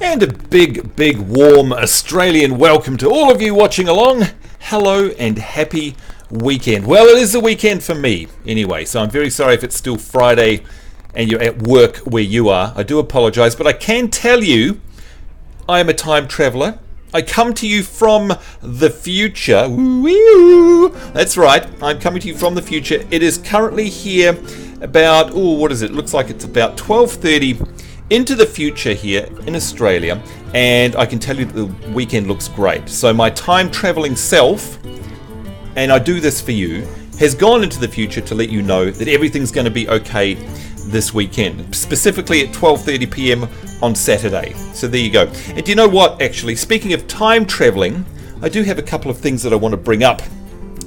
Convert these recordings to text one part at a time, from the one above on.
And a big, warm Australian welcome to all of you watching along. Hello and happy weekend. Well, it is the weekend for me anyway, so I'm very sorry if it's still Friday and you're at work where you are. I do apologize, but I can tell you I am a time traveler. I come to you from the future. Woo-wee-oo. That's right, I'm coming to you from the future. It is currently here about, what is it? Looks like it's about 12:30 into the future here in Australia, and I can tell you that the weekend looks great. So my time traveling self, and I do this for you, has gone into the future to let you know that everything's going to be okay this weekend, specifically at 12:30 p.m. on Saturday. So there you go. And do you know what, actually, speaking of time traveling, I do have a couple of things that I want to bring up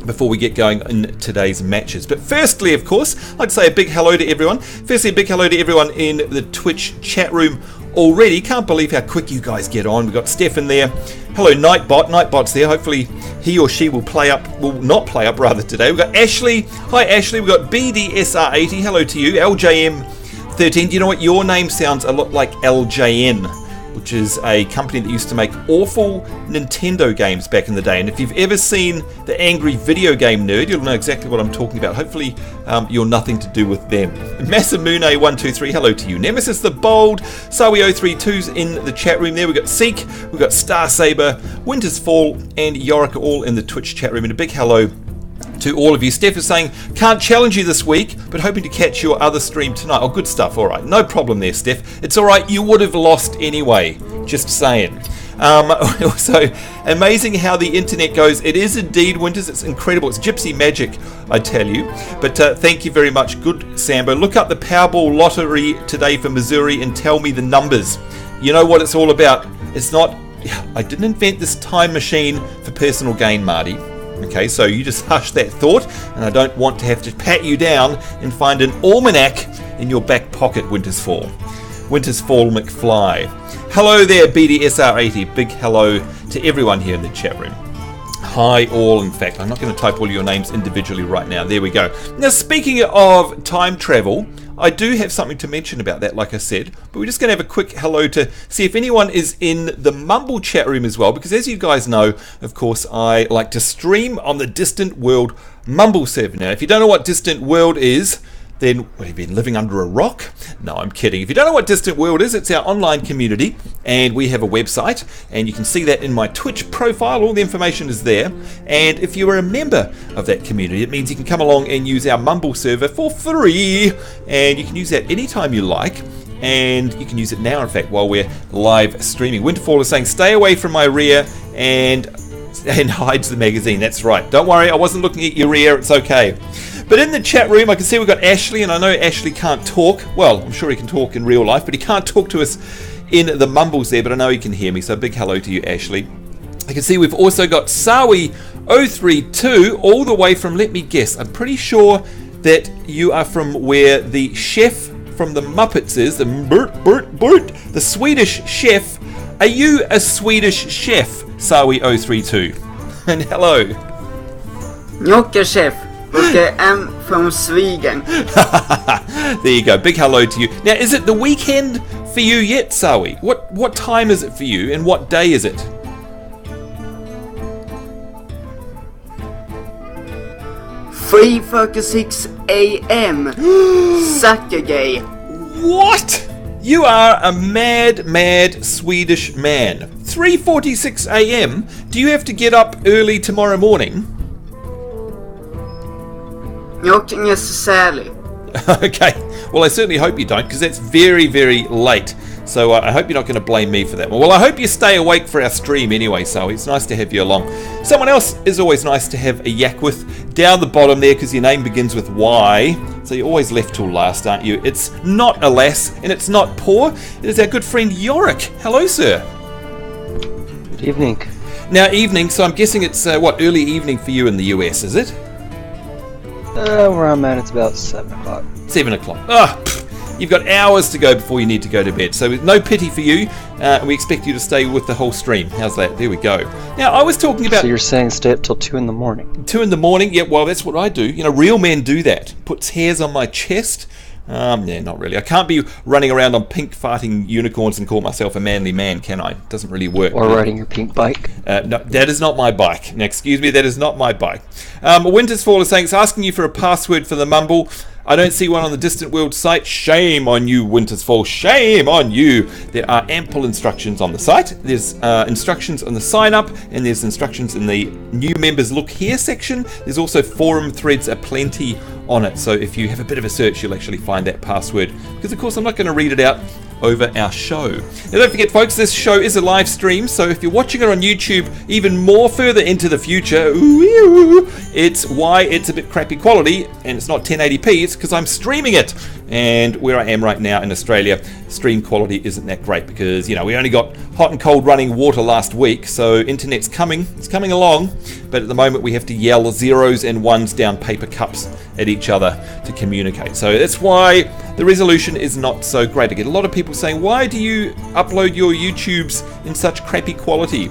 before we get going in today's matches. But firstly, of course, I'd say a big hello to everyone. Firstly, a big hello to everyone in the Twitch chat room already. Can't believe how quick you guys get on. We've got Steph in there. Hello, Nightbot. Nightbot's there. Hopefully he or she will not play up rather today. We've got Ashley. Hi, Ashley. We've got BDSR80. Hello to you. LJM13. Do you know what? Your name sounds a lot like LJN, which is a company that used to make awful Nintendo games back in the day. And if you've ever seen the Angry Video Game Nerd, you'll know exactly what I'm talking about. Hopefully you're nothing to do with them. Masamune123, hello to you. Nemesis the Bold, Sawi032's in the chat room there. We've got Seek, we've got Star Saber, Winter's Fall, and Yorick all in the Twitch chat room. And a big hello to all of you. Steph is saying, can't challenge you this week, but hoping to catch your other stream tonight. Oh, good stuff. All right. No problem there, Steph. It's all right. You would have lost anyway. Just saying. Also, amazing how the internet goes. It is indeed, Winters. It's incredible. It's gypsy magic, I tell you. But thank you very much. Good, Sambo. Look up the Powerball lottery today for Missouri and tell me the numbers. You know what it's all about. It's not... I didn't invent this time machine for personal gain, Marty. Okay, so you just hush that thought, and I don't want to have to pat you down and find an almanac in your back pocket, Winter's Fall. Winter's Fall McFly. Hello there, BDSR80. Big hello to everyone here in the chat room. Hi all, in fact. I'm not going to type all your names individually right now. There we go. Now, speaking of time travel, I do have something to mention about that, like I said, but we're just going to have a quick hello to see if anyone is in the Mumble chat room as well, because as you guys know, of course, I like to stream on the Distant World Mumble server. Now, if you don't know what Distant World is, then what, have you been living under a rock? No, I'm kidding. If you don't know what Distant World is, it's our online community, and we have a website, and you can see that in my Twitch profile. All the information is there, and if you're a member of that community, it means you can come along and use our Mumble server for free, and you can use that anytime you like, and you can use it now, in fact, while we're live streaming. Winterfall is saying, stay away from my rear, and hides the magazine. That's right. Don't worry, I wasn't looking at your rear. It's okay. But in the chat room, I can see we've got Ashley, and I know Ashley can't talk. Well, I'm sure he can talk in real life, but he can't talk to us in the mumbles there, but I know he can hear me, so big hello to you, Ashley. I can see we've also got Sawi032 all the way from, let me guess, I'm pretty sure that you are from where the chef from the Muppets is, the Swedish chef. Are you a Swedish chef, Sawi032? And hello. Yoke chef. Okay, I'm from Sweden. There you go. Big hello to you. Now, is it the weekend for you yet, Sawi? What time is it for you, and what day is it? 3:36 a.m. Saturday. What? You are a mad Swedish man. 3:46 a.m. Do you have to get up early tomorrow morning? Not necessarily. Okay, well I certainly hope you don't, because that's very late. So I hope you're not going to blame me for that one. Well, I hope you stay awake for our stream anyway, so it's nice to have you along. Someone else is always nice to have a yak with down the bottom there, because your name begins with Y, so you're always left till last, aren't you? It's not Alas, and it's not Poor. It is our good friend Yorick. Hello, sir. Good evening. Now, evening, so I'm guessing it's early evening for you in the US, is it? Where I'm at, it's about 7 o'clock. 7 o'clock. You've got hours to go before you need to go to bed, so no pity for you. We expect you to stay with the whole stream. How's that? There we go. Now, I was talking about... So you're saying stay up till 2 in the morning? 2 in the morning? Yeah, well, that's what I do. You know, real men do that. Puts hairs on my chest, Yeah, not really. I can't be running around on pink farting unicorns and call myself a manly man, can I? It doesn't really work. Or riding your pink bike. No, that is not my bike. Now, excuse me, that is not my bike. Winter's Fall is saying it's asking you for a password for the Mumble. I don't see one on the Distant World site. Shame on you, Winter's Fall. Shame on you. There are ample instructions on the site. There's instructions on the sign up, and there's instructions in the new members look here section. There's also forum threads aplenty on it. So if you have a bit of a search, you'll actually find that password. Because of course I'm not going to read it out over our show. Now don't forget folks, this show is a live stream, so if you're watching it on YouTube even more further into the future, it's why it's a bit crappy quality and it's not 1080p, it's because I'm streaming it. And where I am right now in Australia, stream quality isn't that great because, you know, we only got hot and cold running water last week, so internet's coming, it's coming along, but at the moment we have to yell zeros and ones down paper cups at each other to communicate. So that's why the resolution is not so great. I get a lot of people saying, why do you upload your YouTubes in such crappy quality?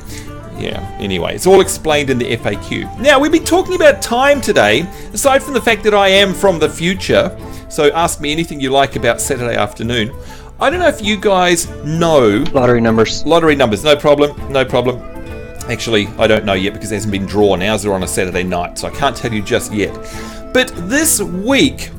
Yeah, anyway, it's all explained in the FAQ. Now, we've been talking about time today, aside from the fact that I am from the future, so ask me anything you like about Saturday afternoon. I don't know if you guys know... Lottery numbers. Lottery numbers, no problem, no problem. Actually, I don't know yet because it hasn't been drawn. Ours are on a Saturday night, so I can't tell you just yet. But this week,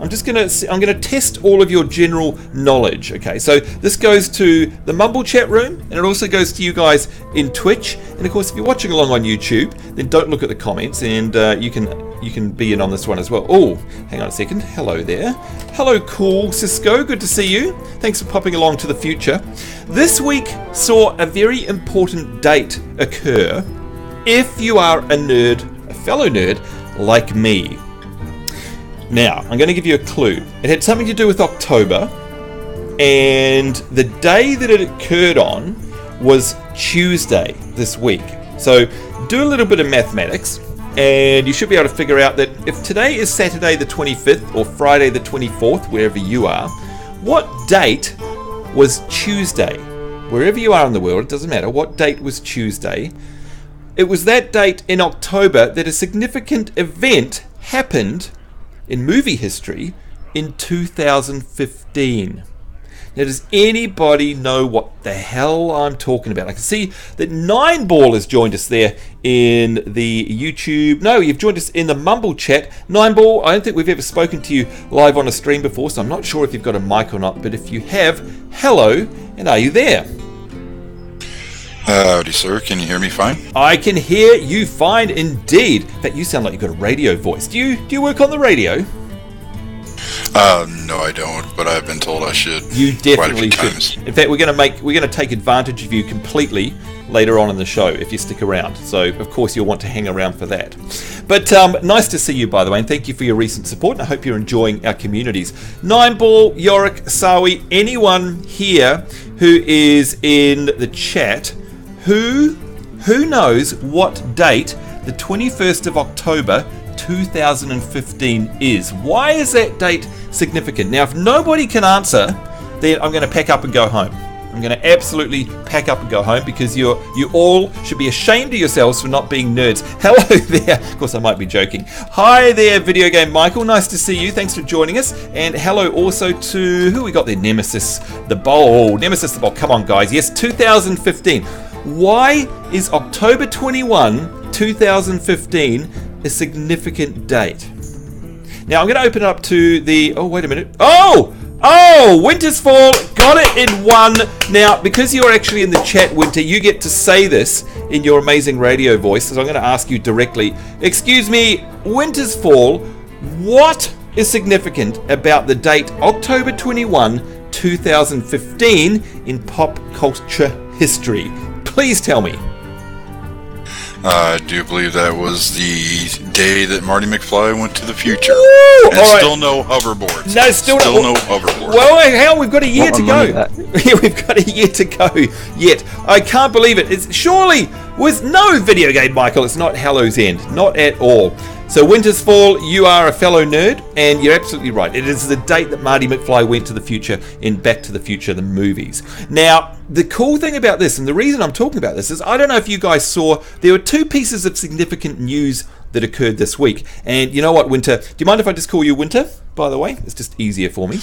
I'm gonna test all of your general knowledge. Okay, so this goes to the Mumble chat room, and it also goes to you guys in Twitch. And of course, if you're watching along on YouTube, then don't look at the comments, and you can be in on this one as well. Oh, hang on a second. Hello there. Hello, cool Cisco. Good to see you. Thanks for popping along to the future. This week saw a very important date occur. If you are a nerd, a fellow nerd like me. Now, I'm going to give you a clue. It had something to do with October, and the day that it occurred on was Tuesday this week. So do a little bit of mathematics, and you should be able to figure out that if today is Saturday the 25th or Friday the 24th, wherever you are, what date was Tuesday? Wherever you are in the world, it doesn't matter what date was Tuesday. It was that date in October that a significant event happened in movie history in 2015. Now, does anybody know what the hell I'm talking about? I can see that 9ball has joined us there in the YouTube. No, you've joined us in the Mumble chat. 9ball, I don't think we've ever spoken to you live on a stream before, so I'm not sure if you've got a mic or not, but if you have, hello, and are you there? Howdy, sir. Can you hear me fine? I can hear you fine indeed. In fact, you sound like you've got a radio voice. Do you work on the radio? No, I don't, but I've been told I should. You definitely quite a few should. times. In fact, we're going to take advantage of you completely later on in the show if you stick around. So, of course, you'll want to hang around for that. But nice to see you, by the way, and thank you for your recent support, and I hope you're enjoying our communities. 9ball, Yorick, Sawi, anyone here who is in the chat, who knows what date the 21st of October 2015 is? Why is that date significant? Now, if nobody can answer, then I'm going to pack up and go home. I'm going to absolutely pack up and go home because you all should be ashamed of yourselves for not being nerds. Hello there. Of course, I might be joking. Hi there, Video Game Michael. Nice to see you. Thanks for joining us. And hello also to, who we got there? Nemesis the Bowl. Nemesis the Bowl. Come on, guys. Yes, 2015. Why is October 21, 2015 a significant date? Now I'm going to open it up to the... Oh, wait a minute. Oh, Winter's Fall. Got it in one. Now, because you're actually in the chat, Winter, you get to say this in your amazing radio voice. So I'm going to ask you directly. Excuse me, Winter's Fall, what is significant about the date October 21, 2015 in pop culture history? Please tell me. I do believe that was the day that Marty McFly went to the future. Ooh, and right. Still no hoverboards. No, still no hoverboards. Well, hell, we've got a year to go. Yeah, We've got a year to go yet. I can't believe it. It's surely was no Video Game Michael. It's not Hallow's End. Not at all. So Winter's Fall, you are a fellow nerd, and you're absolutely right. It is the date that Marty McFly went to the future in Back to the Future, the movies. Now, the cool thing about this, and the reason I'm talking about this, is I don't know if you guys saw, there were two pieces of significant news that occurred this week. And you know what, Winter? Do you mind if I just call you Winter? by the way. It's just easier for me.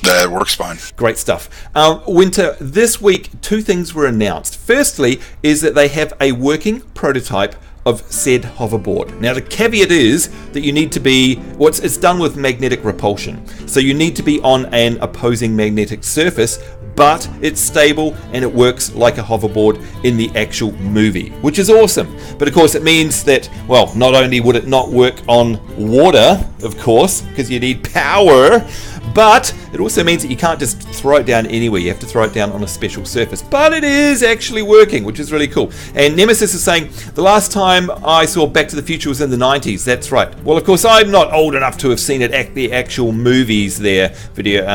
That works fine. Great stuff. Winter, this week, 2 things were announced. Firstly is that they have a working prototype of said hoverboard. Now the caveat is that you need to be, it's done with magnetic repulsion. So you need to be on an opposing magnetic surface, but it's stable and it works like a hoverboard in the actual movie, which is awesome. But of course it means that, well, not only would it not work on water, of course, because you need power, but it also means that you can't just throw it down anywhere. You have to throw it down on a special surface. But it is actually working, which is really cool. And Nemesis is saying, the last time I saw Back to the Future was in the 90s. That's right. Well, of course, I'm not old enough to have seen it the actual movies there, video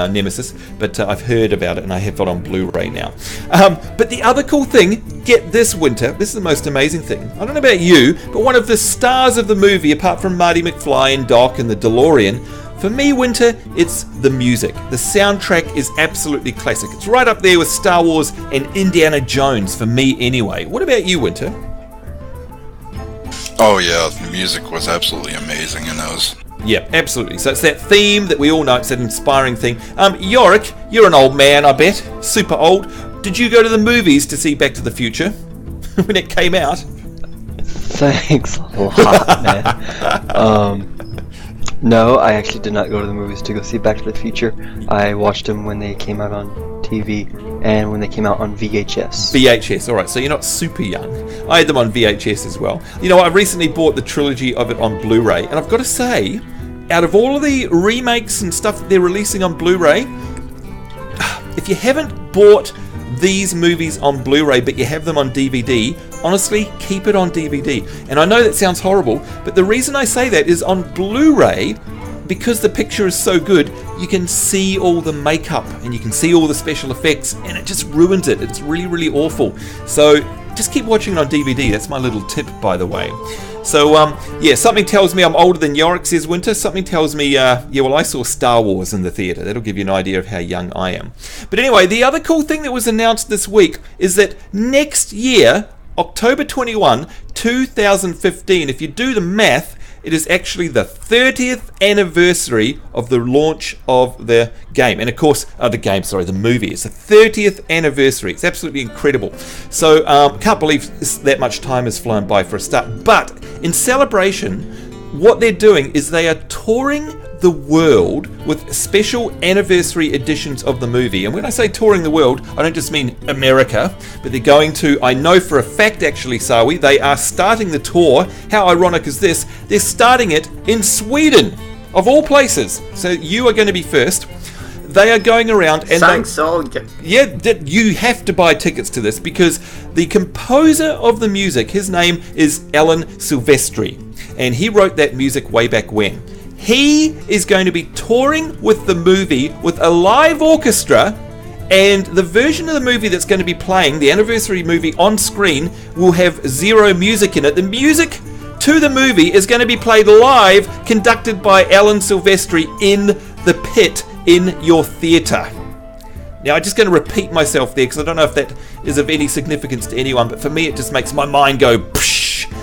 Nemesis, but I've heard about it and I have it on Blu-ray now. But the other cool thing, get this, Winter, this is the most amazing thing. I don't know about you, but one of the stars of the movie, apart from Marty McFly and Doc and the DeLorean, for me, Winter, it's the music. The soundtrack is absolutely classic. It's right up there with Star Wars and Indiana Jones, for me anyway. What about you, Winter? Oh yeah, the music was absolutely amazing in those. Yeah, absolutely. So it's that theme that we all know. It's that inspiring thing. Yorick, you're an old man, I bet. Super old. Did you go to the movies to see Back to the Future when it came out? Thanks a lot, man. No, I actually did not go to the movies to go see Back to the Future. I watched them when they came out on TV and when they came out on VHS. VHS, alright, so you're not super young. I had them on VHS as well. You know, I recently bought the trilogy of it on Blu-ray, and I've got to say, out of all of the remakes and stuff that they're releasing on Blu-ray, if you haven't bought these movies on Blu-ray but you have them on DVD, honestly, keep it on DVD. And I know that sounds horrible, but the reason I say that is on Blu-ray, because the picture is so good, you can see all the makeup and you can see all the special effects, and it just ruins it. It's really, really awful. So just keep watching it on DVD. That's my little tip, by the way. So, yeah, something tells me I'm older than Yorick, says Winter. Something tells me, yeah, well, I saw Star Wars in the theatre. That'll give you an idea of how young I am. But anyway, the other cool thing that was announced this week is that next year, October 21, 2015, if you do the math, it is actually the 30th anniversary of the launch of the game. And of course, the movie. It's the 30th anniversary. It's absolutely incredible. So, can't believe that much time has flown by for a start. But in celebration, what they're doing is they are touring the world with special anniversary editions of the movie. And when I say touring the world, I don't just mean America, but they're going to, I know for a fact actually, Sawi, they are starting the tour. How ironic is this? They're starting it in Sweden, of all places. So you are going to be first. They are going around and you have to buy tickets to this because the composer of the music, his name is Alan Silvestri, and he wrote that music way back when. He is going to be touring with the movie with a live orchestra, and the version of the movie that's going to be playing, the anniversary movie on screen, will have zero music in it. The music to the movie is going to be played live, conducted by Alan Silvestri in the pit in your theatre. Now, I'm just going to repeat myself there because I don't know if that is of any significance to anyone, but for me it just makes my mind go psh.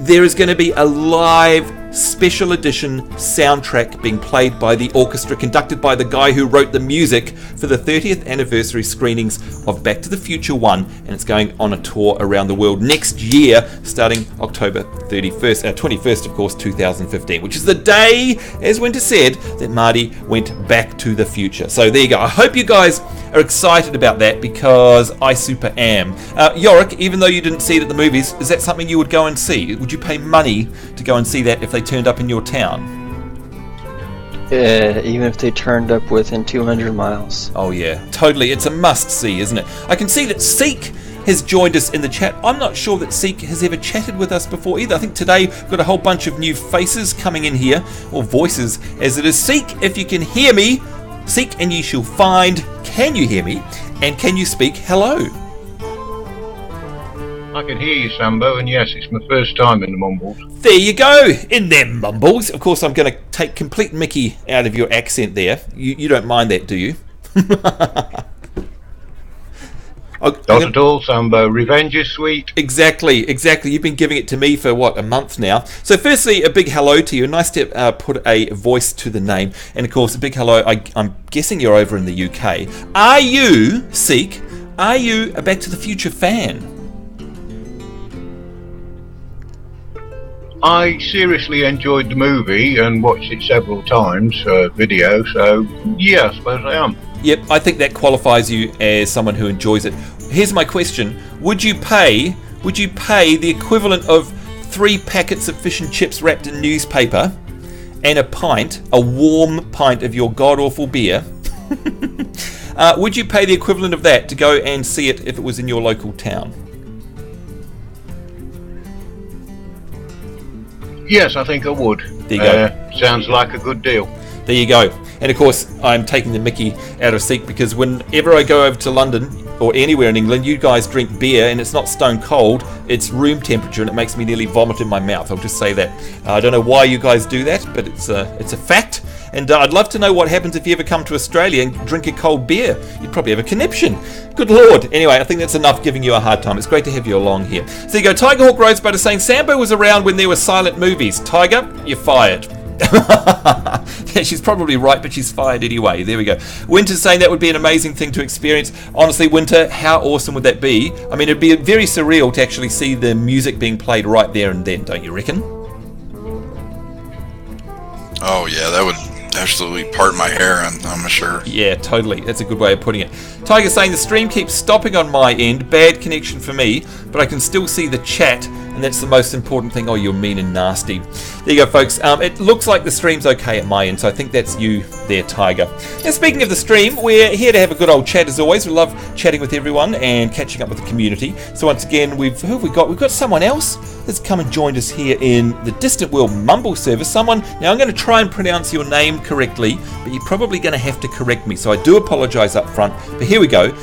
There is going to be a live special edition soundtrack being played by the orchestra, conducted by the guy who wrote the music for the 30th anniversary screenings of Back to the Future 1, and it's going on a tour around the world next year, starting October 21st, of course, 2015, which is the day, as Winter said, that Marty went back to the future. So there you go. I hope you guys are excited about that, because I super am. Yorick, even though you didn't see it at the movies, is that something you would go and see? Would you pay money to go and see that if they turned up in your town? Even if they turned up within 200 miles. Oh yeah, totally. It's a must-see, isn't it? I can see that Seek has joined us in the chat. I'm not sure that Seek has ever chatted with us before either. I think today we've got a whole bunch of new faces coming in here, or voices as it is. Seek, if you can hear me, seek and ye shall find. Can you hear me? And can you speak hello? I can hear you, Sambo, and yes, it's my first time in the mumbles. There you go, in them mumbles. Of course, I'm going to take complete Mickey out of your accent there. You don't mind that, do you? Not at all, Sambo. Revenge is sweet. Exactly. You've been giving it to me for, what, a month now. So firstly, a big hello to you. Nice to put a voice to the name. And, of course, a big hello. I'm guessing you're over in the UK. Are you, Seek, are you a Back to the Future fan? I seriously enjoyed the movie and watched it several times, video, so yeah, I suppose I am. Yep, I think that qualifies you as someone who enjoys it. Here's my question. Would you pay the equivalent of 3 packets of fish and chips wrapped in newspaper and a warm pint of your god-awful beer? Would you pay the equivalent of that to go and see it if it was in your local town? Yes, I think I would. There you go. Sounds like a good deal. There you go. And of course, I'm taking the mickey out of Seek because whenever I go over to London or anywhere in England, you guys drink beer and it's not stone cold, it's room temperature, and it makes me nearly vomit in my mouth. I'll just say that. I don't know why you guys do that, but it's a fact. And I'd love to know what happens if you ever come to Australia and drink a cold beer. You'd probably have a conniption. Good Lord. Anyway, I think that's enough giving you a hard time. It's great to have you along here. So you go, Tiger Hawk Rosebud is saying Sambo was around when there were silent movies. Tiger, you're fired. Yeah, she's probably right, but she's fired anyway. There we go. Winter's saying that would be an amazing thing to experience. Honestly, Winter, how awesome would that be? I mean, it'd be very surreal to actually see the music being played right there and then, don't you reckon? Oh yeah, that would absolutely part my hair, I'm sure. Yeah, totally. That's a good way of putting it. Tiger saying the stream keeps stopping on my end. Bad connection for me, but I can still see the chat, and that's the most important thing. Oh, you're mean and nasty. There you go, folks. It looks like the stream's okay at my end, so I think that's you there, Tiger. Now, speaking of the stream, we're here to have a good old chat as always. We love chatting with everyone and catching up with the community. So once again, who have we got? We've got someone else that's come and joined us here in the Distant World Mumble service. Now, I'm going to try and pronounce your name correctly, but you're probably going to have to correct me, so I do apologise up front. But here we go.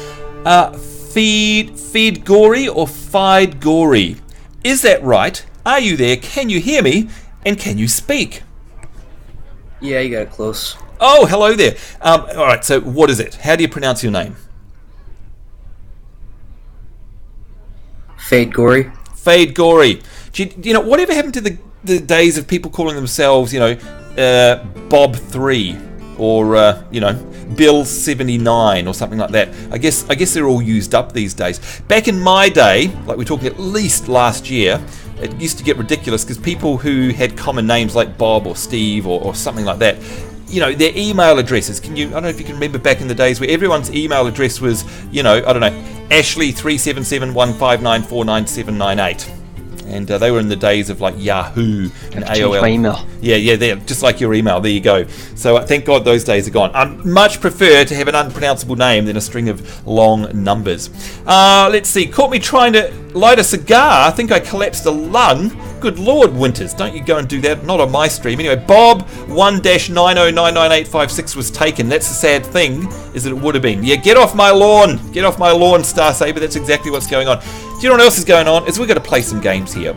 Feed Gory or Fide Gory? Is that right? Are you there? Can you hear me? And can you speak? Yeah, you got it close. Oh, hello there. All right, so what is it? How do you pronounce your name? Fade Gory. Fade Gory. Do you know, whatever happened to the days of people calling themselves, Bob 3 or, Bill 79 or something like that? I guess they're all used up these days. Back in my day, like we're talking at least last year, it used to get ridiculous because people who had common names like Bob or Steve or something like that, their email addresses. I don't know if you can remember back in the days where everyone's email address was, Ashley37715949798. And they were in the days of like Yahoo and AOL. My email. Yeah, they're just like your email. There you go. So thank God those days are gone. I much prefer to have an unpronounceable name than a string of long numbers. Let's see. Caught me trying to light a cigar. I think I collapsed a lung. Good Lord, Winters, don't you go and do that. Not on my stream. Anyway, Bob 1-9099856 was taken. That's the sad thing, is that it would have been. Yeah, get off my lawn. Get off my lawn, Star Saber. That's exactly what's going on. Do you know what else is going on? Is we're going to play some games here.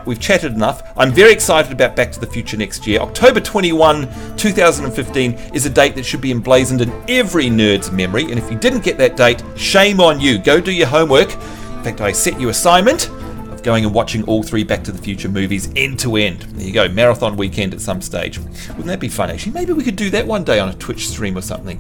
We've chatted enough. I'm very excited about Back to the Future next year. October 21, 2015 is a date that should be emblazoned in every nerd's memory. And if you didn't get that date, shame on you. Go do your homework. In fact, I set you assignment of going and watching all 3 Back to the Future movies end to end. There you go, marathon weekend at some stage. Wouldn't that be fun, actually? Maybe we could do that one day on a Twitch stream or something.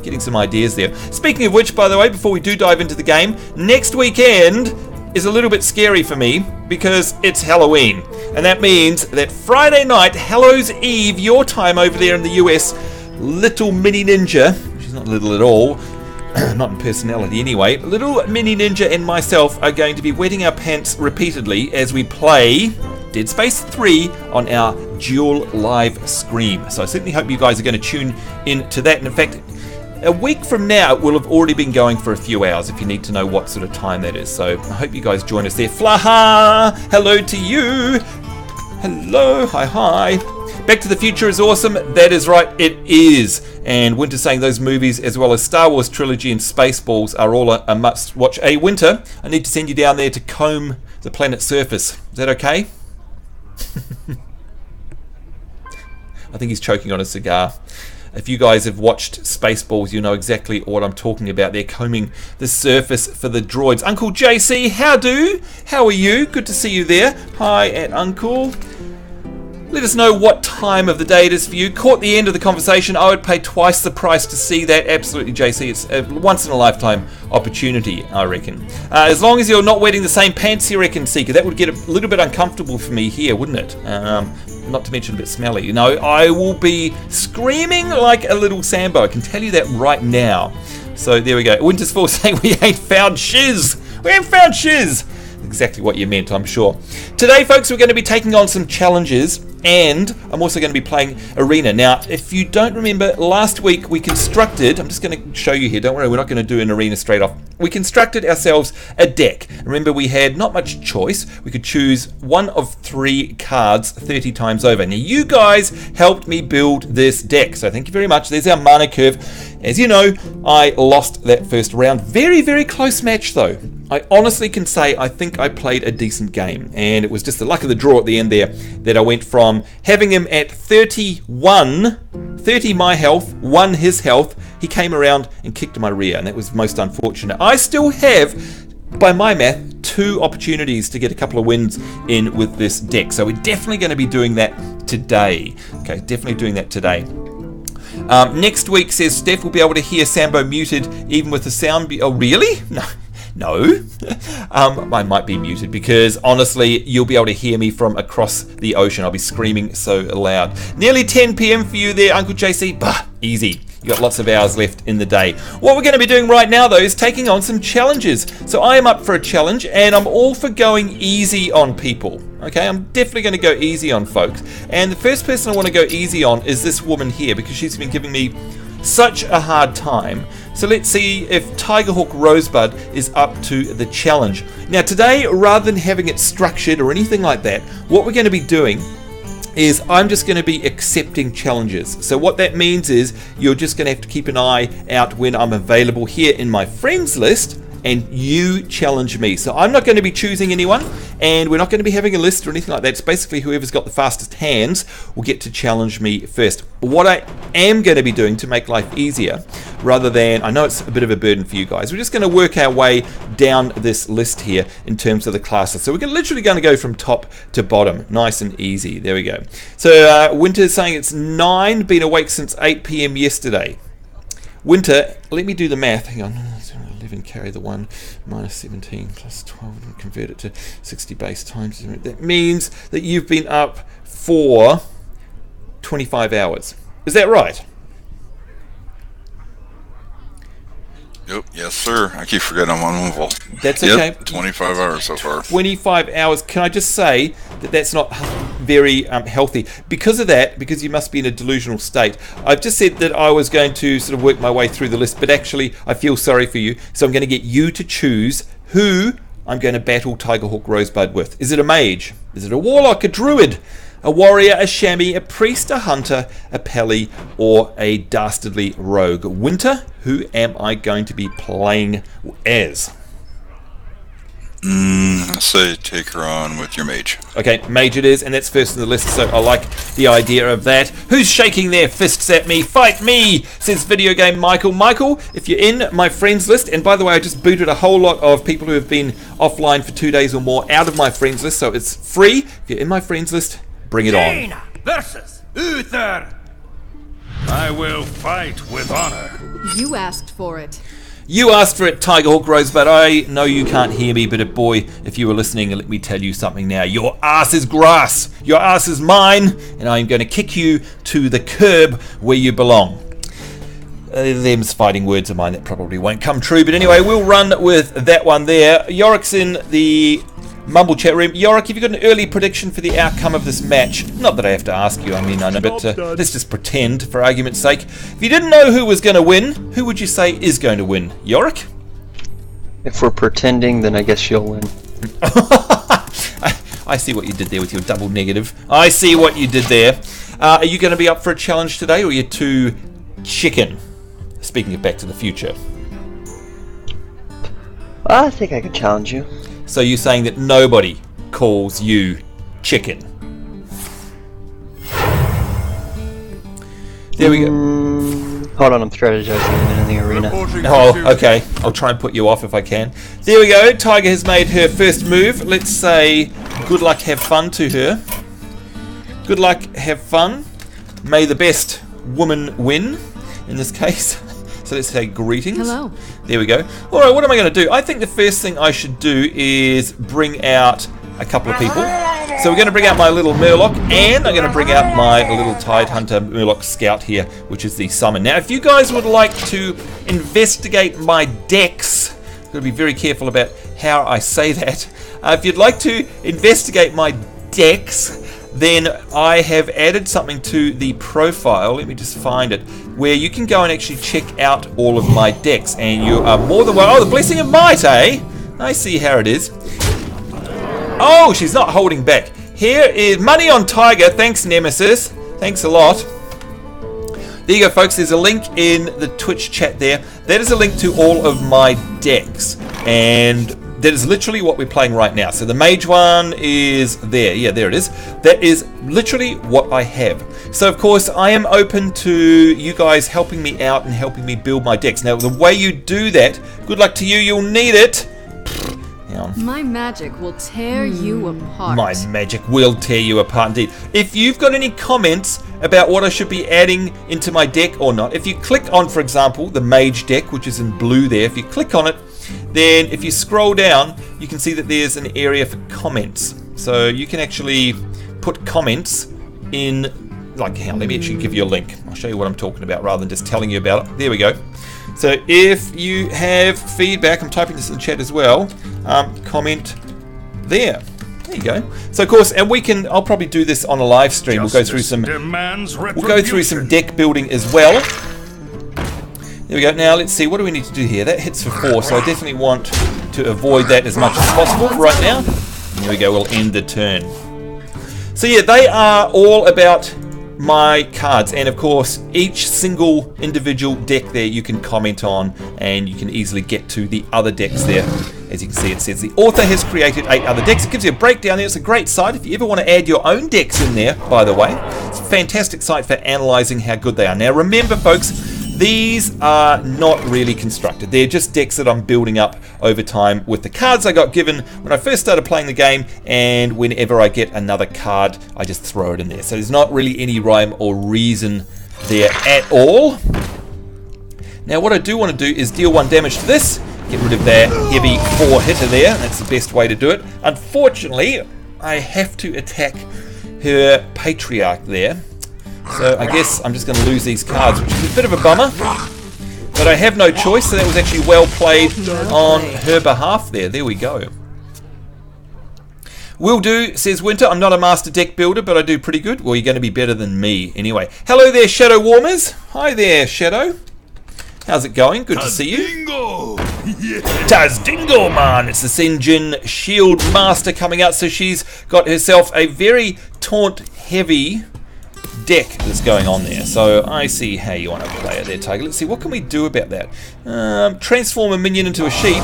Getting some ideas there. Speaking of which, by the way, before we do dive into the game, next weekend is a little bit scary for me because it's Halloween. And that means that Friday night, Hallows Eve, your time over there in the US, little mini ninja, she's not little at all, not in personality anyway, little mini ninja and myself are going to be wetting our pants repeatedly as we play Dead Space 3 on our dual live stream. So I certainly hope you guys are going to tune in to that. And in fact, a week from now it will have already been going for a few hours if you need to know what sort of time that is. So I hope you guys join us there. Flaha! Hello to you! Hello! Hi! Back to the Future is awesome. That is right, it is. And Winter's saying those movies, as well as Star Wars Trilogy and Spaceballs, are all a must-watch. Hey, Winter, I need to send you down there to comb the planet's surface. Is that okay? I think he's choking on a cigar. If you guys have watched Spaceballs, you know exactly what I'm talking about. They're combing the surface for the droids. Uncle JC, how are you? Good to see you there. Hi at Uncle. Let us know what time of the day it is for you. Caught the end of the conversation. I would pay twice the price to see that. Absolutely, JC. It's a once-in-a-lifetime opportunity, I reckon. As long as you're not wearing the same pants, you reckon, Seeker. That would get a little bit uncomfortable for me here, wouldn't it? Not to mention a bit smelly. You know, I will be screaming like a little Sambo. I can tell you that right now. So there we go. Wintersfall saying we ain't found shiz. We ain't found shiz. Exactly what you meant, I'm sure. Today, folks, we're going to be taking on some challenges, and I'm also going to be playing Arena. Now, if you don't remember, last week we constructed, I'm just going to show you here, don't worry, we're not going to do an Arena straight off. We constructed ourselves a deck. Remember, we had not much choice. We could choose one of 3 cards 30 times over. Now, you guys helped me build this deck, so thank you very much. There's our mana curve. As you know, I lost that first round. Very, very close match, though. I honestly can say I think I played a decent game, and it was just the luck of the draw at the end there that I went from having him at 30 my health, 1 his health. He came around and kicked my rear, and that was most unfortunate. I still have, by my math, 2 opportunities to get a couple of wins in with this deck, so we're definitely going to be doing that today. Okay, definitely doing that today. Next week, says Steph, will be able to hear Sambo muted even with the sound. Oh, really? No. I might be muted because honestly, you'll be able to hear me from across the ocean. I'll be screaming so loud. Nearly 10 p.m. for you there, Uncle JC. Bah, easy. You got lots of hours left in the day. What we're going to be doing right now, though, is taking on some challenges. So I am up for a challenge, and I'm all for going easy on people. Okay, I'm definitely going to go easy on folks. And the first person I want to go easy on is this woman here, because she's been giving me such a hard time. So let's see if Tigerhawk Rosebud is up to the challenge. Now today, rather than having it structured or anything like that, what we're going to be doing is I'm just going to be accepting challenges. So what that means is you're just going to have to keep an eye out when I'm available here in my friends list, and you challenge me. So I'm not going to be choosing anyone, and we're not going to be having a list or anything like that. It's basically whoever's got the fastest hands will get to challenge me first. What I am going to be doing to make life easier, rather than, I know it's a bit of a burden for you guys, we're just going to work our way down this list here in terms of the classes. So we're literally going to go from top to bottom, nice and easy. There we go. So Winter's saying it's 9, been awake since 8 p.m. yesterday. Winter, let me do the math. Hang on. 11, carry the 1, minus 17, plus 12, and convert it to 60 base times. That means that you've been up for 25 hours. Is that right? Yep, yes, sir. I keep forgetting I'm on mobile. That's okay. Yep, 25 hours so far. 25 hours. Can I just say that that's not very healthy? Because of that, because you must be in a delusional state, I've just said that I was going to sort of work my way through the list, but actually I feel sorry for you. So I'm going to get you to choose who I'm going to battle Tigerhawk Rosebud with. Is it a mage? Is it a warlock, a druid, a warrior, a chamois, a priest, a hunter, a pally, or a dastardly rogue? Winter, who am I going to be playing as? I say take her on with your mage. Okay, mage it is, and that's first in the list, so I like the idea of that. Who's shaking their fists at me? Fight me, says Video Game Michael. Michael, if you're in my friends list, and by the way, I just booted a whole lot of people who have been offline for 2 days or more out of my friends list, so it's free. If you're in my friends list, bring it on. Versus Uther. I will fight with honor. You asked for it. You asked for it, Tigerhawk Rosebud. I know you can't hear me, but boy, if you were listening, let me tell you something now. Your ass is grass. Your ass is mine, and I am going to kick you to the curb where you belong. Them's fighting words of mine that probably won't come true, but anyway, we'll run with that one there. Yorick's in the Mumble chat room. Yorick, have you got an early prediction for the outcome of this match? Not that I have to ask you, I mean, I know, but let's just pretend for argument's sake. If you didn't know who was going to win, who would you say is going to win? Yorick? If we're pretending, then I guess you'll win. I see what you did there with your double negative. I see what you did there. Are you going to be up for a challenge today, or are you too chicken? Speaking of Back to the Future. I think I could challenge you. So you're saying that nobody calls you chicken? There we go. Hold on, I'm strategizing in the arena. Oh, okay. I'll try and put you off if I can. There we go. Tiger has made her first move. Let's say good luck, have fun to her. Good luck, have fun. May the best woman win, in this case. So let's say greetings. Hello. There we go. Alright, what am I going to do? I think the first thing I should do is bring out a couple of people. So we're going to bring out my little Murloc, and I'm going to bring out my little Tidehunter Murloc Scout here, which is the summon. Now, if you guys would like to investigate my decks, I'm going to be very careful about how I say that. If you'd like to investigate my decks, then I have added something to the profile. Let me just find it, where you can go and actually check out all of my decks, and you are more than well. Oh, the Blessing of Might, eh? I see how it is. Oh, she's not holding back. Here is money on Tiger. Thanks, Nemesis. Thanks a lot. There you go, folks. There's a link in the Twitch chat there. That is a link to all of my decks, and that is literally what we're playing right now. So the mage one is there. Yeah, there it is. That is literally what I have. So, of course, I am open to you guys helping me out and helping me build my decks. Now, the way you do that, good luck to you. You'll need it. My magic will tear you apart. My magic will tear you apart indeed. If you've got any comments about what I should be adding into my deck or not, if you click on, for example, the mage deck, which is in blue there, if you click on it, then if you scroll down, you can see that there's an area for comments. So you can actually put comments in, like, hang on, let me actually give you a link. I'll show you what I'm talking about rather than just telling you about it. There we go. So if you have feedback, I'm typing this in the chat as well, comment there. There you go. So of course, and I'll probably do this on a live stream. We'll go through some deck building as well. There we go. Now let's see, what do we need to do here? That hits for 4, so I definitely want to avoid that as much as possible right now. There we go, we'll end the turn. So yeah, they are all about my cards, and of course each single individual deck there you can comment on, and you can easily get to the other decks there. As you can see, it says the author has created 8 other decks. It gives you a breakdown there. It's a great site if you ever want to add your own decks in there, by the way. It's a fantastic site for analyzing how good they are. Now remember, folks, these are not really constructed. They're just decks that I'm building up over time with the cards I got given when I first started playing the game, and whenever I get another card, I just throw it in there. So there's not really any rhyme or reason there at all. Now what I do want to do is deal 1 damage to this, get rid of that heavy 4 hitter there. That's the best way to do it. Unfortunately, I have to attack her Patriarch there. So I guess I'm just going to lose these cards, which is a bit of a bummer. But I have no choice, so that was actually well played on her behalf there. There we go. Will do, says Winter. I'm not a master deck builder, but I do pretty good. Well, you're going to be better than me anyway. Hello there, Shadow Warmers. Hi there, Shadow. How's it going? Good to see you. Tazdingo, man. It's the Sinjin Shield Master coming out. So she's got herself a very taunt-heavy deck that's going on there. So I see how you want to play it there, Tiger. Let's see, what can we do about that? Transform a minion into a sheep.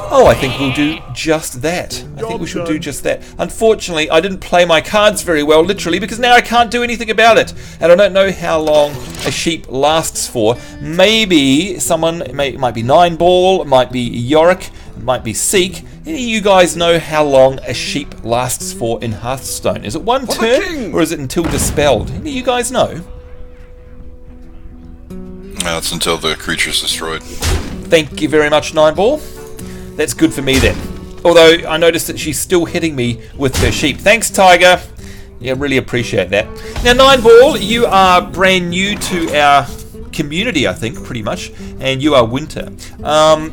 Oh, I think we'll do just that. I think we should do just that. Unfortunately, I didn't play my cards very well, literally, because now I can't do anything about it. And I don't know how long a sheep lasts for. Maybe someone, it might be 9-ball, it might be Yorick, it might be Seek. Any of you guys know how long a sheep lasts for in Hearthstone? Is it 1 turn, or is it until dispelled? Any of you guys know? No, it's until the creature's destroyed. Thank you very much, 9-ball. That's good for me then. Although I noticed that she's still hitting me with her sheep. Thanks, Tiger. Yeah, really appreciate that. Now, 9-ball, you are brand new to our community, I think, pretty much, and you are Winter.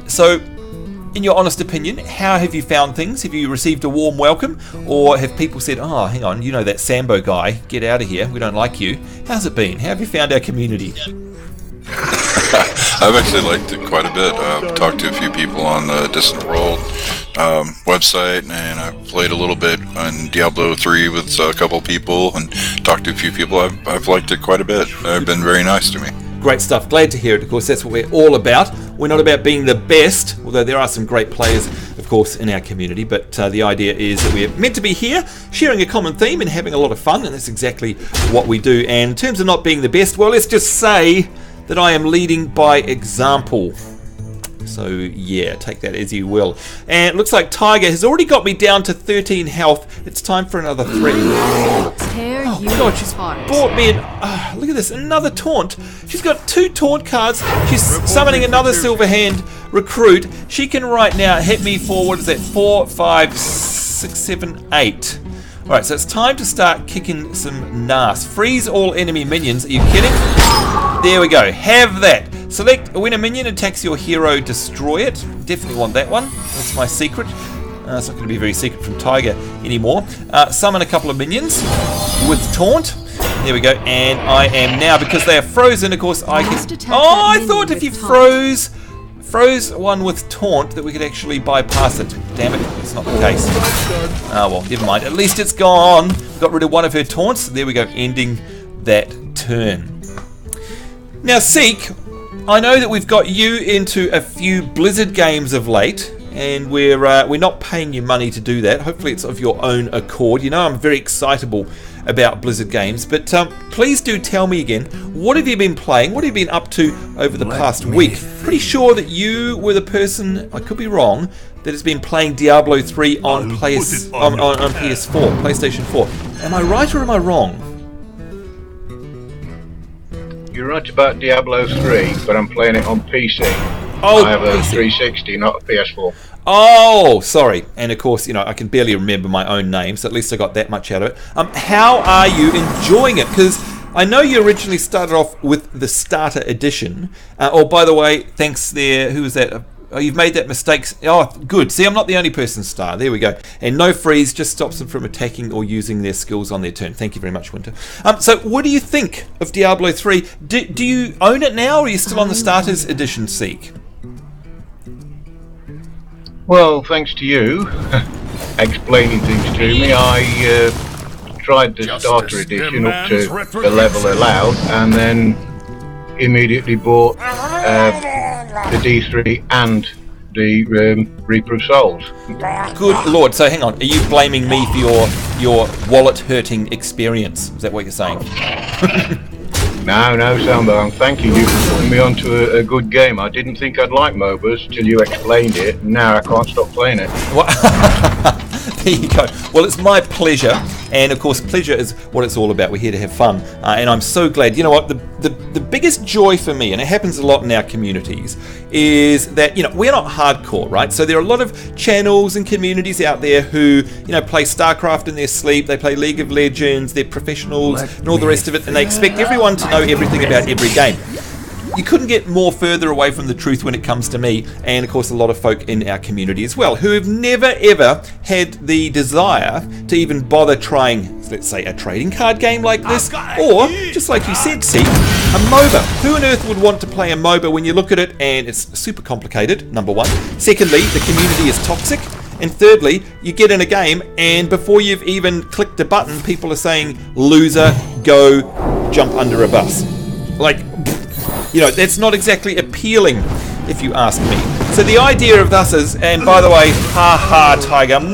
So, in your honest opinion, how have you found things? Have you received a warm welcome, or have people said, "Oh, hang on, you know that Sambo guy? Get out of here. We don't like you." How's it been? How have you found our community? I've actually liked it quite a bit. I've talked to a few people on the Distant World website, and I've played a little bit on Diablo 3 with a couple people, and talked to a few people. I've liked it quite a bit. They've been very nice to me. Great stuff. Glad to hear it. Of course, that's what we're all about. We're not about being the best, although there are some great players, of course, in our community. But the idea is that we're meant to be here, sharing a common theme and having a lot of fun, and that's exactly what we do. And in terms of not being the best, well, let's just say that I am leading by example. So yeah, take that as you will. And it looks like Tiger has already got me down to 13 health. It's time for another 3. Oh god, she's bought me an... look at this, another taunt. She's got 2 taunt cards. She's summoning another Silver Hand recruit. She can right now hit me for, what is that, 4, 5, 6, 7, 8. Alright, so it's time to start kicking some nas. Freeze all enemy minions. Are you kidding? There we go. Have that. Select when a minion attacks your hero, destroy it. Definitely want that one. That's my secret. It's not going to be very secret from Tiger anymore. Summon a couple of minions with taunt. There we go. And I am now, because they are frozen, of course, I can... Oh, I thought if you froze one with taunt that we could actually bypass it. Damn it, it's not the case. Oh well, never mind. At least it's gone. Got rid of one of her taunts. There we go, ending that turn. Now, Seek, I know that we've got you into a few Blizzard games of late, and we're not paying you money to do that. Hopefully it's of your own accord. You know I'm very excitable about Blizzard games, but please do tell me again, what have you been playing? What have you been up to over the past week? Pretty sure that you were the person, I could be wrong, that has been playing Diablo 3 on PS4, PlayStation 4. Am I right or am I wrong? You're right about Diablo 3, but I'm playing it on PC. Oh, I have a PC. 360, not a PS4. Oh, sorry. And of course, I can barely remember my own name, so at least I got that much out of it. How are you enjoying it? Because I know you originally started off with the starter edition. Oh, by the way, thanks there. Who was that? Oh, you've made that mistake. Oh, good. See, I'm not the only person star. There we go. And no freeze just stops them from attacking or using their skills on their turn. Thank you very much, Winter. So what do you think of Diablo 3? Do you own it now, or are you still on the starters edition, Seek? Well, thanks to you explaining things to me, I tried the starter edition up to the level allowed, and then immediately bought the D3 and the Reaper of Souls. Good lord. So hang on, are you blaming me for your wallet hurting experience? Is that what you're saying? No, Sambo, I'm thanking you for putting me onto a good game. I didn't think I'd like MOBAs till you explained it, and now I can't stop playing it. There you go. Well, it's my pleasure, and of course, pleasure is what it's all about. We're here to have fun, and I'm so glad. You know what? The biggest joy for me, and it happens a lot in our communities, is that we're not hardcore, right? So there are a lot of channels and communities out there who play StarCraft in their sleep. They play League of Legends. They're professionals and all the rest of it, and they expect everyone to know everything about every game. You couldn't get more further away from the truth when it comes to me, and of course a lot of folk in our community as well, who have never ever had the desire to even bother trying, let's say, a trading card game like this, or, just like you said, see, a MOBA. Who on earth would want to play a MOBA when you look at it and it's super complicated, number one. Secondly, the community is toxic. And thirdly, you get in a game and before you've even clicked a button, people are saying, loser, go, jump under a bus. Like, that's not exactly appealing, if you ask me. So the idea of this is, and by the way, Tiger, I'm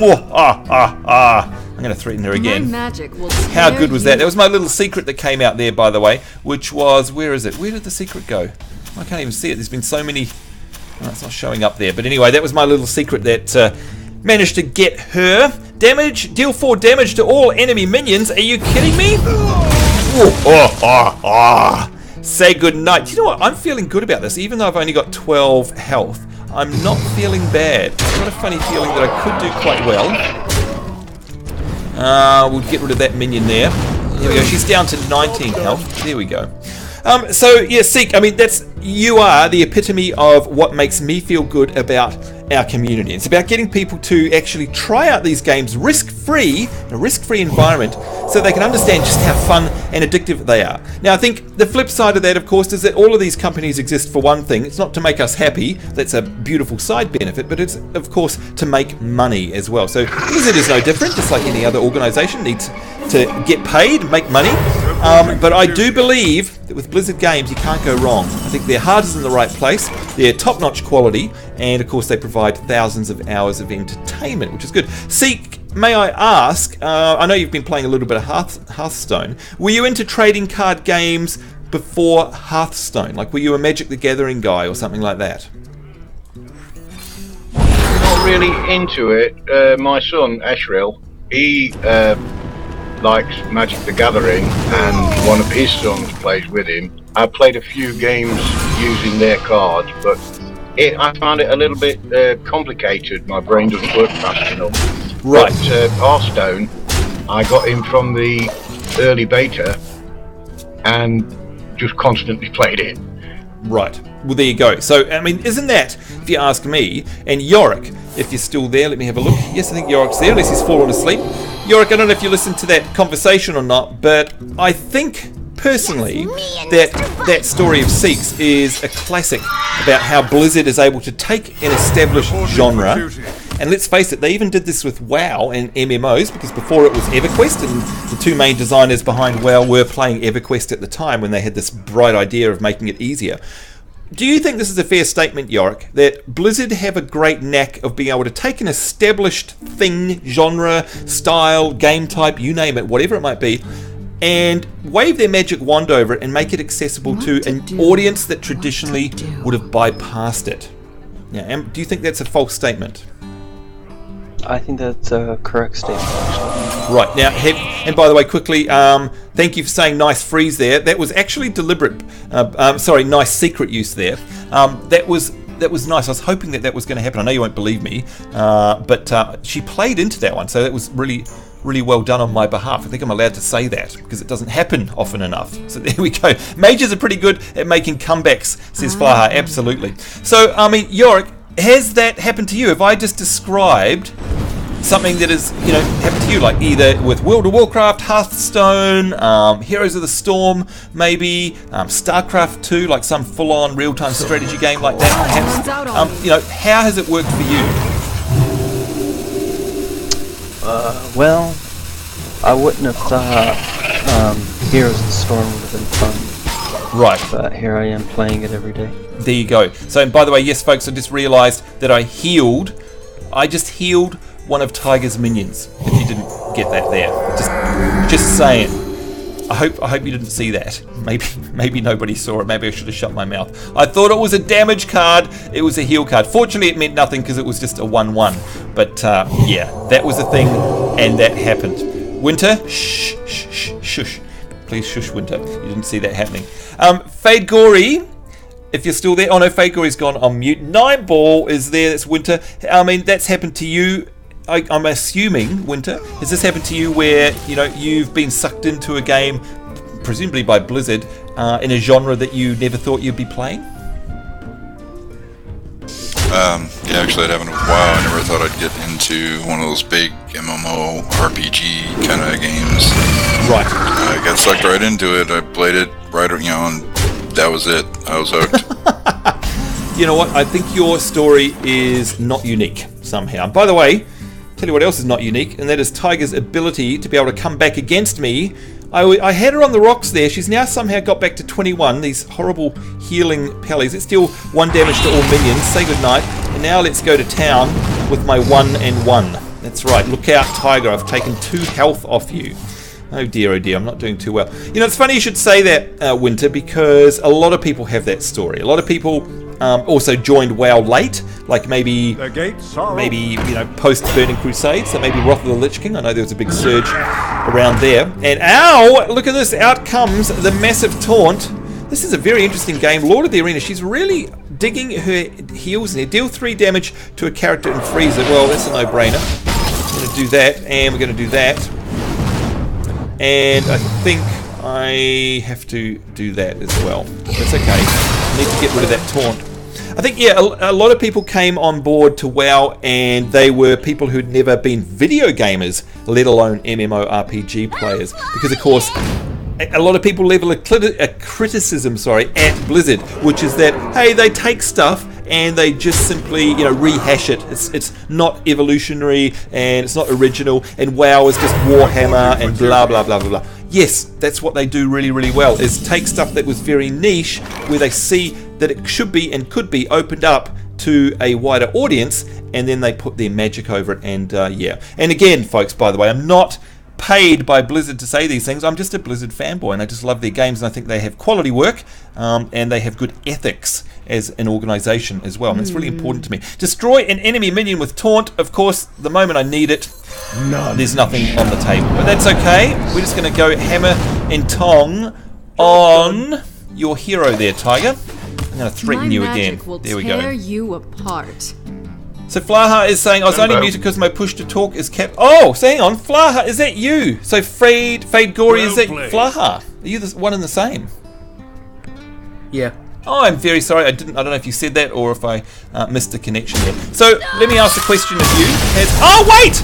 going to threaten her again. How good was that? That was my little secret that came out there, by the way, which was, where is it? Where did the secret go? I can't even see it. There's been so many. Oh, it's not showing up there. But anyway, that was my little secret that managed to get her. Damage, deal 4 damage to all enemy minions. Are you kidding me? Say goodnight. You know what? I'm feeling good about this. Even though I've only got 12 health, I'm not feeling bad. I've got a funny feeling that I could do quite well. We'll get rid of that minion there. There we go. She's down to 19 health. There we go. So, yeah, Seek, you are the epitome of what makes me feel good about our community. It's about getting people to actually try out these games risk-free, in a risk-free environment, so they can understand just how fun and addictive they are. Now, I think the flip side of that, of course, is that all of these companies exist for one thing. It's not to make us happy. That's a beautiful side benefit, but it's, of course, to make money as well. So Blizzard is no different, just like any other organization needs to get paid, make money. But I do believe that with Blizzard games, you can't go wrong. I think their heart is in the right place, they're top-notch quality, and of course they provide thousands of hours of entertainment, which is good. Seek, may I ask, I know you've been playing a little bit of Hearthstone, were you into trading card games before Hearthstone? Like, were you a Magic the Gathering guy or something like that? Not really into it. My son, Ashril, he likes Magic the Gathering, and one of his sons plays with him. I played a few games using their cards, but I found it a little bit complicated. My brain doesn't work fast enough. Right. But Hearthstone, I got him from the early beta and just constantly played it. Right. Well, there you go. So, I mean, isn't that, if you ask me, and Yorick, if you're still there, let me have a look. Yes, I think Yorick's there, unless he's fallen asleep. Yorick, I don't know if you listened to that conversation or not, but I think, personally, that story of Seeks is a classic about how Blizzard is able to take an established genre, and let's face it, they even did this with WoW and MMOs, because before it was EverQuest, and the two main designers behind WoW were playing EverQuest at the time when they had this bright idea of making it easier. Do you think this is a fair statement, Yorick, that Blizzard have a great knack of being able to take an established thing, genre, style, game type, you name it, whatever it might be, and wave their magic wand over it and make it accessible to an audience that traditionally would have bypassed it? Yeah, and do you think that's a false statement? I think that's a correct statement, actually. Right, now, and by the way, quickly, thank you for saying nice freeze there. That was actually deliberate, nice secret use there. That was nice. I was hoping that was going to happen. I know you won't believe me, but she played into that one, so that was really, really well done on my behalf. I think I'm allowed to say that, because it doesn't happen often enough. So there we go. Mages are pretty good at making comebacks, says Flaha, absolutely. So, I mean, Yorick, has that happened to you? Have I just described something that has, happened to you, like either with World of Warcraft, Hearthstone, Heroes of the Storm, maybe StarCraft 2, like some full-on real-time strategy game like that, perhaps? How has it worked for you? Well, I wouldn't have thought Heroes of the Storm would have been fun. Right. But here I am playing it every day. There you go. So, and by the way, yes, folks, I just realised that I just healed one of Tiger's minions, if you didn't get that there. Just saying. I hope you didn't see that. Maybe nobody saw it. Maybe I should have shut my mouth. I thought it was a damage card. It was a heal card. Fortunately, it meant nothing because it was just a 1/1. But yeah, that was a thing, and that happened. Winter, shush. Please shush, Winter. You didn't see that happening. Fade Gory, if you're still there. Oh no, Fade Gory's gone on mute. Nightball is there. That's Winter. I mean, that's happened to you. I'm assuming, Winter, has this happened to you where you've been sucked into a game, presumably by Blizzard, in a genre that you never thought you'd be playing? Yeah, actually that happened with WoW. I never thought I'd get into one of those big MMO RPG kind of games. Right. I got sucked right into it. I played it right, and that was it. I was hooked. You know what? I think your story is not unique somehow. By the way, tell you what else is not unique, and that is Tiger's ability to be able to come back against me. I had her on the rocks there. She's now somehow got back to 21. These horrible healing pellies. It's still 1 damage to all minions. Say goodnight. And now let's go to town with my 1 and 1. That's right. Look out, Tiger. I've taken 2 health off you. Oh dear, I'm not doing too well. It's funny you should say that, Winter, because a lot of people have that story. A lot of people also joined WoW late, like maybe post Burning Crusade, so maybe Wrath of the Lich King. I know there was a big surge around there. And ow! Look at this! Out comes the massive taunt. This is a very interesting game. Lord of the Arena. She's really digging her heals in here. Deal 3 damage to a character and freeze it. Well, that's a no-brainer. We're going to do that, and we're going to do that. And I think I have to do that as well. That's okay. I need to get rid of that taunt. I think, yeah, a lot of people came on board to WoW, and they were people who'd never been video gamers, let alone MMORPG players. Because, of course, a lot of people level a criticism at Blizzard, which is that, hey, they take stuff and they just simply, rehash it. It's not evolutionary and it's not original, and WoW is just Warhammer and blah, blah, blah, blah, blah. Yes, that's what they do really, really well, is take stuff that was very niche, where they see that it should be and could be opened up to a wider audience, and then they put their magic over it, and yeah. And again, folks, by the way, I'm not paid by Blizzard to say these things. I'm just a Blizzard fanboy, and I just love their games, and I think they have quality work, and they have good ethics as an organization as well, and that's really important to me. Destroy an enemy minion with taunt. Of course, the moment I need it, there's nothing on the table, but that's okay. We're just going to go hammer and tong on your hero there, Tiger. I'm going to threaten you again. There we go. Tear you apart. So Flaha is saying, I was only muted because my push to talk is kept. Oh, so hang on, Flaha, is that you? So Fade Gory, is that Flaha? Are you the one and the same? Yeah. Oh, I'm very sorry. I don't know if you said that or if I missed the connection there. So let me ask the question of you. Oh wait,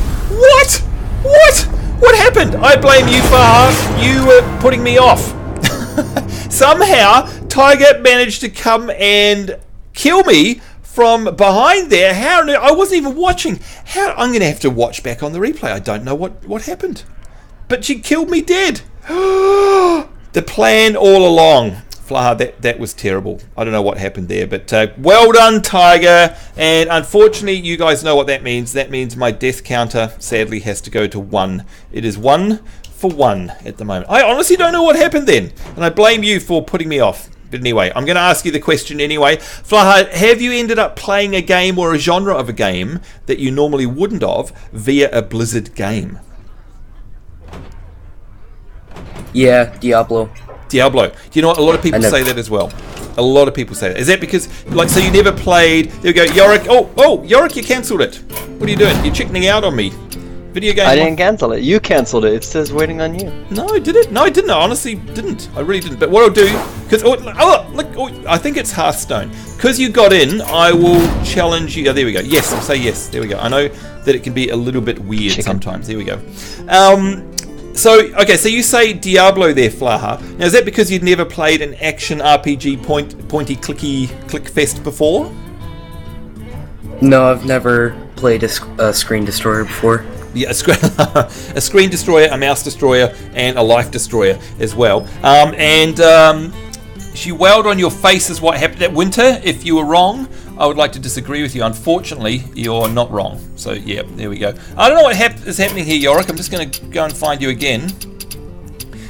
what happened? I blame you, Flaha. You were putting me off. Somehow Tiger managed to come and kill me from behind there. How? I wasn't even watching. How? I'm going to have to watch back on the replay. I don't know what happened. But she killed me dead. The plan all along. Flaha, that was terrible. I don't know what happened there. But well done, Tiger. And unfortunately, you guys know what that means. That means my death counter sadly has to go to 1. It is 1 for 1 at the moment. I honestly don't know what happened then. And I blame you for putting me off. But anyway, I'm going to ask you the question anyway. Flaha, have you ended up playing a game or a genre of a game that you normally wouldn't have via a Blizzard game? Yeah, Diablo. Diablo. You know what? A lot of people say that as well. A lot of people say that. Is that because, like, so you never played... There we go, Yorick. Oh, Yorick, you cancelled it. What are you doing? You're chickening out on me. Video game. I didn't cancel it. You cancelled it. It says waiting on you. No, did it? No, I didn't. I honestly didn't. I really didn't. But what I'll do, because look, I think it's Hearthstone. Because you got in, I will challenge you. Oh, there we go. Yes, I'll say yes. There we go. I know that it can be a little bit weird sometimes. There we go. So you say Diablo there, Flaha. Now, is that because you'd never played an action RPG pointy clicky click fest before? No, I've never played a screen destroyer before. Yeah, a screen destroyer, a mouse destroyer, and a life destroyer as well. She wailed on your face is what happened at winter. If you were wrong, I would like to disagree with you. Unfortunately, you're not wrong. So, yeah, there we go. I don't know what is happening here, Yorick. I'm just going to go and find you again.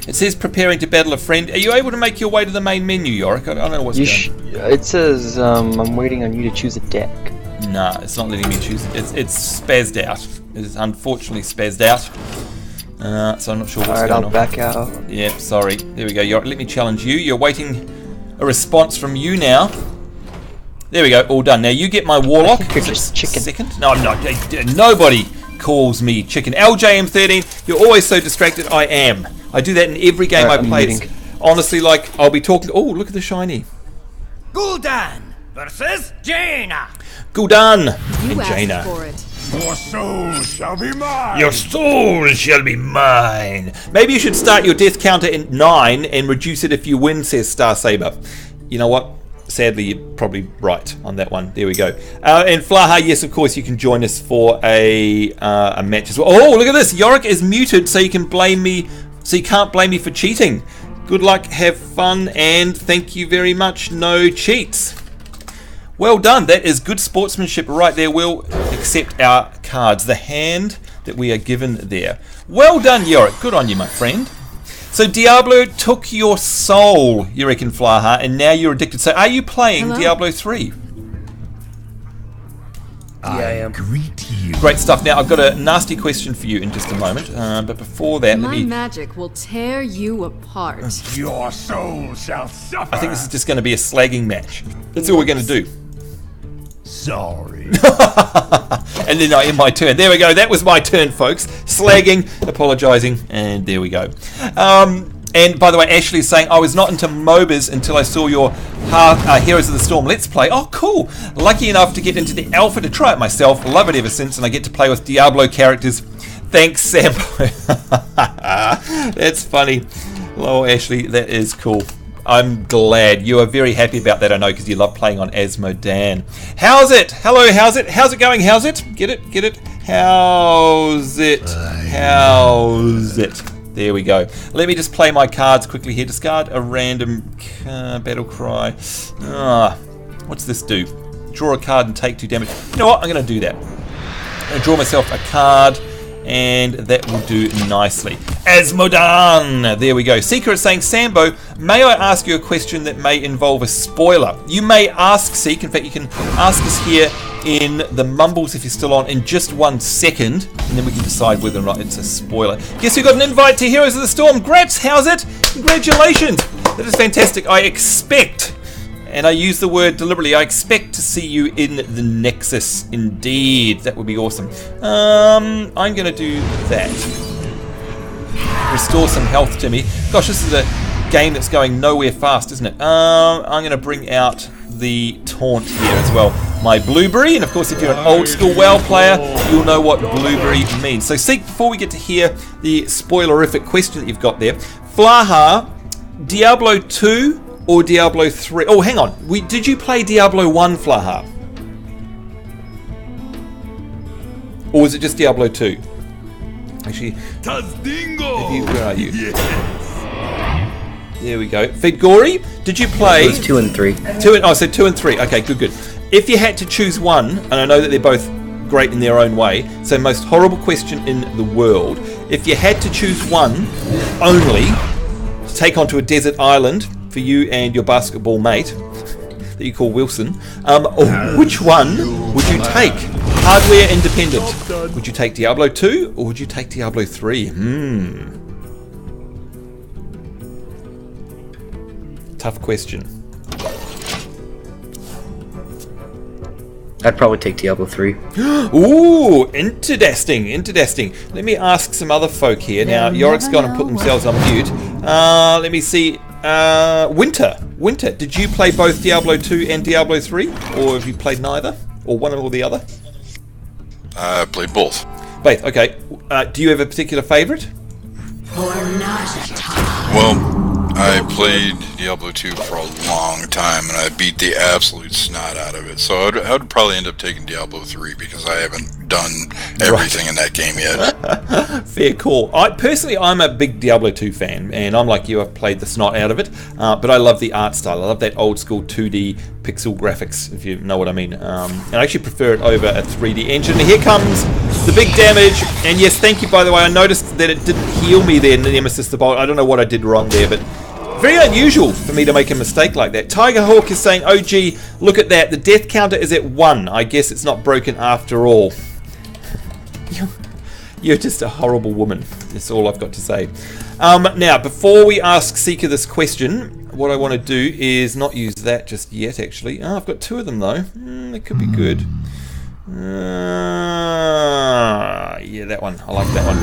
It says preparing to battle a friend. Are you able to make your way to the main menu, Yorick? I don't know what's going on. It says I'm waiting on you to choose a deck. Nah, it's not letting me choose it. It's spazzed out. It's unfortunately spazzed out. So I'm not sure what's going on. I'll back out. Yeah, sorry. There we go. Let me challenge you. You're waiting a response from you now. There we go. All done. Now you get my warlock. You're just chicken. Second? No, I'm not. Nobody calls me chicken. LJM13. You're always so distracted. I am. I do that in every game I play. Honestly, like I'll be talking. Oh, look at the shiny. Gul'dan versus Jaina. Gul'dan You and Jaina. asked for it. Your soul shall be mine. Your soul shall be mine. Maybe you should start your death counter at 9 and reduce it if you win, says Star Saber. You know what? Sadly, you're probably right on that one. There we go. And Flaha, yes, of course, you can join us for a match as well. Oh, look at this. Yorick is muted, so you can blame me. So you can't blame me for cheating. Good luck, have fun, and thank you very much. No cheats. Well done. That is good sportsmanship right there. We'll accept our cards. The hand that we are given there. Well done, Yorick. Good on you, my friend. So Diablo took your soul, you reckon, Flaha, and now you're addicted. So are you playing Diablo 3? Yeah, I am. Greet you. Great stuff. Now, I've got a nasty question for you in just a moment. But before that, My magic will tear you apart. Your soul shall suffer. I think this is just going to be a slagging match. That's all we're going to do. Sorry. And then I end my turn. There we go. That was my turn, folks. Slagging, apologising, and there we go. And by the way, Ashley is saying, I was not into MOBAs until I saw your Heroes of the Storm Let's Play. Oh, cool. Lucky enough to get into the alpha to try it myself. Love it ever since, and I get to play with Diablo characters. Thanks, Sambo. That's funny. Oh, Ashley, that is cool. I'm glad. You are very happy about that, I know, because you love playing on Asmodan. How's it? Hello, how's it? How's it going? How's it? Get it? Get it? How's it? How's it? There we go. Let me just play my cards quickly here. Discard a random battle cry. What's this do? Draw a card and take 2 damage. You know what? I'm going to do that. I'm going to draw myself a card and that will do nicely. Asmodan! There we go. Seeker is saying, Sambo, may I ask you a question that may involve a spoiler? You may ask, Seek. In fact, you can ask us here in the mumbles if you're still on in just 1 second, and then we can decide whether or not it's a spoiler. Guess who got an invite to Heroes of the Storm? Graps, how's it? Congratulations! That is fantastic. I expect, and I use the word deliberately, I expect to see you in the Nexus. Indeed, that would be awesome. I'm going to do that. Restore some health to me. Gosh, this is a game that's going nowhere fast, isn't it? I'm going to bring out the taunt here as well. My blueberry, and of course if you're an old school WoW player, you'll know what blueberry means. So Seek, before we get to hear the spoilerific question that you've got there, Flaha, Diablo 2 or Diablo 3? Oh, hang on. Did you play Diablo 1, Flaha? Or was it just Diablo 2? Actually, where are you? There we go. Fedgori, did you play? It was 2 and 3. 2 and 3. Okay, good. If you had to choose one, and I know that they're both great in their own way, so most horrible question in the world. If you had to choose one only to take onto a desert island for you and your basketball mate that you call Wilson, which one would you take? Hardware independent. Would you take Diablo 2 or would you take Diablo 3? Tough question. I'd probably take Diablo 3. Ooh, interesting. Let me ask some other folk here. Now, Yorick's gone and put themselves on mute. Let me see. Winter, did you play both Diablo 2 and Diablo 3? Or have you played neither? Or one or the other? I played both. Both, okay. Do you have a particular favourite? Well, I played Diablo 2 for a long time, and I beat the absolute snot out of it. So I would probably end up taking Diablo 3 because I haven't done everything in that game yet. Fair call. I'm a big Diablo 2 fan, and I'm like you, I've played the snot out of it, but I love the art style. I love that old school 2D pixel graphics, if you know what I mean. And I actually prefer it over a 3D engine. And here comes the big damage, and yes, thank you, by the way. I noticed that it didn't heal me there, Nemesis the Bolt. I don't know what I did wrong there, but very unusual for me to make a mistake like that. Tiger Hawk is saying, oh gee, look at that. The death counter is at 1. I guess it's not broken after all. You're just a horrible woman. That's all I've got to say. Now, before we ask Seeker this question, what I want to do is not use that just yet, actually. Oh, I've got 2 of them, though. That could be good. Yeah, that one. I like that one.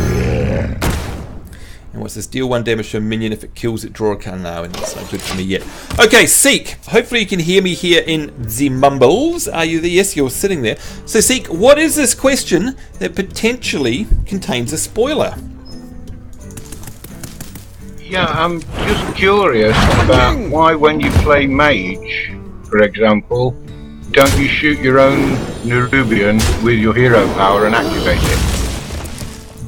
And what's this? Deal 1 damage to a minion. If it kills it, draw a card. No, and that's not good for me yet. Okay, Seek. Hopefully you can hear me here in the mumbles. Are you there? Yes, you're sitting there. So Seek, what is this question that potentially contains a spoiler? Yeah, I'm just curious about why when you play mage, for example, don't you shoot your own Nerubian with your hero power and activate it?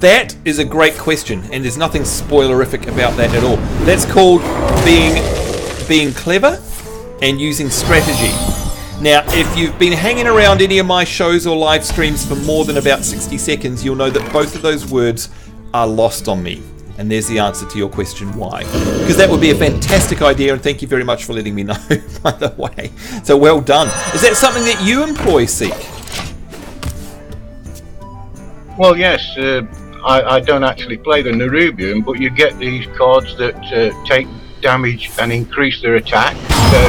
That is a great question, and there's nothing spoilerific about that at all. That's called being clever and using strategy. Now, if you've been hanging around any of my shows or live streams for more than about 60 seconds, you'll know that both of those words are lost on me. And there's the answer to your question, why. Because that would be a fantastic idea, and thank you very much for letting me know, by the way. So well done. Is that something that you employ, Seek? Well, yes. I don't actually play the Nerubian, but you get these cards that take damage and increase their attack. So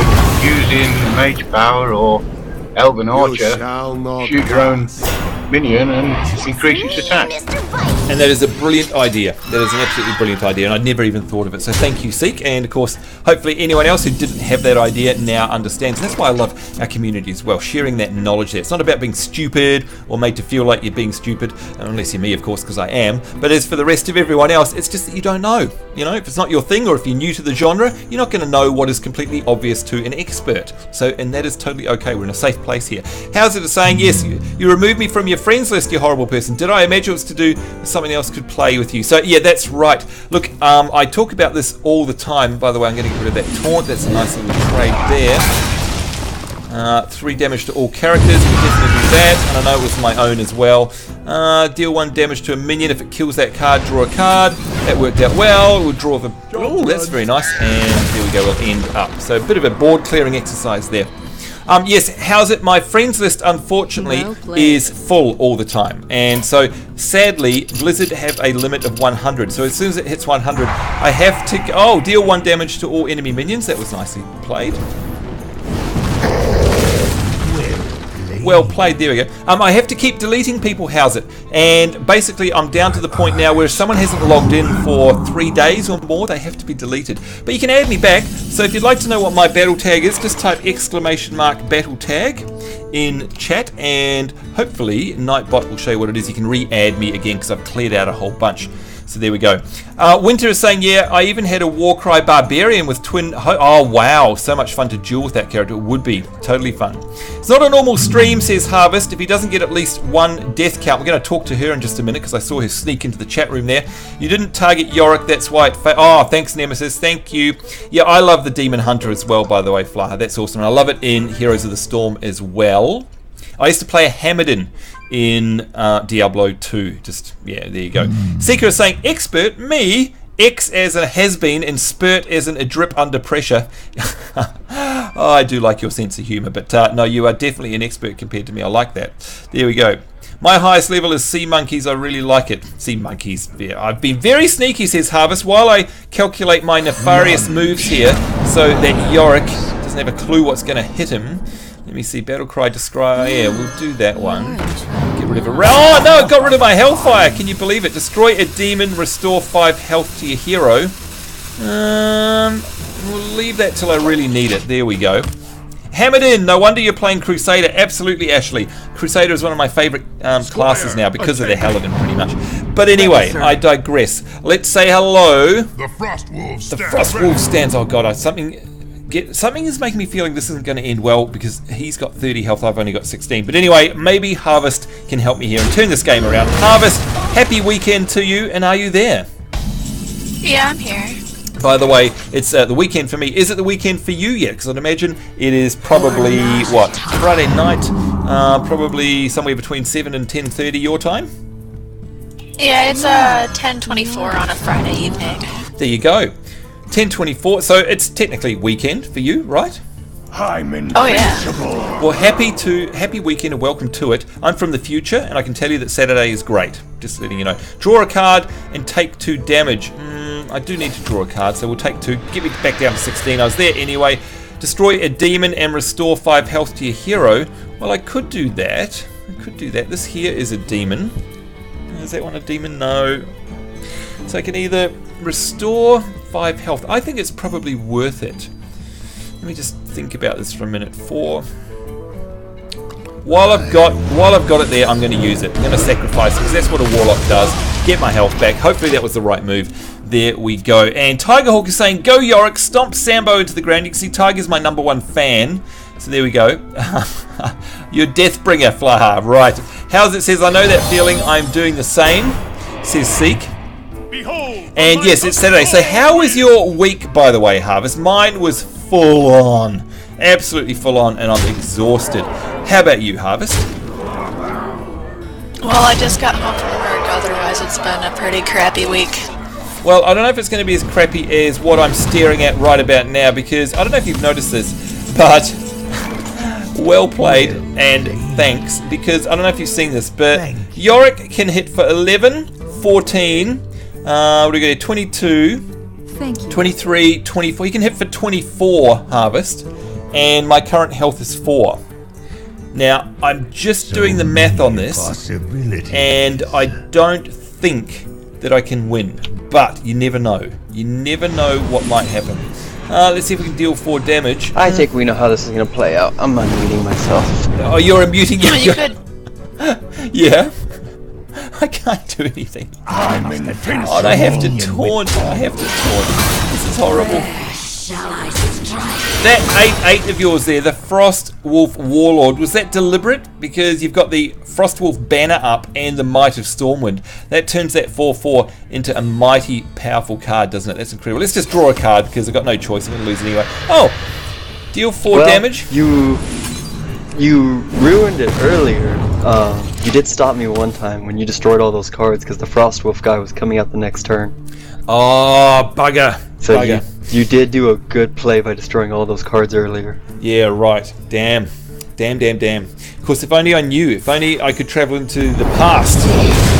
using Mage Power or Elven Archer, shoot your own minion and increase its attack. And that is a brilliant idea. That is an absolutely brilliant idea, and I'd never even thought of it. So thank you, Seek, and of course, hopefully anyone else who didn't have that idea now understands. And that's why I love our community as well, sharing that knowledge there. It's not about being stupid or made to feel like you're being stupid, unless you're me, of course, because I am. But as for the rest of everyone else, it's just that you don't know. You know, if it's not your thing, or if you're new to the genre, you're not going to know what is completely obvious to an expert. So, and that is totally okay. We're in a safe place here. How's it saying? Yes, you removed me from your friends list, you horrible person. Did I imagine it was to do something else could play with you? So yeah, that's right. Look, I talk about this all the time. By the way, I'm going to get rid of that taunt. That's a nice little trade there. 3 damage to all characters. We definitely do that. And I know it was my own as well. Deal 1 damage to a minion. If it kills that card, draw a card. That worked out well. We'll draw the... Oh, that's very nice. And there we go. We'll end up. So a bit of a board clearing exercise there. Yes, how's it? My friends list, unfortunately, is full all the time. And so, sadly, Blizzard have a limit of 100. So as soon as it hits 100, I have to... Oh, deal 1 damage to all enemy minions. That was nicely played. Well played, there we go. I have to keep deleting people, how's it? And basically I'm down to the point now where if someone hasn't logged in for 3 days or more, they have to be deleted. But you can add me back, so if you'd like to know what my battle tag is, just type !battle tag in chat, and hopefully Nightbot will show you what it is. You can re-add me again because I've cleared out a whole bunch. So there we go. Winter is saying, yeah, I even had a Warcry Barbarian with twin... Oh, wow. So much fun to duel with that character. It would be. Totally fun. It's not a normal stream, says Harvest. If he doesn't get at least 1 death count, we're going to talk to her in just a minute because I saw her sneak into the chat room there. You didn't target Yorick. That's why it... Oh, thanks, Nemesis. Thank you. Yeah, I love the Demon Hunter as well, by the way, Flaha. That's awesome. And I love it in Heroes of the Storm as well. I used to play a Hamadin in Diablo 2. Just, yeah, there you go. Seeker is saying, expert, me, X as a has-been and spurt as in a drip under pressure. Oh, I do like your sense of humour, but no, you are definitely an expert compared to me. I like that. There we go. My highest level is Sea Monkeys. I really like it. Sea Monkeys. Yeah, I've been very sneaky, says Harvest, while I calculate my nefarious moves here so that Yorick doesn't have a clue what's going to hit him. Let me see, Battlecry, Destroy. Yeah, we'll do that one. Get rid of a... Oh, no, it got rid of my Hellfire. Can you believe it? Destroy a demon, restore 5 health to your hero. We'll leave that till I really need it. There we go. Hammered in. No wonder you're playing Crusader. Absolutely, Ashley. Crusader is one of my favourite classes now because of the Paladin, pretty much. But anyway, I digress. Let's say hello. The Frostwolf The Frostwolf stands. Oh, God, something is making me feeling this isn't going to end well because he's got 30 health, I've only got 16. But anyway, maybe Harvest can help me here and turn this game around. Harvest, happy weekend to you, and are you there? Yeah, I'm here. By the way, it's the weekend for me. Is it the weekend for you yet? Because I'd imagine it is probably, what, Friday night? Probably somewhere between 7 and 10:30 your time? Yeah, it's 10:24 on a Friday evening. There you go. 10:24, so it's technically weekend for you, right? I'm invincible. Oh yeah. Well, happy weekend and welcome to it. I'm from the future, and I can tell you that Saturday is great. Just letting you know. Draw a card and take 2 damage. I do need to draw a card, so we'll take 2. Get me back down to 16. I was there anyway. Destroy a demon and restore 5 health to your hero. Well, I could do that. This here is a demon. Is that one a demon? No. So I can either restore 5 health. I think it's probably worth it. Let me just think about this for a minute. 4. While I've got it there, I'm going to use it. I'm going to sacrifice it because that's what a warlock does. Get my health back. Hopefully that was the right move. There we go. And Tigerhawk is saying, go Yorick, stomp Sambo into the ground. You can see Tiger's my #1 fan. So there we go. You're Deathbringer, Flaha. Right. How's it? Says, I know that feeling. I'm doing the same. Says Seek. And yes, it's Saturday. So how was your week, by the way, Harvest? Mine was full on. Absolutely full on, and I'm exhausted. How about you, Harvest? Well, I just got home from work. Otherwise, it's been a pretty crappy week. Well, I don't know if it's going to be as crappy as what I'm staring at right about now, because I don't know if you've noticed this, but well played and thanks, because I don't know if you've seen this, but Yorick can hit for 11, 14, what do we got here, 22, 23, 24. He can hit for 24, Harvest, and my current health is 4. Now, I'm just doing the math on this, and I don't think that I can win, but you never know. You never know what might happen. Let's see if we can deal 4 damage. I think we know how this is going to play out. I'm unmuting myself. Oh, you're unmuting? Oh, you could. Yeah? I can't do anything. I'm invincible. Oh, I have to taunt. This is horrible. That 8 of yours there, the Frostwolf Warlord, was that deliberate? Because you've got the Frostwolf banner up and the Might of Stormwind. That turns that 4/4 into a mighty powerful card, doesn't it? That's incredible. Let's just draw a card because I've got no choice. I'm going to lose anyway. Oh! Deal 4 damage. You you ruined it earlier. You did stop me one time when you destroyed all those cards because the Frost Wolf guy was coming out the next turn. Oh, bugger. So bugger. You did do a good play by destroying all those cards earlier. Yeah, right. Damn. Of course, if only I knew. If only I could travel into the past.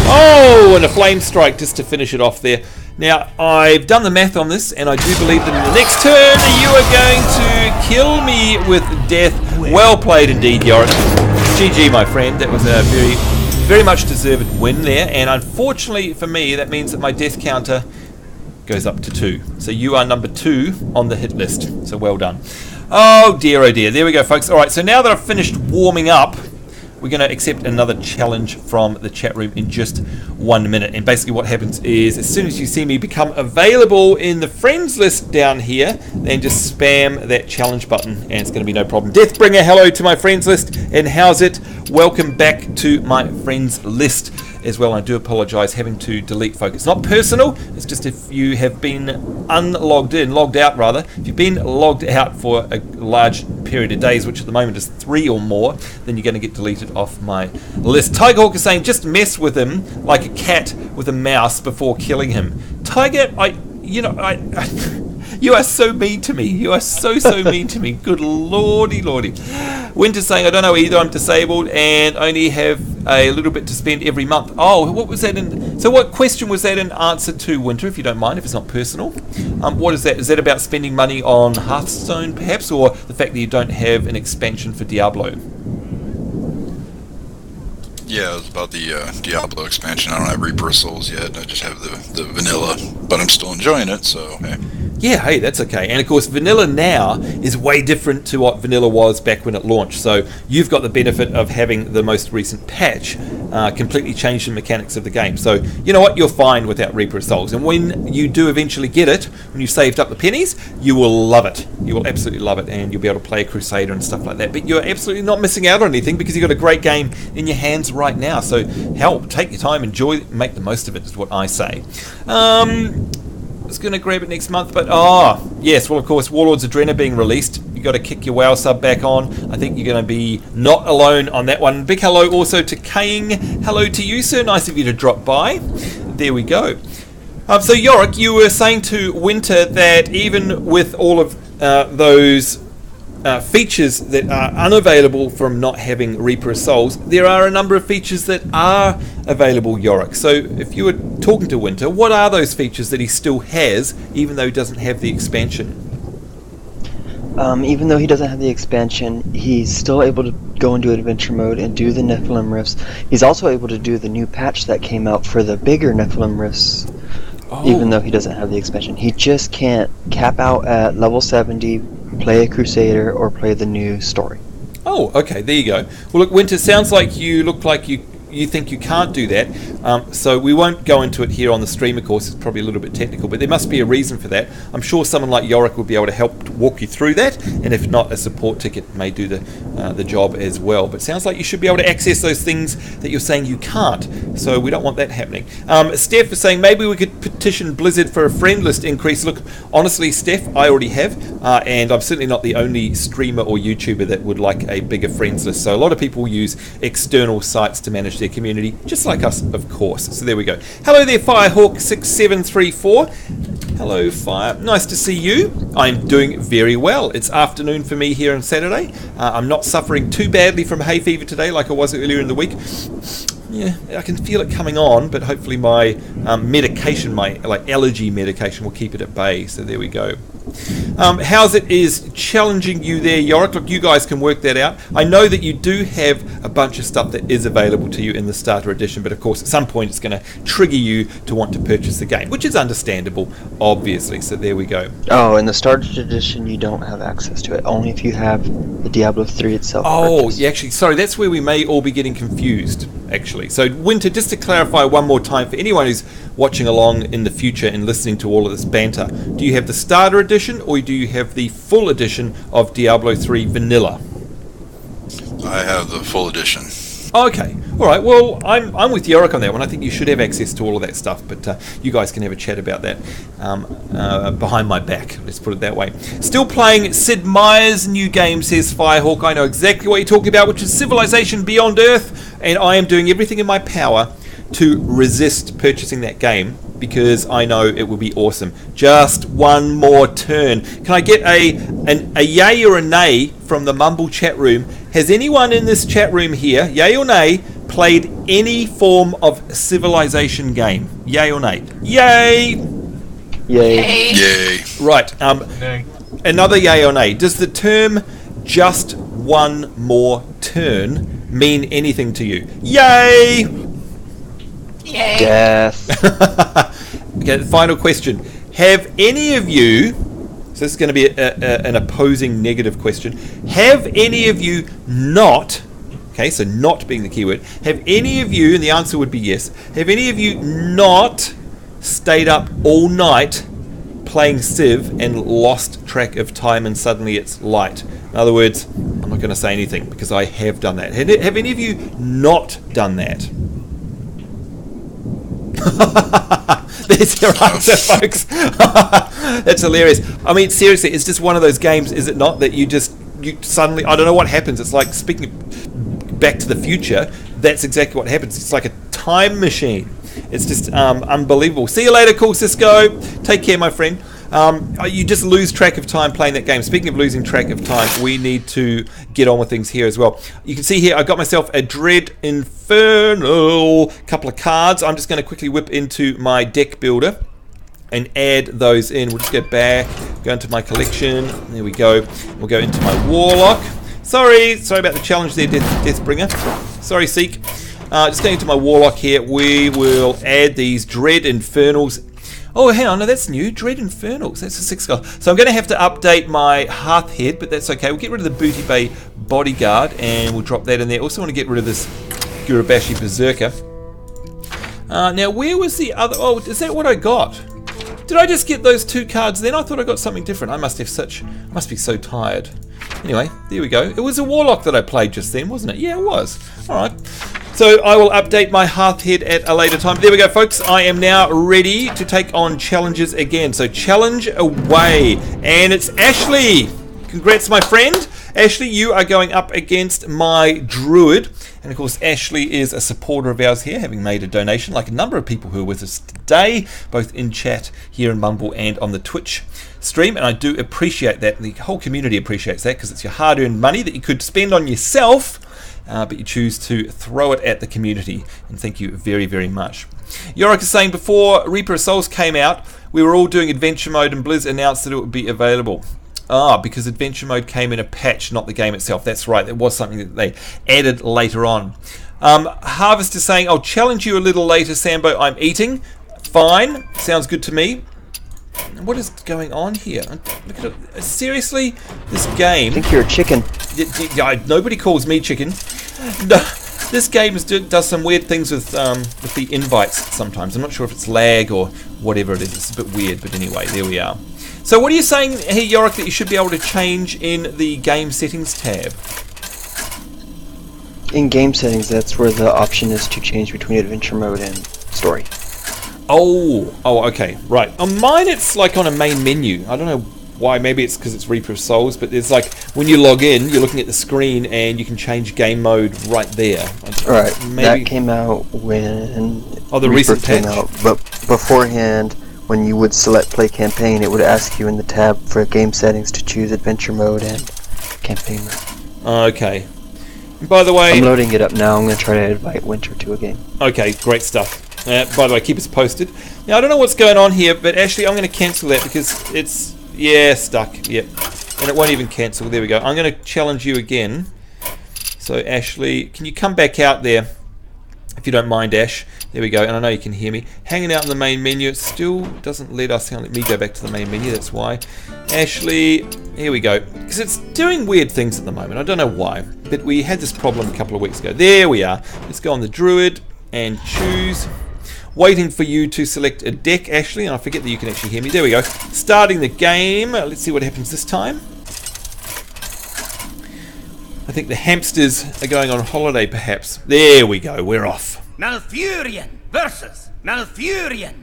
Oh, and a flame strike just to finish it off there. Now, I've done the math on this, and I do believe that in the next turn, you are going to kill me with death. Well played indeed, Yorick. GG, my friend. That was a very much deserved win there, and unfortunately for me, that means that my death counter goes up to 2. So you are number 2 on the hit list. So well done. Oh dear. There we go, folks. All right, so now that I've finished warming up, we're going to accept another challenge from the chat room in just 1 minute. And basically what happens is, as soon as you see me become available in the friends list down here, then just spam that challenge button and it's going to be no problem. Deathbringer, hello to my friends list, and how's it? Welcome back to my friends list as well. I do apologise having to delete folk. It's not personal, it's just if you have been logged out rather. If you've been logged out for a large period of days, which at the moment is 3 or more, then you're going to get deleted off my list. Tigerhawk is saying, just mess with him like a cat with a mouse before killing him. Tiger, you are so mean to me. You are so mean to me. Good lordy. Winter's saying, I don't know either. I'm disabled and only have a little bit to spend every month. Oh, what was that in? So what question was that in answer to, Winter, if you don't mind, if it's not personal? What is that? Is that about spending money on Hearthstone, perhaps, or the fact that you don't have an expansion for Diablo? Yeah, it was about the Diablo expansion. I don't have Reaper of Souls yet. I just have the vanilla, but I'm still enjoying it, so hey. Yeah, hey, that's okay. And of course, vanilla now is way different to what vanilla was back when it launched. So you've got the benefit of having the most recent patch completely change the mechanics of the game. So you know what? You're fine without Reaper of Souls. And when you do eventually get it, when you've saved up the pennies, you will love it. You will absolutely love it, and you'll be able to play a Crusader and stuff like that. But you're absolutely not missing out on anything because you've got a great game in your hands right now. So hell, take your time, enjoy it, make the most of it is what I say. I was going to grab it next month, but yes, well of course Warlords of Draenor being released, you got to kick your WoW sub back on. I think you're going to be not alone on that one. Big hello also to Kaying. Hello to you, sir, nice of you to drop by. There we go. So Yorick, you were saying to Winter that even with all of those features that are unavailable from not having Reaper of Souls, there are a number of features that are available, Yorick. So if you were talking to Winter, what are those features that he still has, even though he doesn't have the expansion? Even though he doesn't have the expansion, he's still able to go into adventure mode and do the Nephilim Rifts. He's also able to do the new patch that came out for the bigger Nephilim Rifts, even though he doesn't have the expansion. He just can't cap out at level 70, play a Crusader, or play the new story. Oh, okay, there you go. Well, look, Winter, sounds like you look like you think you can't do that, so we won't go into it here on the stream. Of course, it's probably a little bit technical, but there must be a reason for that. I'm sure someone like Yorick will be able to help walk you through that, and if not, a support ticket may do the job as well. But sounds like you should be able to access those things that you're saying you can't, so we don't want that happening. Steph is saying maybe we could petition Blizzard for a friend list increase. Look, honestly, Steph, I already have, and I'm certainly not the only streamer or YouTuber that would like a bigger friends list. So a lot of people use external sites to manage their community, just like us, of course. So there we go. Hello there, Firehawk6734. Hello, Fire. Nice to see you. I'm doing very well. It's afternoon for me here on Saturday. I'm not suffering too badly from hay fever today like I was earlier in the week. Yeah, I can feel it coming on, but hopefully my medication, my allergy medication, will keep it at bay. So there we go. How's it is challenging you there, Yorick? Look, you guys can work that out. I know that you do have a bunch of stuff that is available to you in the starter edition, but of course at some point it's going to trigger you to want to purchase the game, which is understandable, obviously. So there we go. Oh, in the starter edition you don't have access to it, only if you have the Diablo 3 itself. Oh, yeah, actually, sorry, that's where we may all be getting confused, actually. So Winter, just to clarify one more time for anyone who's watching along in the future and listening to all of this banter, do you have the starter edition or do you have the full edition of Diablo 3 Vanilla? I have the full edition. Okay, all right. Well, I'm with Yorick on that one. I think you should have access to all of that stuff, but you guys can have a chat about that behind my back. Let's put it that way. Still playing Sid Meier's new game, says Firehawk. I know exactly what you're talking about, which is Civilization Beyond Earth, and I am doing everything in my power to resist purchasing that game because I know it will be awesome. Just one more turn. Can I get a yay or a nay from the Mumble chat room? Has anyone in this chat room here, yay or nay, played any form of Civilization game? Yay or nay? Yay! Yay. Yay. Right. Nay. Another yay or nay. Does the term just one more turn mean anything to you? Yay! Yay. Death. Okay, final question. Have any of you, so this is going to be an opposing negative question, have any of you not, okay, so not being the keyword, have any of you, and the answer would be yes, have any of you not stayed up all night playing Civ and lost track of time and suddenly it's light? In other words, I'm not going to say anything because I have done that. Have any of you not done that? There's your answer, folks. That's hilarious. I mean, seriously, it's just one of those games, is it not, that you suddenly, I don't know what happens. It's like, speaking Back to the Future, that's exactly what happens. It's like a time machine. It's just unbelievable. See you later, Cool Cisco. Take care, my friend. You just lose track of time playing that game. Speaking of losing track of time, we need to get on with things here as well. You can see here, I got myself a Dread Infernal, couple of cards. I'm just going to quickly whip into my deck builder and add those in. We'll just go back, go into my collection. There we go. We'll go into my Warlock. Sorry about the challenge there, Deathbringer. Sorry, Seek. Just going into my Warlock here, we will add these Dread Infernals. Oh, hang on, no, that's new. Dread Infernals, that's a 6 color. So I'm going to have to update my Hearthhead, but that's okay. We'll get rid of the Booty Bay Bodyguard, and we'll drop that in there. Also want to get rid of this Gurabashi Berserker. Now, where was the other... Oh, is that what I got? Did I just get those 2 cards then? I thought I got something different. I must be so tired. Anyway, there we go. It was a Warlock that I played just then, wasn't it? Yeah, it was. Alright. So I will update my Hearthhead at a later time. There we go, folks. I am now ready to take on challenges again. So challenge away. And it's Ashley. Congrats, my friend. Ashley, you are going up against my Druid. And of course, Ashley is a supporter of ours here, having made a donation, like a number of people who are with us today, both in chat here in Mumble and on the Twitch stream. And I do appreciate that. The whole community appreciates that, because it's your hard-earned money that you could spend on yourself, but you choose to throw it at the community, and thank you very, very much. Yorick is saying, before Reaper of Souls came out, we were all doing adventure mode and Blizz announced that it would be available. Because adventure mode came in a patch, not the game itself. That's right, it was something that they added later on. Harvest is saying, I'll challenge you a little later, Sambo. I'm eating. Fine, sounds good to me. What is going on here? Look at it. Seriously, this game... I think you're a chicken. Nobody calls me chicken. No, this game does some weird things with the invites sometimes. I'm not sure if it's lag or whatever it is. It's a bit weird, but anyway, there we are. So what are you saying here, Yorick, that you should be able to change in the game settings tab? In game settings, that's where the option is to change between adventure mode and story. Oh, okay, right. On mine, it's like on a main menu. I don't know why. Maybe it's because it's Reaper of Souls, but it's like when you log in, you're looking at the screen and you can change game mode right there. Alright, that came out when the Reaper recent came patch. out, but beforehand, when you would select play campaign, it would ask you in the tab for game settings to choose adventure mode and campaign mode. Okay. And by the way, I'm loading it up now. I'm going to try to invite Winter to a game. Okay, great stuff. By the way, keep us posted. Now, I don't know what's going on here, but actually I'm going to cancel that because it's, stuck. Yep. And it won't even cancel. There we go. I'm going to challenge you again. So, Ashley, can you come back out there? If you don't mind, Ash. There we go. And I know you can hear me. Hanging out in the main menu. It still doesn't let us. Let me go back to the main menu. That's why. Ashley, here we go. Because it's doing weird things at the moment. I don't know why. But we had this problem a couple of weeks ago. There we are. Let's go on the Druid and choose. Waiting for you to select a deck, Ashley, and I forget that you can actually hear me. There we go. Starting the game. Let's see what happens this time. I think the hamsters are going on holiday, perhaps. There we go, we're off. Malfurion versus Malfurion.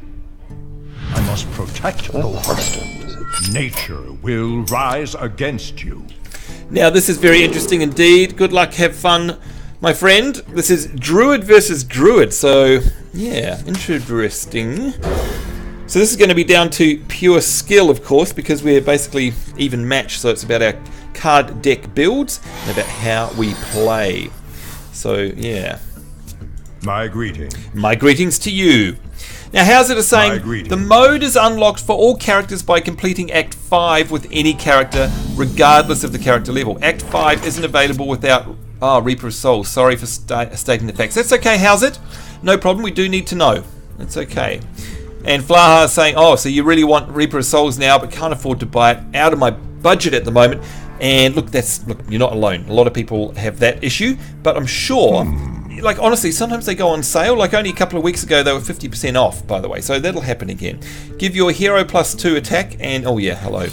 I must protect the world. Nature will rise against you. Now, this is very interesting indeed. Good luck, have fun, my friend. This is Druid versus Druid, so yeah, interesting. So this is going to be down to pure skill, of course, because we're basically even matched, so it's about our card deck builds and about how we play. So, yeah. My greetings. My greetings to you. Now, how's it saying? The mode is unlocked for all characters by completing Act 5 with any character, regardless of the character level. Act 5 isn't available without... Oh, Reaper of Souls. Sorry for stating the facts. That's okay, how's it? No problem, we do need to know. It's okay. And Flaha is saying, oh, so you really want Reaper of Souls now, but can't afford to buy it out of my budget at the moment. And look, you're not alone. A lot of people have that issue, but I'm sure... Like, honestly, sometimes they go on sale. Like, only a couple of weeks ago, they were 50% off, by the way. So that'll happen again. Give your hero +2 attack and... Oh, yeah, hello.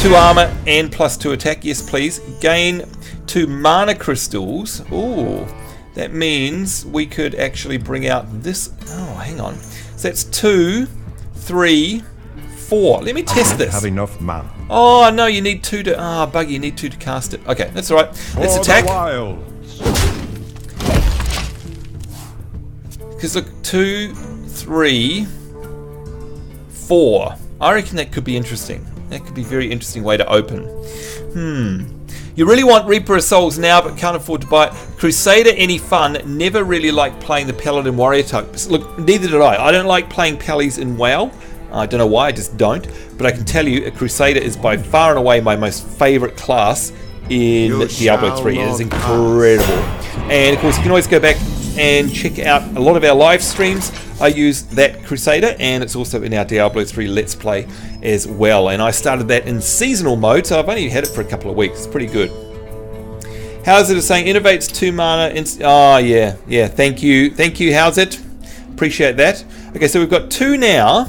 2 armor and +2 attack. Yes, please. Gain 2 mana crystals. Ooh. That means we could actually bring out this... Oh, hang on. So that's 2, 3, 4. Let me test this. Have enough mana. Oh, no, you need 2 to... Ah, buggy, you need 2 to cast it. Okay, that's all right. Let's attack. Because look, 2, 3, 4. I reckon that could be interesting. That could be a very interesting way to open. You really want Reaper of Souls now, but can't afford to buy it. Crusader, any fun? Never really liked playing the Paladin Warrior types. Look, neither did I. I don't like playing Pallies in WoW. I don't know why, I just don't. But I can tell you, a Crusader is by far and away my most favourite class in Diablo 3. It is incredible. And of course, you can always go back and check out a lot of our live streams. I use that Crusader, and it's also in our Diablo 3 Let's Play as well. And I started that in seasonal mode, so I've only had it for a couple of weeks. It's pretty good. How's it saying? Innovates 2 mana. Oh, yeah. Thank you. How's it? Appreciate that. Okay, so we've got 2 now,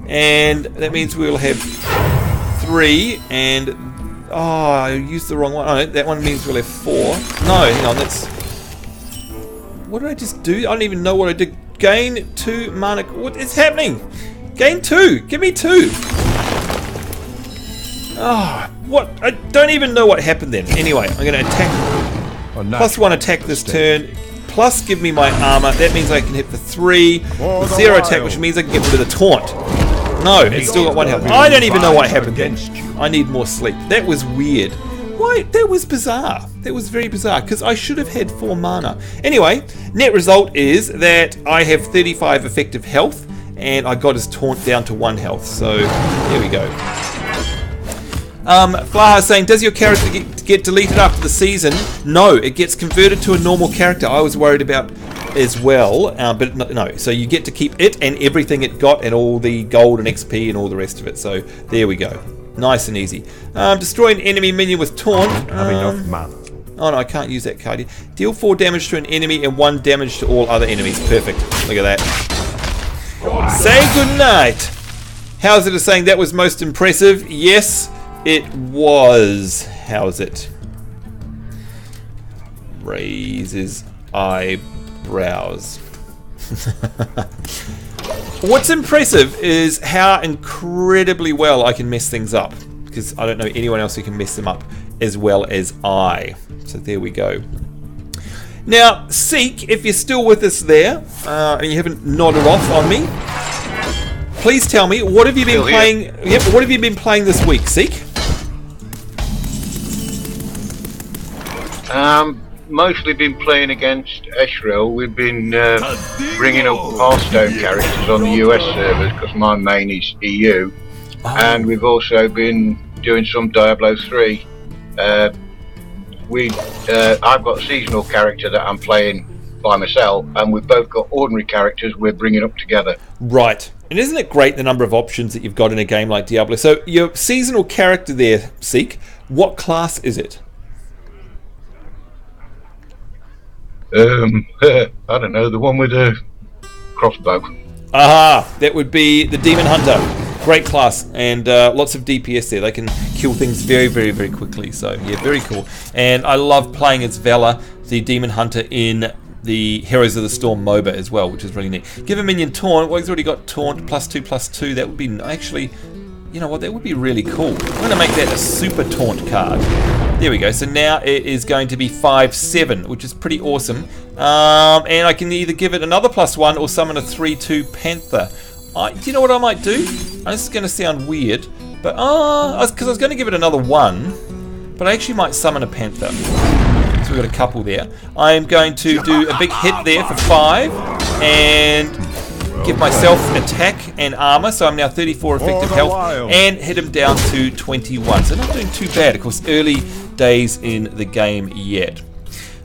and that means we'll have 3. And oh, I used the wrong one. Oh, that one means we'll have 4. No, hang on. That's... What did I just do? I don't even know what I did. Gain 2 mana. What is happening? Gain 2. Give me 2. Ah, what? I don't even know what happened then. Anyway, I'm going to attack. +1 attack this turn. Plus give me my armor. That means I can hit for 3. 0 attack, which means I can get rid of the taunt. No, it's still got 1 health. I don't even know what happened then. I need more sleep. That was weird. Why? That was bizarre. That was very bizarre, because I should have had 4 mana. Anyway, net result is that I have 35 effective health, and I got his taunt down to 1 health. So, there we go. Flaha saying, does your character get deleted after the season? No, it gets converted to a normal character. I was worried about as well, but no. So you get to keep it and everything it got, and all the gold and XP and all the rest of it. So, there we go. Nice and easy. Destroy an enemy minion with taunt. Oh no, I can't use that card here. Deal 4 damage to an enemy and 1 damage to all other enemies. Perfect. Look at that. Say goodnight. How's it saying that was most impressive? Yes, it was. How's it? Raises eyebrows. What's impressive is how incredibly well I can mess things up, because I don't know anyone else who can mess them up as well as I. So there we go. Now, Seek, if you're still with us there, and you haven't nodded off on me, please tell me, what have you been playing? Yep, what have you been playing this week, Seek? Mostly been playing against Eshrel. We've been bringing up Hearthstone characters on the US servers, because my main is EU. And we've also been doing some Diablo 3. I've got a seasonal character that I'm playing by myself, and we've both got ordinary characters we're bringing up together. Right. And isn't it great the number of options that you've got in a game like Diablo? So your seasonal character there, Seek, what class is it? I don't know, the one with a crossbow. Aha, that would be the Demon Hunter. great class, and lots of DPS there. They can kill things very, very, very quickly. So yeah, very cool. And I love playing as Valor, the Demon Hunter, in the Heroes of the Storm MOBA as well, which is really neat. Give a minion taunt. Well, he's already got taunt +2/+2. That would be actually, you know what, that would be really cool. I'm going to make that a super taunt card. There we go. So now it is going to be 5/7, which is pretty awesome. And I can either give it another +1 or summon a 3/2 Panther. Do you know what I might do? This is going to sound weird, but because I was going to give it another 1, but I actually might summon a Panther. So we've got a couple there. I'm going to do a big hit there for 5 and give myself attack and armor, so I'm now 34 effective health, and hit him down to 21. So not doing too bad, of course, early days in the game yet.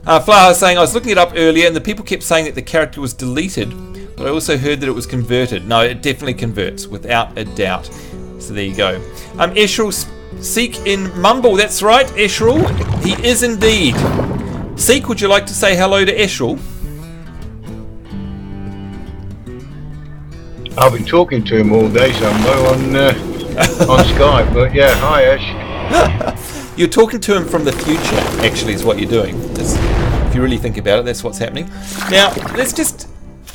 Flower is saying, I was looking it up earlier and the people kept saying that the character was deleted, but I also heard that it was converted. No, it definitely converts, without a doubt. So there you go. Eshril Seek in Mumble, that's right, Eshril. He is indeed. Seek, would you like to say hello to Eshril? I've been talking to him all day, Sambo, on Skype, but yeah, hi Ash. You're talking to him from the future, actually, is what you're doing. If you really think about it, that's what's happening. Now, let's just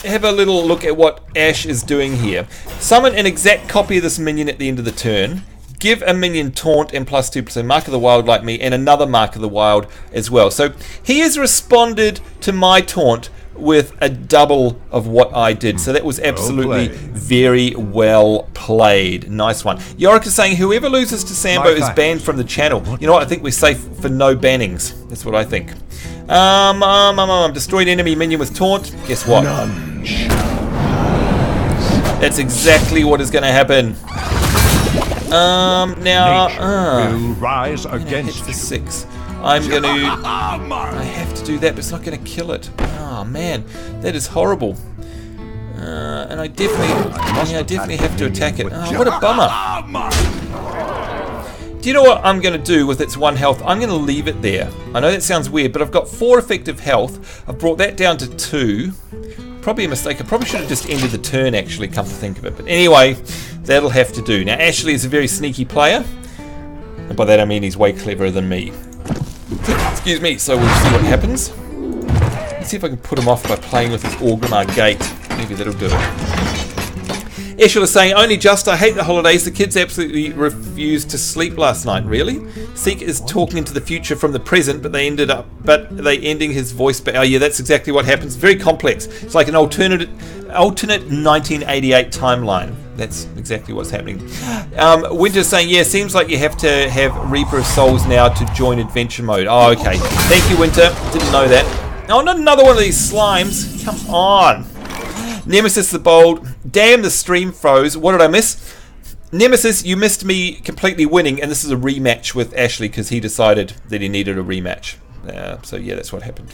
have a little look at what Ash is doing here. Summon an exact copy of this minion at the end of the turn. Give a minion taunt and +2%, Mark of the Wild like me, and another Mark of the Wild as well. So he has responded to my taunt with a double of what I did. So that was absolutely very well played. Nice one. Yorick is saying whoever loses to Sambo is banned from the channel. You know what? I think we're safe for no bannings. That's what I think. Destroyed enemy minion with taunt. Guess what? That's exactly what is going to happen. Now will rise against you. 6. I'm going to... I have to do that, but it's not going to kill it. Oh, man. That is horrible. And I definitely have to attack it. Oh, what a bummer. Do you know what I'm going to do with its 1 health? I'm going to leave it there. I know that sounds weird, but I've got 4 effective health. I've brought that down to 2. Probably a mistake. I probably should have just ended the turn, actually, come to think of it. But anyway, that'll have to do. Now, Ashley is a very sneaky player. And by that I mean he's way cleverer than me. Excuse me, so we'll see what happens. Let's see if I can put him off by playing with his Orgrimmar Gate. Maybe that'll do it. Eshel is saying, only just, I hate the holidays. The kids absolutely refused to sleep last night. Really? Seek is talking into the future from the present, but they ending his voice back. Oh yeah, that's exactly what happens. Very complex. It's like an alternate 1988 timeline. That's exactly what's happening. Winter's saying, yeah, seems like you have to have Reaper of Souls now to join adventure mode. Oh, okay. Thank you, Winter. Didn't know that. Oh, not another one of these slimes. Come on. Nemesis the Bold. Damn, the stream froze. What did I miss? Nemesis, you missed me completely winning, and this is a rematch with Ashley because he decided that he needed a rematch. So yeah, that's what happened.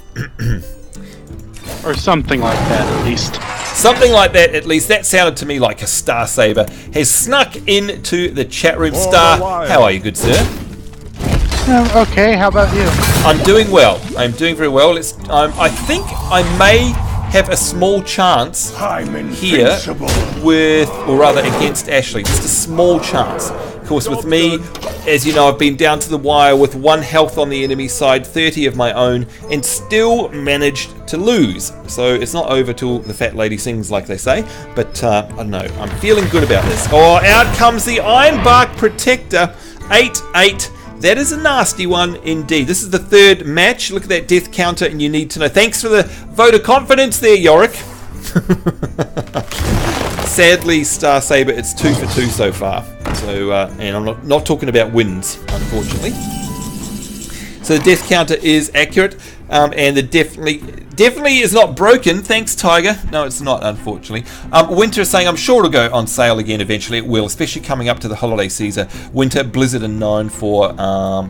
Or something like that, at least. Something like that, at least. That sounded to me like a Star Saber has snuck into the chat room. Star, how are you, good sir? Okay, how about you? I'm doing well. I'm doing very well. I think I may have a small chance here with, or rather against Ashley. Just a small chance. Of course, with me, as you know, I've been down to the wire with 1 health on the enemy side, 30 of my own, and still managed to lose. So it's not over till the fat lady sings, like they say. But I don't know. I'm feeling good about this. Oh, out comes the Ironbark Protector. 8-8. That is a nasty one indeed. This is the 3rd match. Look at that death counter, and you need to know. Thanks for the vote of confidence there, Yorick. Sadly, Star Saber, it's 2 for 2 so far. So, and I'm not talking about wins, unfortunately. So the death counter is accurate, and the definitely is not broken. Thanks, Tiger. No, it's not, unfortunately. Winter is saying, I'm sure it'll go on sale again eventually. It will, especially coming up to the holiday season. Winter, Blizzard are known for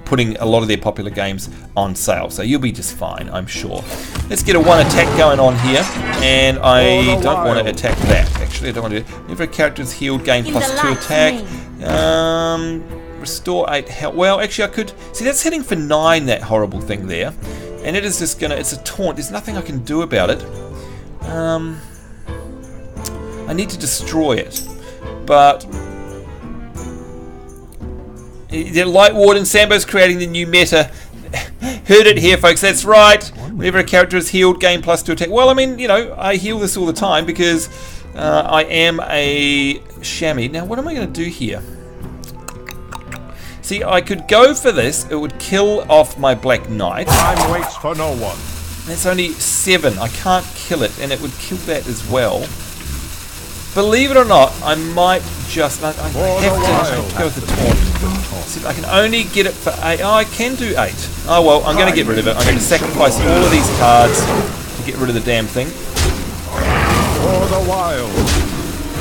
putting a lot of their popular games on sale, so you'll be just fine, I'm sure. Let's get a 1 attack going on here, and I don't want to attack that. Actually, I don't want to. Whenever a character is healed, gain +2 attack. Restore 8 health. Well, actually, I could see that's heading for 9. That horrible thing there. And it is just gonna, it's a taunt, there's nothing I can do about it. I need to destroy it. But The Light Warden, Sambo's creating the new meta. Heard it here, folks. That's right. Whenever a character is healed, gain +2 attack. Well, I mean, you know, I heal this all the time because I am a chamois. Now, what am I going to do here? See, I could go for this. It would kill off my Black Knight. Time waits for no one. That's only 7. I can't kill it, and it would kill that as well. Believe it or not, I might just... I have to go with the taunt. See, I can only get it for 8. Oh, I can do 8. Oh, well, I'm going to get rid of it. I'm going to sacrifice all of these cards to get rid of the damn thing. For the wild.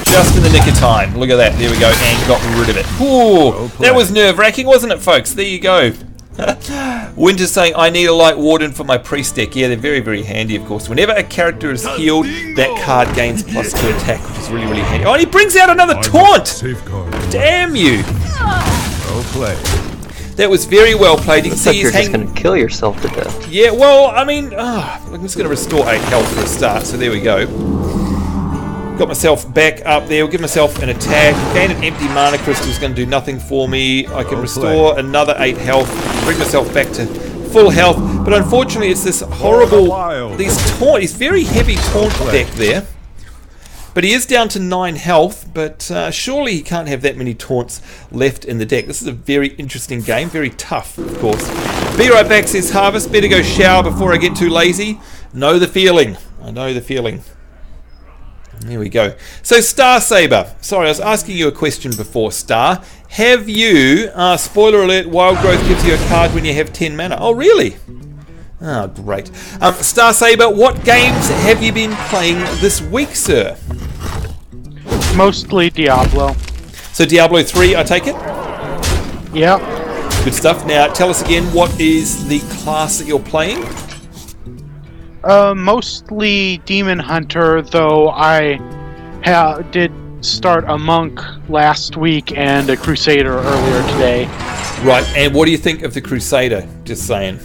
Just in the nick of time. Look at that. There we go. And got rid of it. Ooh, that was nerve-wracking, wasn't it, folks? There you go. Winter's saying, I need a Light Warden for my priest deck. Yeah, they're very, very handy, of course. Whenever a character is healed, that card gains +2 attack, which is really, really handy. Oh, and he brings out another taunt! Damn you! Well played. That was very well played. You can see you're just going to kill yourself to death. Yeah, well, I mean, I'm just going to restore 8 health for a start, so there we go. Got myself back up there. We'll give myself an attack. Gain an empty mana crystal is going to do nothing for me. I can restore another 8 health. Bring myself back to full health. But unfortunately, it's this horrible... These very heavy taunt deck there. But he is down to 9 health. But surely he can't have that many taunts left in the deck. This is a very interesting game. Very tough, of course. Be right back, says Harvest. Better go shower before I get too lazy. Know the feeling. I know the feeling. There we go. So, Star Saber. Sorry, I was asking you a question before, Star. Have you, spoiler alert, Wild Growth gives you a card when you have 10 mana. Oh, really? Oh, great. Star Saber, what games have you been playing this week, sir? Mostly Diablo. So, Diablo 3, I take it? Yeah. Good stuff. Now, tell us again, what is the class that you're playing? Mostly Demon Hunter, though I did start a Monk last week and a Crusader earlier today. Right, and what do you think of the Crusader? Just saying.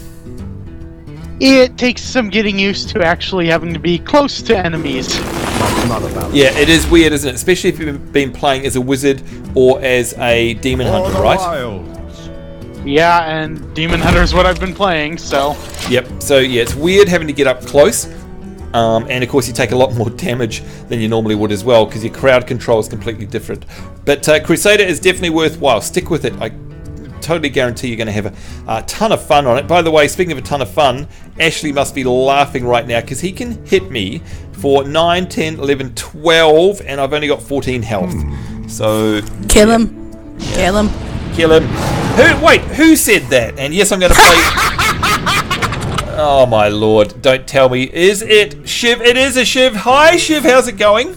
It takes some getting used to actually having to be close to enemies. Yeah, it is weird, isn't it? Especially if you've been playing as a wizard or as a Demon Hunter, right? Yeah, and Demon Hunter is what I've been playing, so... Yep, so yeah, it's weird having to get up close. And of course you take a lot more damage than you normally would as well, because your crowd control is completely different. But Crusader is definitely worthwhile. Stick with it. I totally guarantee you're going to have a ton of fun on it. By the way, speaking of a ton of fun, Ashley must be laughing right now, because he can hit me for 9, 10, 11, 12, and I've only got 14 health. So... Kill him. Yeah. Kill him. Kill him. Who said that? And yes, I'm going to play... Oh my lord, don't tell me. Is it Shiv? It is a Shiv. Hi Shiv, how's it going?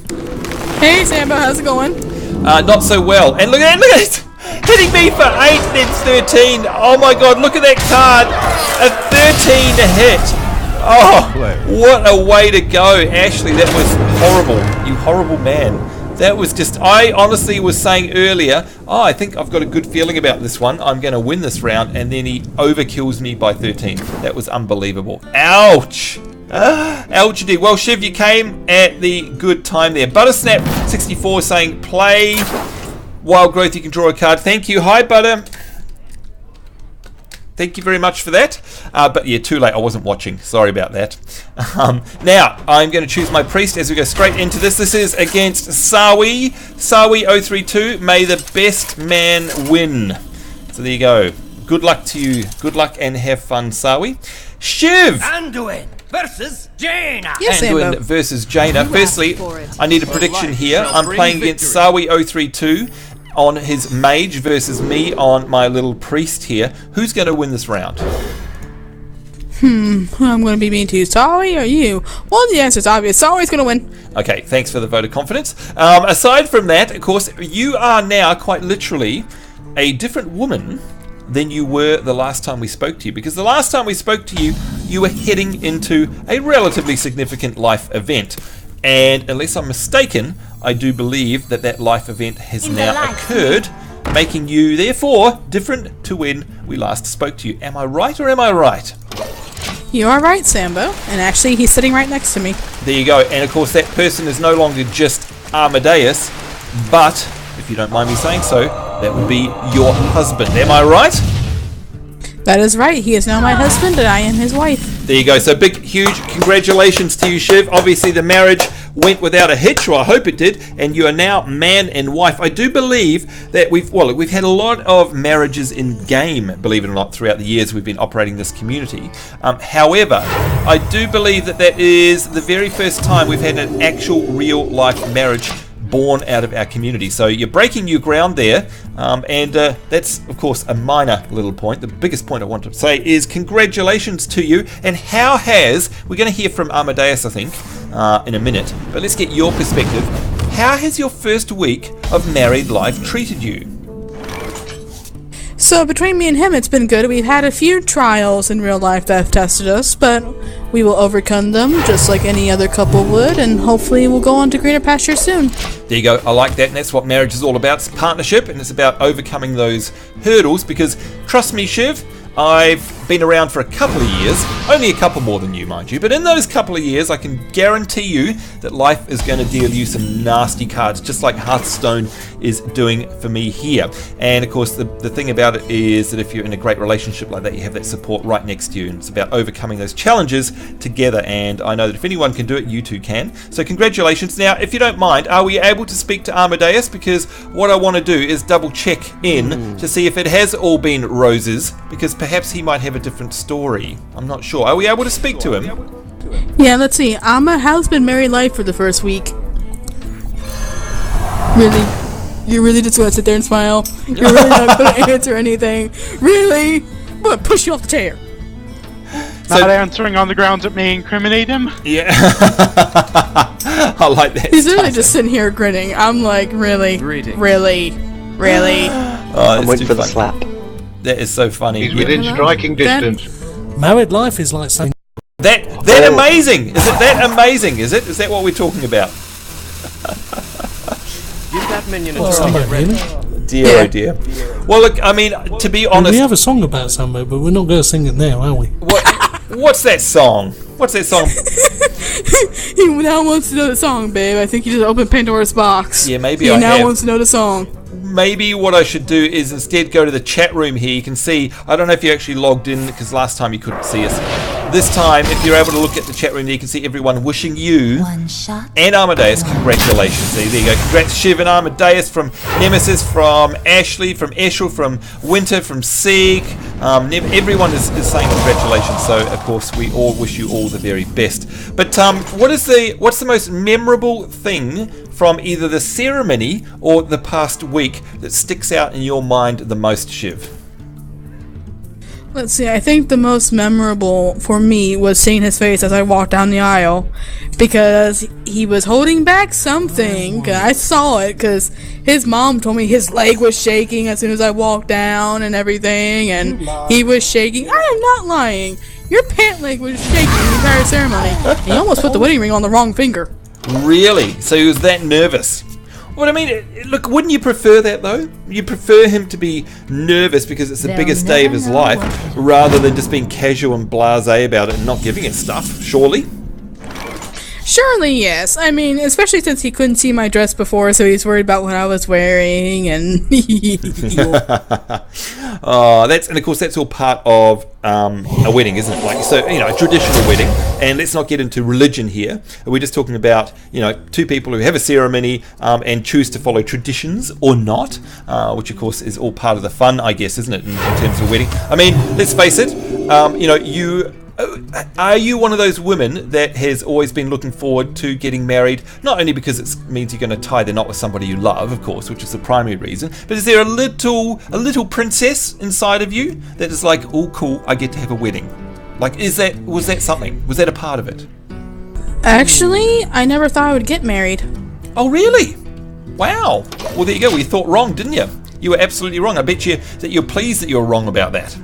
Hey Sambo, how's it going? Not so well. And look at it! Hitting me for 8, then 13. Oh my god, look at that card. A 13 to hit. Oh, what a way to go. Ashley, that was horrible. You horrible man. That was just, I honestly was saying earlier, I think I've got a good feeling about this one. I'm going to win this round, and then he overkills me by 13. That was unbelievable. Ouch! Ouch indeed. Well, Shiv, you came at the good time there. Buttersnap64 saying, play Wild Growth, you can draw a card. Thank you. Hi, Butter. Thank you very much for that. But yeah, too late. I wasn't watching. Sorry about that. Now, I'm going to choose my priest as we go straight into this. This is against Sawi. Sawi032. May the best man win. So there you go. Good luck to you. Good luck and have fun, Sawi. Shiv! Anduin versus Jaina. Yes, Anduin versus Jaina. Firstly, I need a prediction here. I'm playing against Sawi032. On his mage versus me on my little priest here. Who's going to win this round? I'm going to be mean to you. Sorry or you? Well, the answer's obvious. Sorry's going to win. Okay, thanks for the vote of confidence. Aside from that, of course, you are now quite literally a different woman than you were the last time we spoke to you. Because the last time we spoke to you, you were heading into a relatively significant life event. And unless I'm mistaken, I do believe that that life event has now occurred, making you, therefore, different to when we last spoke to you. Am I right or am I right? You are right, Sambo. And actually, he's sitting right next to me. There you go. And of course, that person is no longer just Amadeus, but, if you don't mind me saying so, that will be your husband. Am I right? That is right. He is now my husband, and I am his wife. There you go. So big, huge congratulations to you, Shiv. Obviously, the marriage went without a hitch, or I hope it did, and you are now man and wife. I do believe that we've had a lot of marriages in game, believe it or not, throughout the years we've been operating this community. However, I do believe that is the very first time we've had an actual real life marriage born out of our community. So you're breaking new ground there, and that's of course a minor little point. The biggest point I want to say is congratulations to you. And how has, we're going to hear from Amadeus I think in a minute, but let's get your perspective. How has your first week of married life treated you? So between me and him, it's been good. We've had a few trials in real life that have tested us, but we will overcome them just like any other couple would, and hopefully we'll go on to greener pastures soon. There you go. I like that, and that's what marriage is all about. It's partnership, and it's about overcoming those hurdles, because trust me, Shiv, I've been around for a couple of years, only a couple more than you, mind you, but in those couple of years I can guarantee you that life is going to deal you some nasty cards, just like Hearthstone is doing for me here. And of course the thing about it is that if you're in a great relationship like that, you have that support right next to you, and it's about overcoming those challenges together, and I know that if anyone can do it, you too can. So congratulations. Now, if you don't mind, are we able to speak to Amadeus? Because what I want to do is double check in to see if it has all been roses, because perhaps he might have a different story. I'm not sure. Are we able to speak to him? Yeah, let's see. Amma, how's been married life for the first week? Really? You really just want to sit there and smile? You're really not going to answer anything? Really? I'm going to push you off the chair. Not answering on the grounds it may incriminate him? Yeah. I like that. He's literally just sitting here grinning. I'm like, really? Really? I'm waiting for the slap. That is so funny. He's within striking distance. Married life is like saying that amazing. Is it that amazing? Is it? Is that what we're talking about? Give that minion a try. Dear, oh dear. Well, look, I mean, to be honest, we have a song about Sambo, but we're not going to sing it now, are we? What's that song? What's that song? He now wants to know the song, babe. I think you just opened Pandora's box. Yeah, maybe he now wants to know the song. Maybe what I should do is instead go to the chat room here. You can see, I don't know if you actually logged in, because last time you couldn't see us. This time, if you're able to look at the chat room, you can see everyone wishing you and Amadeus congratulations. See, there you go. Congrats, Shiv and Amadeus, from Nemesis, from Ashley, from Eshel, from Winter, from Sieg. Everyone is saying congratulations. So, of course, we all wish you all the very best. But what's the most memorable thing from either the ceremony or the past week that sticks out in your mind the most, Shiv? Let's see, I think the most memorable for me was seeing his face as I walked down the aisle, because he was holding back something. I saw it because his mom told me his leg was shaking as soon as I walked down and everything, and he was shaking. I am not lying. Your pant leg was shaking the entire ceremony. And you almost put the wedding ring on the wrong finger. Really? So he was that nervous? Well, I mean, look, wouldn't you prefer that, though? You prefer him to be nervous because it's the biggest day of his life, rather than just being casual and blasé about it and not giving it stuff, surely? Surely, yes. I mean, especially since he couldn't see my dress before, so he's worried about what I was wearing, and... and of course that's all part of a wedding, isn't it? Like, so, you know, a traditional wedding. And let's not get into religion here. We're just talking about, you know, two people who have a ceremony and choose to follow traditions or not, which of course is all part of the fun, I guess, isn't it, in terms of a wedding? I mean, let's face it, you know, are you one of those women that has always been looking forward to getting married, not only because it means you're going to tie the knot with somebody you love, of course, which is the primary reason, but is there a little princess inside of you that is like, oh cool, I get to have a wedding? Like, was that something? Was that a part of it? Actually, I never thought I would get married. Oh really? Wow. Well, there you go. Well, you thought wrong, didn't you? You were absolutely wrong. I bet you that you're pleased that you were wrong about that.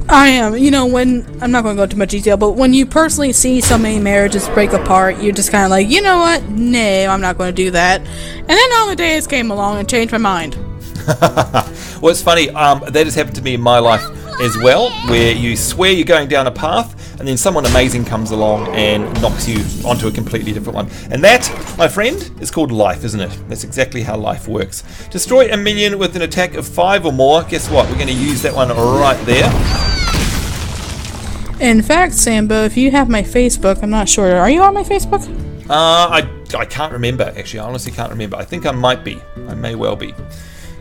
I am. You know, I'm not going to go into much detail, but when you personally see so many marriages break apart, you're just kind of like, you know what? No, I'm not going to do that. And then Amadeus came along and changed my mind. Well, it's funny. That has happened to me in my life as well, where you swear you're going down a path, and then someone amazing comes along and knocks you onto a completely different one. And that, my friend, is called life, isn't it? That's exactly how life works. Destroy a minion with an attack of 5 or more. Guess what? We're going to use that one right there. In fact, Sambo, if you have my Facebook, I'm not sure. Are you on my Facebook? I can't remember, actually. I honestly can't remember. I think I might be. I may well be.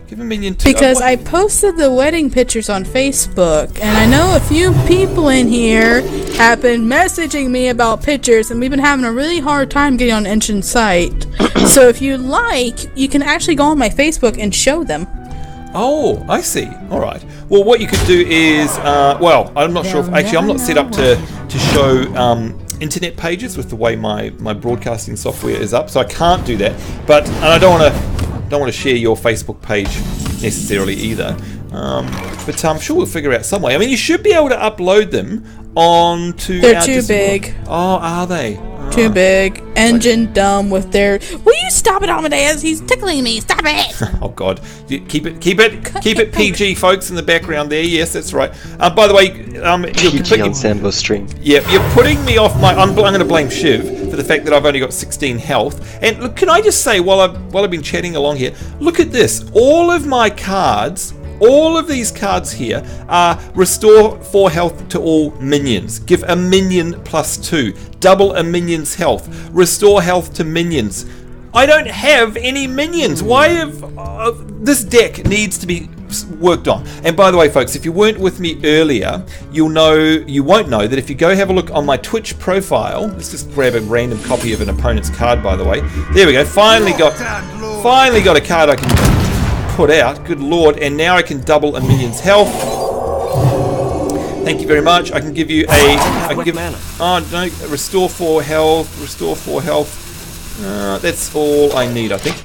Give a minion to... Because I posted the wedding pictures on Facebook, and I know a few people in here have been messaging me about pictures, and we've been having a really hard time getting on Engine's site. So if you like, you can actually go on my Facebook and show them. Oh, I see. All right. Well, what you could do is, well, I'm not sure if... Actually, I'm not set up to show... internet pages with the way my broadcasting software is up, so I can't do that. But and I don't want to share your Facebook page necessarily either. But I'm sure we'll figure out some way. I mean, you should be able to upload them onto. They're too big. Oh, are they? Too big. Engine dumb with their. Will you stop it, Amadeus? He's tickling me. Stop it. Oh God! Keep it PG, folks, in the background there. Yes, that's right. By the way, you're PG on Sambo's stream. Yeah, you're putting me off my. I'm going to blame Shiv for the fact that I've only got 16 health. And look, can I just say while I've been chatting along here, look at this. All of my cards. All of these cards here are restore 4 health to all minions. Give a minion +2. Double a minion's health. Restore health to minions. I don't have any minions. Why have... this deck needs to be worked on. And by the way, folks, if you weren't with me earlier, you won't know that if you go have a look on my Twitch profile, let's just grab a random copy of an opponent's card, by the way. There we go. Finally got a card I can put out. Good lord. And now I can double a minion's health. Thank you very much. I can give you restore 4 health. That's all I need, I think.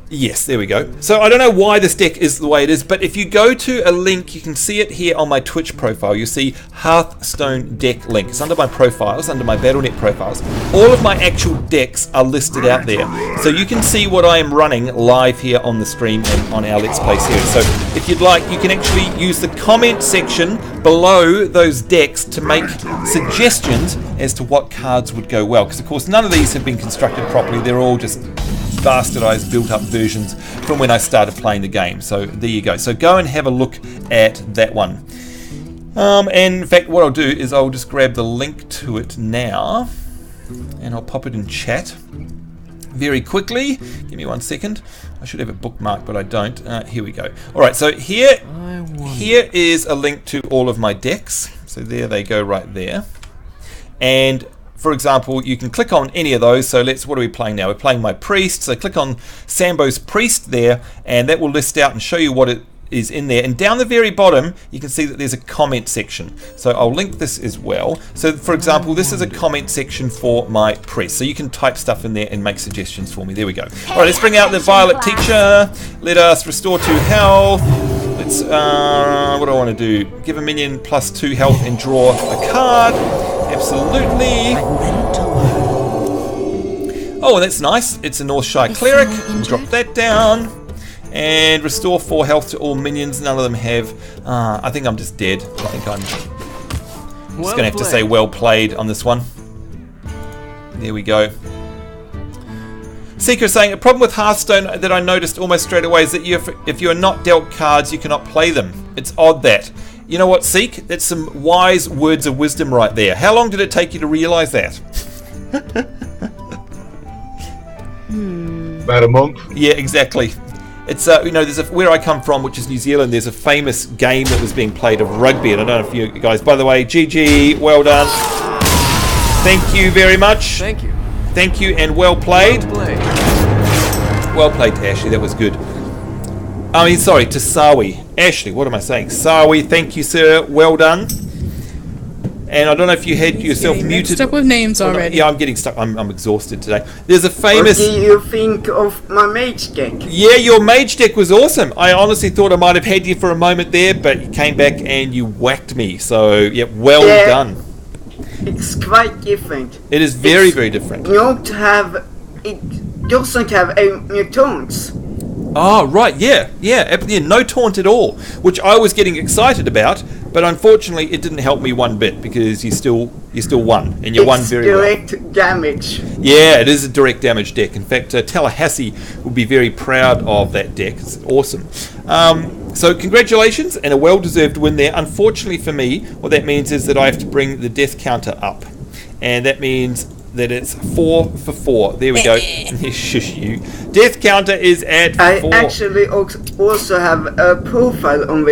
Yes, there we go. So I don't know why this deck is the way it is, but if you go to a link, you can see it here on my Twitch profile. You'll see Hearthstone deck link. It's under my profiles, under my Battle.net profiles. All of my actual decks are listed out there. So you can see what I am running live here on the stream and on our Let's Play series. So if you'd like, you can actually use the comment section below those decks to make suggestions as to what cards would go well. Because of course none of these have been constructed properly. They're all just bastardized, built-up versions from when I started playing the game. So there you go. So go and have a look at that one. And in fact, what I'll do is I'll just grab the link to it now, and I'll pop it in chat very quickly. Give me 1 second. I should have it bookmarked, but I don't. Here we go. All right. So here is a link to all of my decks. So there they go, right there. And for example, you can click on any of those. So what are we playing now? We're playing my priest. So click on Sambo's priest there, and that will list out and show you what it is in there. And down the very bottom, you can see that there's a comment section. So I'll link this as well. So for example, this is a comment section for my priest. So you can type stuff in there and make suggestions for me. There we go. All right, let's bring out the Violet Teacher. Let us restore 2 health. Let's, what do I want to do? Give a minion +2 health and draw a card. Absolutely. Oh, that's nice. It's a Northshire Cleric. We'll drop that down. And restore 4 health to all minions. None of them have. I think I'm just dead. I think I'm just going to have to say well played on this one. There we go. Seeker saying, a problem with Hearthstone that I noticed almost straight away is that if you are not dealt cards, you cannot play them. It's odd that. You know what, Seek? That's some wise words of wisdom right there. How long did it take you to realise that? About a month. Yeah, exactly. It's you know, where I come from, which is New Zealand. There's a famous game that was being played of rugby, and I don't know if you guys. By the way, GG, well done. Thank you very much. Thank you. Thank you, and well played. Well played to Ashley. That was good. I mean, sorry, to Sawi. Ashley, what am I saying? Sawi, thank you, sir. Well done. And I don't know if you had yourself muted. Stuck with names already. Yeah, I'm getting stuck. I'm exhausted today. There's a famous... What do you think of my mage deck? Yeah, your mage deck was awesome. I honestly thought I might have had you for a moment there, but you came back and you whacked me. So, yeah, well done. It's quite different. It is very, very different. It doesn't have any mutants. Oh, right, yeah, no taunt at all, which I was getting excited about, but unfortunately it didn't help me one bit because you still won, and you won very well. It's direct damage. Yeah, it is a direct damage deck. In fact, Tallahassee would be very proud of that deck. It's awesome. So congratulations, and a well-deserved win there. Unfortunately for me, what that means is that I have to bring the death counter up, and that means that it's 4 for 4. There we go. Shush you. Death counter is at 4. I actually also have a profile on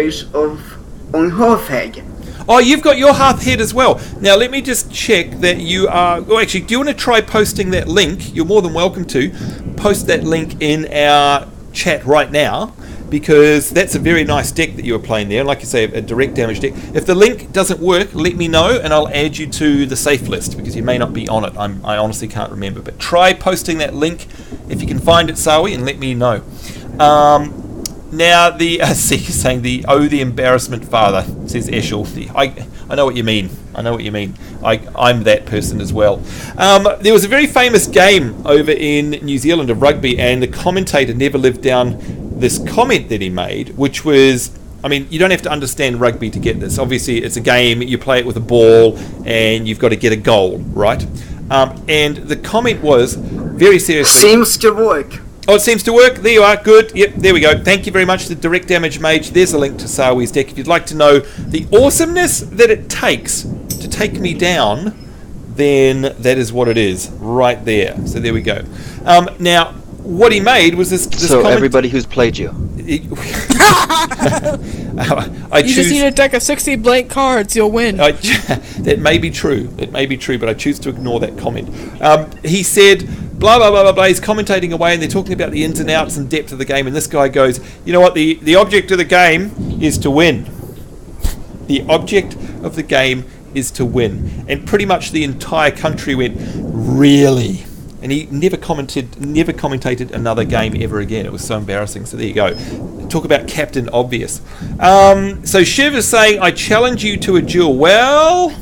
Hearthstone. Oh, you've got your Hearthhead as well. Now, let me just check that you are... Oh, actually, do you want to try posting that link? You're more than welcome to. Post that link in our chat right now, because that's a very nice deck that you were playing there. And like you say, a direct damage deck. If the link doesn't work, let me know, and I'll add you to the safe list, because you may not be on it. I honestly can't remember. But try posting that link if you can find it, Sawi, and let me know. Now, the saying the embarrassment father, says Eshel. I know what you mean. I'm that person as well. There was a very famous game over in New Zealand of rugby, and the commentator never lived down this comment that he made, which was, I mean, you don't have to understand rugby to get this. Obviously, it's a game, you play it with a ball, and you've got to get a goal, right? And the comment was, very seriously... Seems to work. Oh, it seems to work. There you are. Good. Yep, there we go. Thank you very much, the Direct Damage Mage. There's a link to Sawi's deck. If you'd like to know the awesomeness that it takes to take me down, then that is what it is, right there. So there we go. Now, what he made was this so everybody who's played you. I you just need a deck of 60 blank cards, you'll win. That may be true. It may be true, but I choose to ignore that comment. He said, blah, blah, blah, blah, blah. He's commentating away, and they're talking about the ins and outs and depth of the game, and this guy goes, you know what, the object of the game is to win. The object of the game is to win. And pretty much the entire country went, really? And he never commentated another game ever again. It was so embarrassing. So there you go. Talk about Captain Obvious. So Shiv is saying, I challenge you to a duel. Well,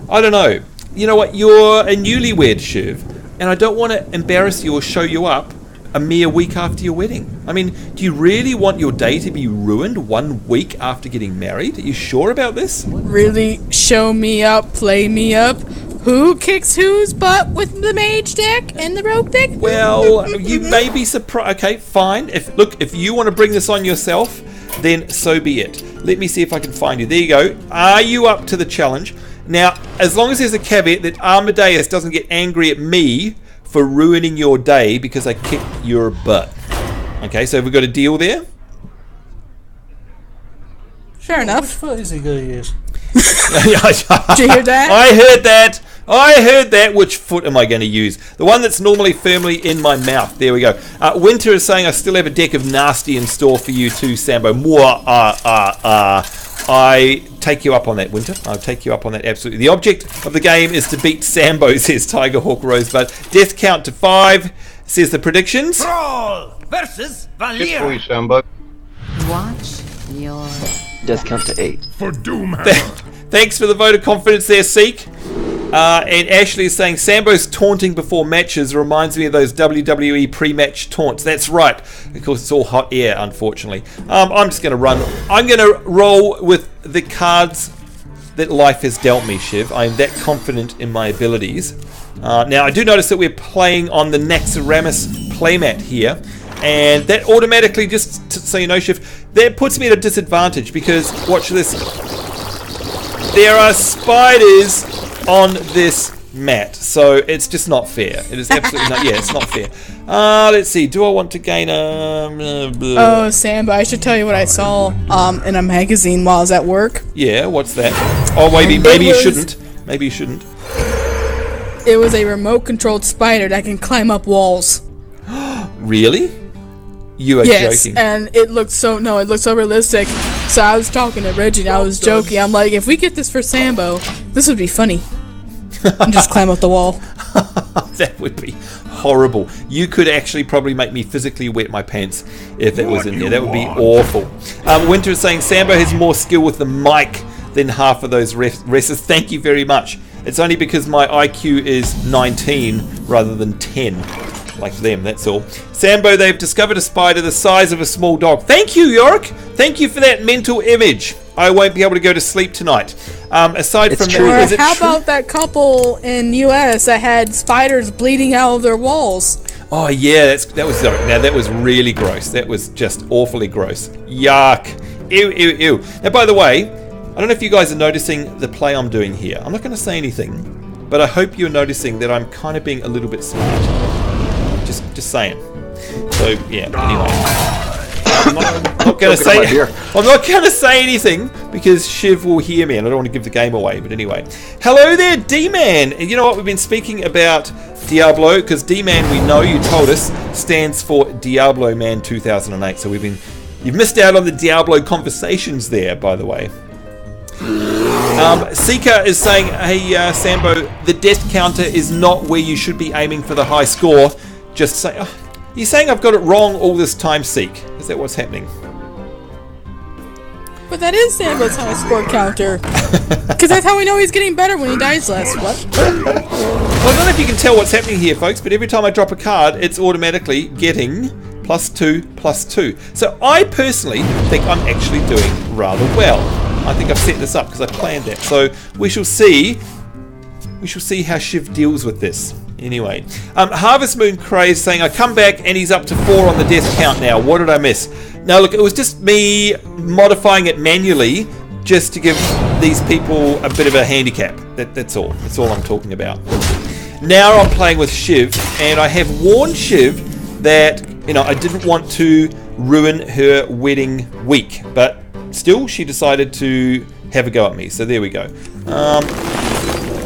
I don't know. You know what? You're a newlywed, Shiv, and I don't want to embarrass you or show you up a mere week after your wedding. I mean, do you really want your day to be ruined 1 week after getting married? Are you sure about this? Really show me up, play me up? Who kicks whose butt with the mage deck and the rogue deck? Well, you may be surprised. Okay, fine. If you want to bring this on yourself, then so be it. Let me see if I can find you. There you go. Are you up to the challenge? Now, as long as there's a caveat that Amadeus doesn't get angry at me for ruining your day because I kicked your butt. Okay, so have we got a deal there? Fair enough. Which foot is he going to use? Did you hear that? I heard that. Which foot am I going to use? The one that's normally firmly in my mouth. There we go. Winter is saying, I still have a deck of nasty in store for you too, Sambo. I take you up on that, Winter. I'll take you up on that, absolutely. The object of the game is to beat Sambo, says Tigerhawk Rosebud. Death count to 5, says the predictions. Brawl versus Good for you, Valier. Sambo. Watch your... Death count to 8. For Doomhammer. Thanks for the vote of confidence there, Seek. And Ashley is saying, Sambo's taunting before matches reminds me of those WWE pre-match taunts. That's right. Of course, it's all hot air, unfortunately. I'm just going to run. I'm going to roll with the cards that life has dealt me, Shiv. I am that confident in my abilities. Now, I do notice that we're playing on the Naxxramas playmat here. And that automatically, just so you know, Shiv, that puts me at a disadvantage because, watch this, there are spiders on this mat, so it's just not fair. It is absolutely not. Yeah, it's not fair. Let's see. Do I want to gain a? Oh, Sambo, I should tell you what I saw in a magazine while I was at work. Yeah, what's that? Oh, maybe you shouldn't. Maybe you shouldn't. It was a remote-controlled spider that can climb up walls. Really? You are joking. And it looked so realistic. So I was talking to Reggie and I was joking. I'm like, if we get this for Sambo, this would be funny. And just climb up the wall. That would be horrible. You could actually probably make me physically wet my pants if that was in there. That would be awful. Winter is saying Sambo has more skill with the mic than half of those wrestlers. Thank you very much. It's only because my IQ is 19 rather than 10. like them, that's all. Sambo, they've discovered a spider the size of a small dog. Thank you, Yorick. Thank you for that mental image. I won't be able to go to sleep tonight. Aside from that, is it how true? about that couple in US that had spiders bleeding out of their walls? Oh yeah, that was really gross. That was just awfully gross. Yuck. Ew, ew, ew. Now, by the way, I don't know if you guys are noticing the play I'm doing here. I'm not going to say anything, but I hope you're noticing that I'm kind of being a little bit smart. Just saying. So yeah. Anyway. I'm not going to say anything because Shiv will hear me and I don't want to give the game away. But anyway, hello there, D-Man. And you know what? We've been speaking about Diablo because D-Man, we know you told us, stands for Diablo Man 2008. So you've missed out on the Diablo conversations there, by the way. Seeker is saying, hey Sambo, the death counter is not where you should be aiming for the high score. Just say. Oh, you're saying I've got it wrong all this time, Seek. Is that what's happening? But that is Sambo's high score counter. Because that's how we know he's getting better when he dies less. What? Well, I don't know if you can tell what's happening here, folks, but every time I drop a card, it's automatically getting +2, +2. So I personally think I'm actually doing rather well. I think I've set this up because I planned that. So we shall see. We shall see how Shiv deals with this. Anyway, Harvest Moon Craze saying, I come back and he's up to 4 on the death count now. What did I miss? Now, look, it was just me modifying it manually just to give these people a bit of a handicap. That's all. That's all I'm talking about. Now I'm playing with Shiv, and I have warned Shiv that, I didn't want to ruin her wedding week. But still, she decided to have a go at me. So there we go.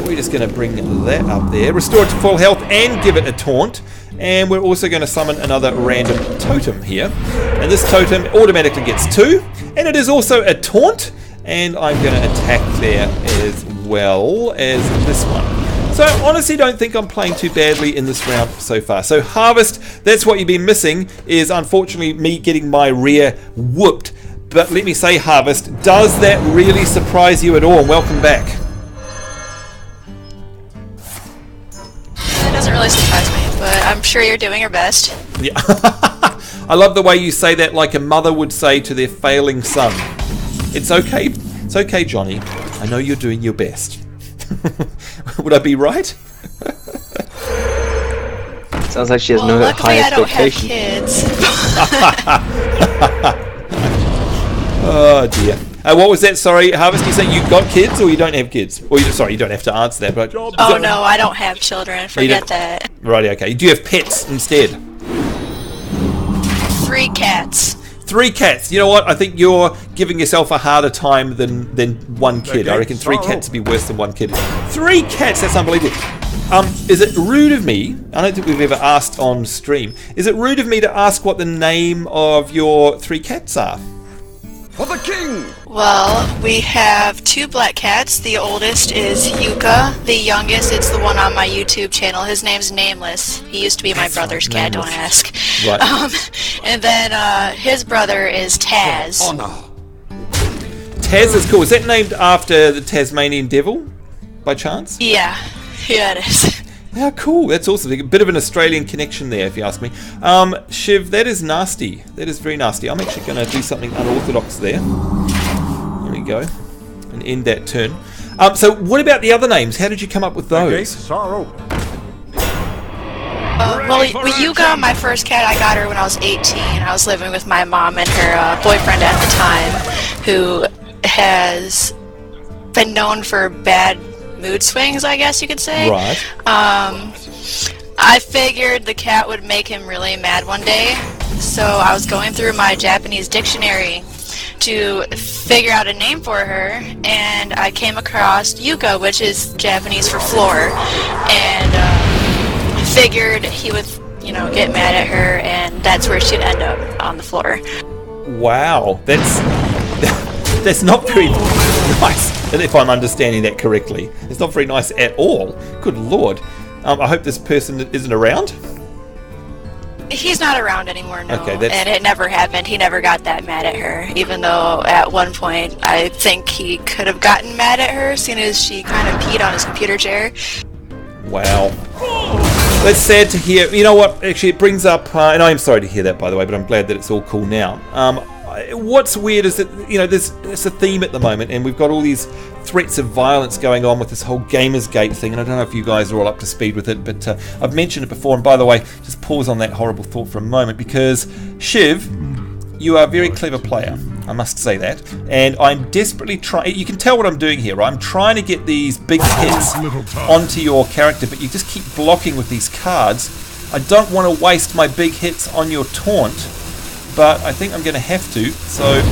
We're just going to bring that up there. Restore it to full health and give it a taunt. And we're also going to summon another random totem here. And this totem automatically gets 2. And it is also a taunt. And I'm going to attack there as well as this one. So I honestly don't think I'm playing too badly in this round so far. So Harvest, that's what you've been missing, is unfortunately me getting my rear whooped. But let me say, Harvest, does that really surprise you at all? And welcome back. It doesn't really surprise me, but I'm sure you're doing your best. Yeah. I love the way you say that like a mother would say to their failing son. It's okay. It's okay, Johnny. I know you're doing your best. Would I be right? Sounds like she has no high expectations. Oh dear. What was that? Sorry, Harvest, you say you got kids or you don't have kids? Or you don't have to answer that. But no, I don't have children. Forget that. Right, okay. Do you have pets instead? 3 cats. 3 cats. You know what? I think you're giving yourself a harder time than 1 kid. I reckon 3 cats would be worse than 1 kid. 3 cats? That's unbelievable. Is it rude of me? I don't think we've ever asked on stream. Is it rude of me to ask what the name of your 3 cats are? For the king! Well, we have 2 black cats. The oldest is Yuka. The youngest, it's the one on my YouTube channel. His name's Nameless. He used to be my brother's cat, don't ask. Right. And then his brother is Taz. Taz is cool. Is that named after the Tasmanian devil, by chance? Yeah. Yeah, it is. How cool. That's awesome. A bit of an Australian connection there, if you ask me. Shiv, that is nasty. That is very nasty. I'm actually going to do something unorthodox there. There we go. And end that turn. So what about the other names? How did you come up with those? Well, with Yuka, my first cat, I got her when I was 18. I was living with my mom and her boyfriend at the time, who has been known for bad mood swings, I guess you could say. Right. I figured the cat would make him really mad one day, so I was going through my Japanese dictionary to figure out a name for her, and I came across Yuka, which is Japanese for floor, and figured he would, get mad at her, and that's where she'd end up, on the floor. Wow, that's not very nice, if I'm understanding that correctly. It's not very nice at all. Good lord. I hope this person isn't around. He's not around anymore, no. Okay, and it never happened. He never got that mad at her, even though at one point I think he could have gotten mad at her as soon as she kind of peed on his computer chair. Wow. That's sad to hear. You know what? Actually, it brings up, and I am sorry to hear that, by the way, but I'm glad that it's all cool now. What's weird is that, you know, there's a theme at the moment, and we've got all these threats of violence going on with this whole Gamersgate thing, and I don't know if you guys are all up to speed with it, but I've mentioned it before, and by the way, just pause on that horrible thought for a moment, because Shiv, you are a very clever player, I must say that, and I'm desperately trying, you can tell what I'm doing here, right? I'm trying to get these big hits onto your character, but you just keep blocking with these cards. I don't want to waste my big hits on your taunt, but I think I'm going to have to, so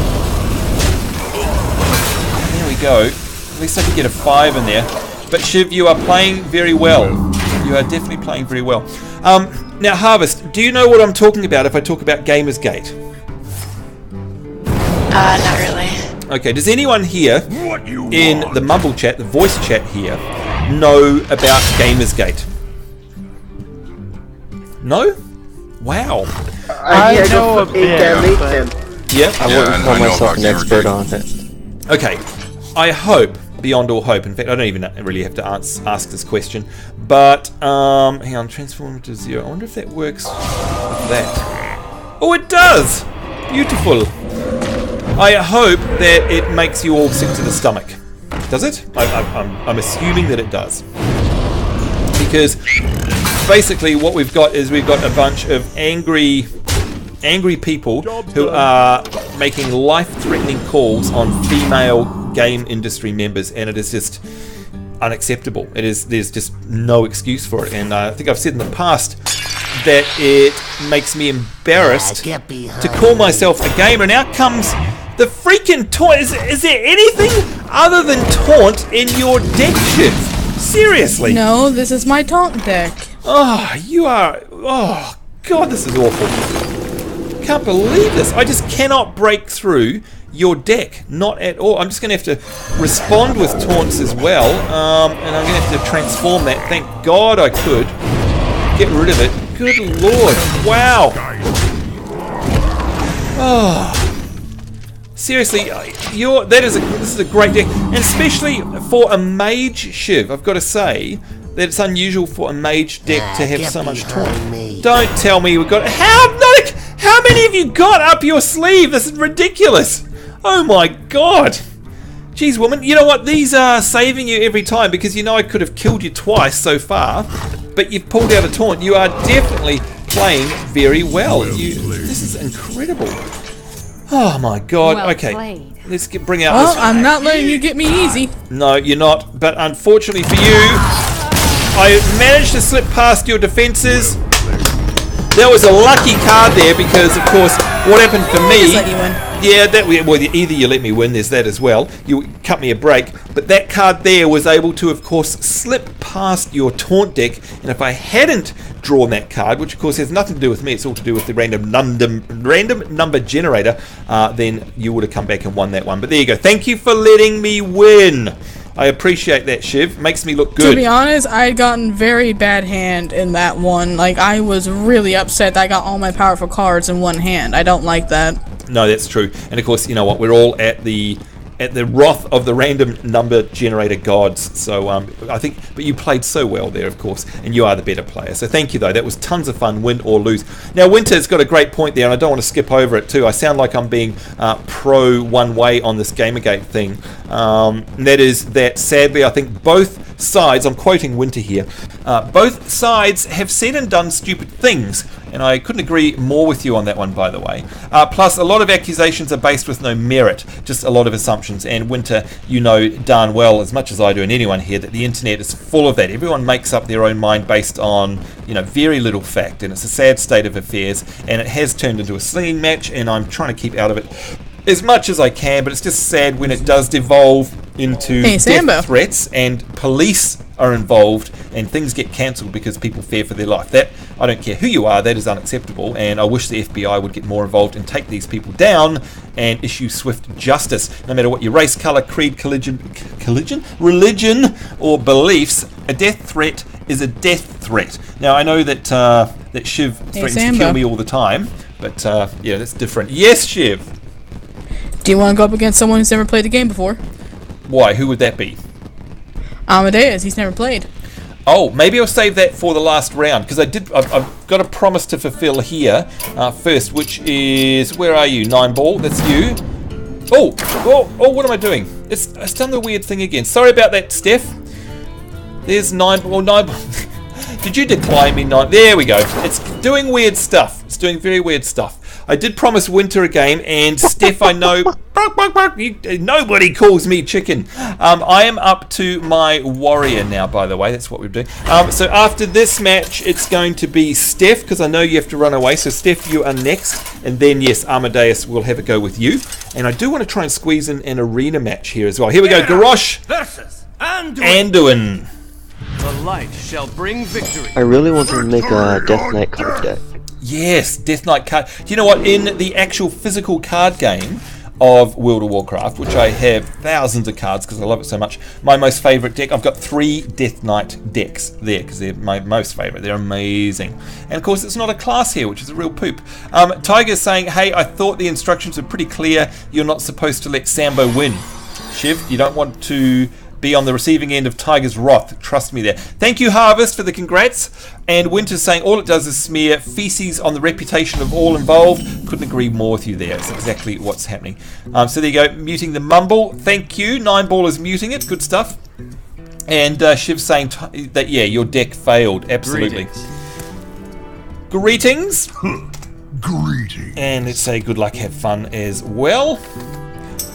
there we go. At least I can get a 5 in there. But Shiv, you are playing very well. You are definitely playing very well. Now, Harvest, do you know what I'm talking about if I talk about Gamersgate? Not really. Okay, does anyone here in the Mumble chat, the voice chat here, know about Gamersgate? No? Wow. I know a bit, Yep. I wouldn't call myself an expert on it. Okay, I hope, beyond all hope, in fact, I don't even really have to ask this question, but, hang on, transform to 0. I wonder if that works with that. Oh, it does! Beautiful. I hope that it makes you all sick to the stomach. Does it? I'm assuming that it does. Because basically what we've got is we've got a bunch of angry people who are making life-threatening calls on female game industry members, and it is just unacceptable. There's just no excuse for it, and I think I've said in the past that it makes me embarrassed to call myself a gamer, and out comes the freaking taunt. Is there anything other than taunt in your deck, Shiv? Seriously? No, this is my taunt deck. Oh, you are... Oh, God, this is awful. Can't believe this. I just cannot break through your deck. Not at all. I'm just going to have to respond with taunts as well. And I'm going to have to transform that. Thank God I could get rid of it. Good Lord. Wow. Oh. Seriously, this is a great deck. And especially for a mage, Shiv, I've got to say that it's unusual for a mage deck to have so much taunt. Don't tell me we've got... How many have you got up your sleeve? This is ridiculous. Oh my God. Jeez, woman. You know what? These are saving you every time, because you know I could have killed you twice so far, but you've pulled out a taunt. You are definitely playing very well. This is incredible. Oh my God. Well okay. played. Let's bring out Well, this. I'm not letting you get me easy. No, you're not. But unfortunately for you, I managed to slip past your defenses. That was a lucky card there, because of course what happened for me, Just let you win. yeah, well, either you let me win, there's that as well, you cut me a break, but that card there was able to of course slip past your taunt deck, and if I hadn't drawn that card, which of course has nothing to do with me, it's all to do with the random number generator, then you would have come back and won that one. But there you go. Thank you for letting me win. I appreciate that, Shiv. Makes me look good. To be honest, I had gotten very bad hand in that one. Like, I was really upset that I got all my powerful cards in one hand. I don't like that. No, that's true. And of course, you know what? We're all at the wrath of the random number generator gods. So I think, but you played so well there, of course, and you are the better player. So thank you, though. That was tons of fun, win or lose. Now, Winter's got a great point there, and I don't want to skip over it too. I sound like I'm being pro one way on this Gamergate thing. And that is that, sadly, I think both sides, I'm quoting Winter here, both sides have said and done stupid things. And I couldn't agree more with you on that one, by the way. Plus, a lot of accusations are based with no merit, just a lot of assumptions. And Winter, you know darn well, as much as I do and anyone here, that the internet is full of that. Everyone makes up their own mind based on, you know, very little fact. And it's a sad state of affairs. And it has turned into a slinging match, and I'm trying to keep out of it as much as I can. But it's just sad when it does devolve into Sambo. death threats and police are involved and things get cancelled because people fear for their life. That, I don't care who you are, that is unacceptable, and I wish the FBI would get more involved and take these people down and issue swift justice. No matter what your race, colour, creed, religion or beliefs, a death threat is a death threat. Now I know that that Shiv threatens to kill me all the time, but yeah, that's different. Yes, Shiv? Do you want to go up against someone who's never played the game before? Why? Who would that be? Amadeus. He's never played. Oh, maybe I'll save that for the last round, because I've got a promise to fulfill here first, which is, where are you, 9ball? That's you. Oh, what am I doing? It's done the weird thing again. Sorry about that, Steph. There's 9ball. 9ball. Did you decline me? There we go. It's doing weird stuff. It's doing very weird stuff. I did promise Winter a game, and Steph, I know, nobody calls me chicken. I am up to my warrior now, by the way. That's what we're doing. So after this match, it's going to be Steph, because I know you have to run away. So Steph, you are next, and then yes, Amadeus will have a go with you. And I do want to try and squeeze in an arena match here as well. Here we go, Garrosh versus Anduin. The light shall bring victory. I really want to make a Death Knight card deck. Yes, Death Knight card. Do you know what? In the actual physical card game of World of Warcraft, which I have thousands of cards because I love it so much, my most favourite deck, I've got 3 Death Knight decks there because they're my most favourite. They're amazing. And of course, it's not a class here, which is a real poop. Tiger's saying, hey, I thought the instructions were pretty clear. You're not supposed to let Sambo win. Shiv, you don't want to be on the receiving end of Tiger's wrath. Trust me there. Thank you, Harvest, for the congrats. And Winter's saying all it does is smear feces on the reputation of all involved. Couldn't agree more with you there. It's exactly what's happening. So there you go. Muting the mumble. Thank you. 9ball is muting it. Good stuff. And Shiv's saying that, yeah, your deck failed. Absolutely. Greetings. Greetings. And let's say good luck, have fun as well.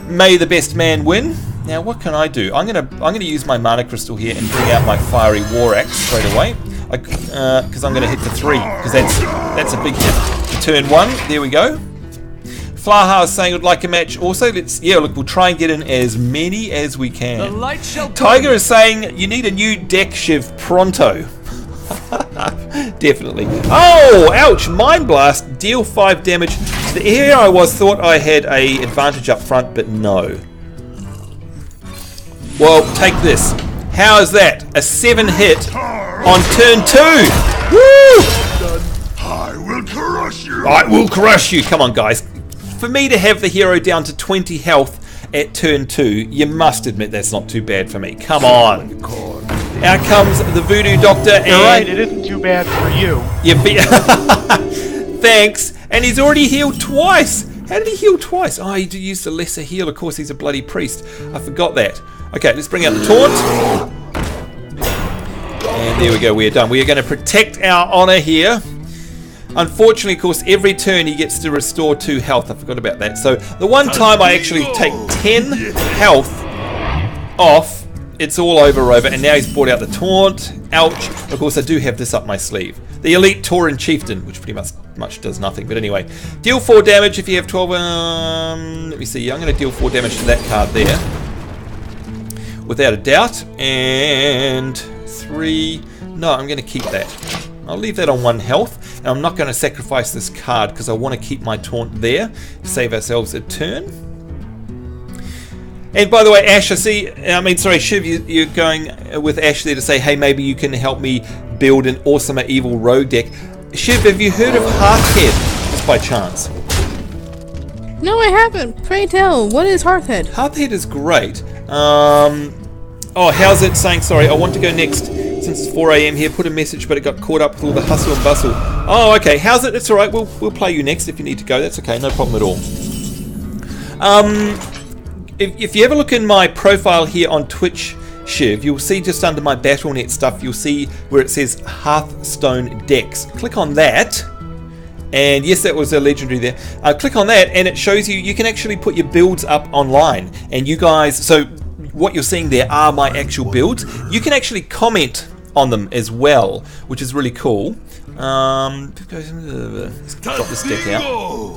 May the best man win. Now, what can I do? I'm gonna use my mana crystal here and bring out my fiery war axe straight away, because I'm gonna hit for 3, because that's a big hit. For turn 1, there we go. Flaha is saying would like a match. Also, look, we'll try and get in as many as we can. The light shall Tiger is saying you need a new deck, Shiv, pronto. Definitely. Oh, ouch! Mind Blast, deal 5 damage. The area I thought I had a advantage up front, but no. Well, take this. How is that? A 7 hit on turn 2. Woo! I will crush you. I will crush you. Come on, guys. For me to have the hero down to 20 health at turn 2, you must admit that's not too bad for me. Come on. Out comes the Voodoo Doctor. You're right, it isn't too bad for you. Thanks. And he's already healed twice. How did he heal twice? Oh, he used the lesser heal. Of course, he's a bloody priest. I forgot that. Okay, let's bring out the taunt. And there we go, we are done. We are going to protect our honor here. Unfortunately, of course, every turn he gets to restore 2 health. I forgot about that. So the one time I actually take 10 health off, it's all over. And now he's brought out the taunt. Ouch. Of course, I do have this up my sleeve. The Elite Tauren Chieftain, which pretty much does nothing. But anyway, deal 4 damage if you have 12. Let me see. I'm going to deal 4 damage to that card there. Without a doubt. And 3. No, I'm going to keep that. I'll leave that on 1 health. And I'm not going to sacrifice this card because I want to keep my taunt there to save ourselves a turn. And by the way, Ash, Shiv, you're going with Ash there to say, hey, maybe you can help me build an awesomer evil rogue deck. Shiv, have you heard of Hearthhead, just by chance? No, I haven't. Pray tell, what is Hearthhead? Hearthhead is great. Oh, how's it saying, sorry, I want to go next since it's 4 AM here, put a message, but it got caught up with all the hustle and bustle. Oh, okay, how's it? It's alright, we'll play you next if you need to go, that's okay, no problem at all. If you ever look in my profile here on Twitch, Shiv, you'll see just under my Battle.net stuff, you'll see where it says Hearthstone decks. Click on that, and yes, that was a legendary there. Click on that, and it shows you can actually put your builds up online. And you guys, so what you're seeing there are my actual builds. You can actually comment on them as well, which is really cool. Let's drop this deck out.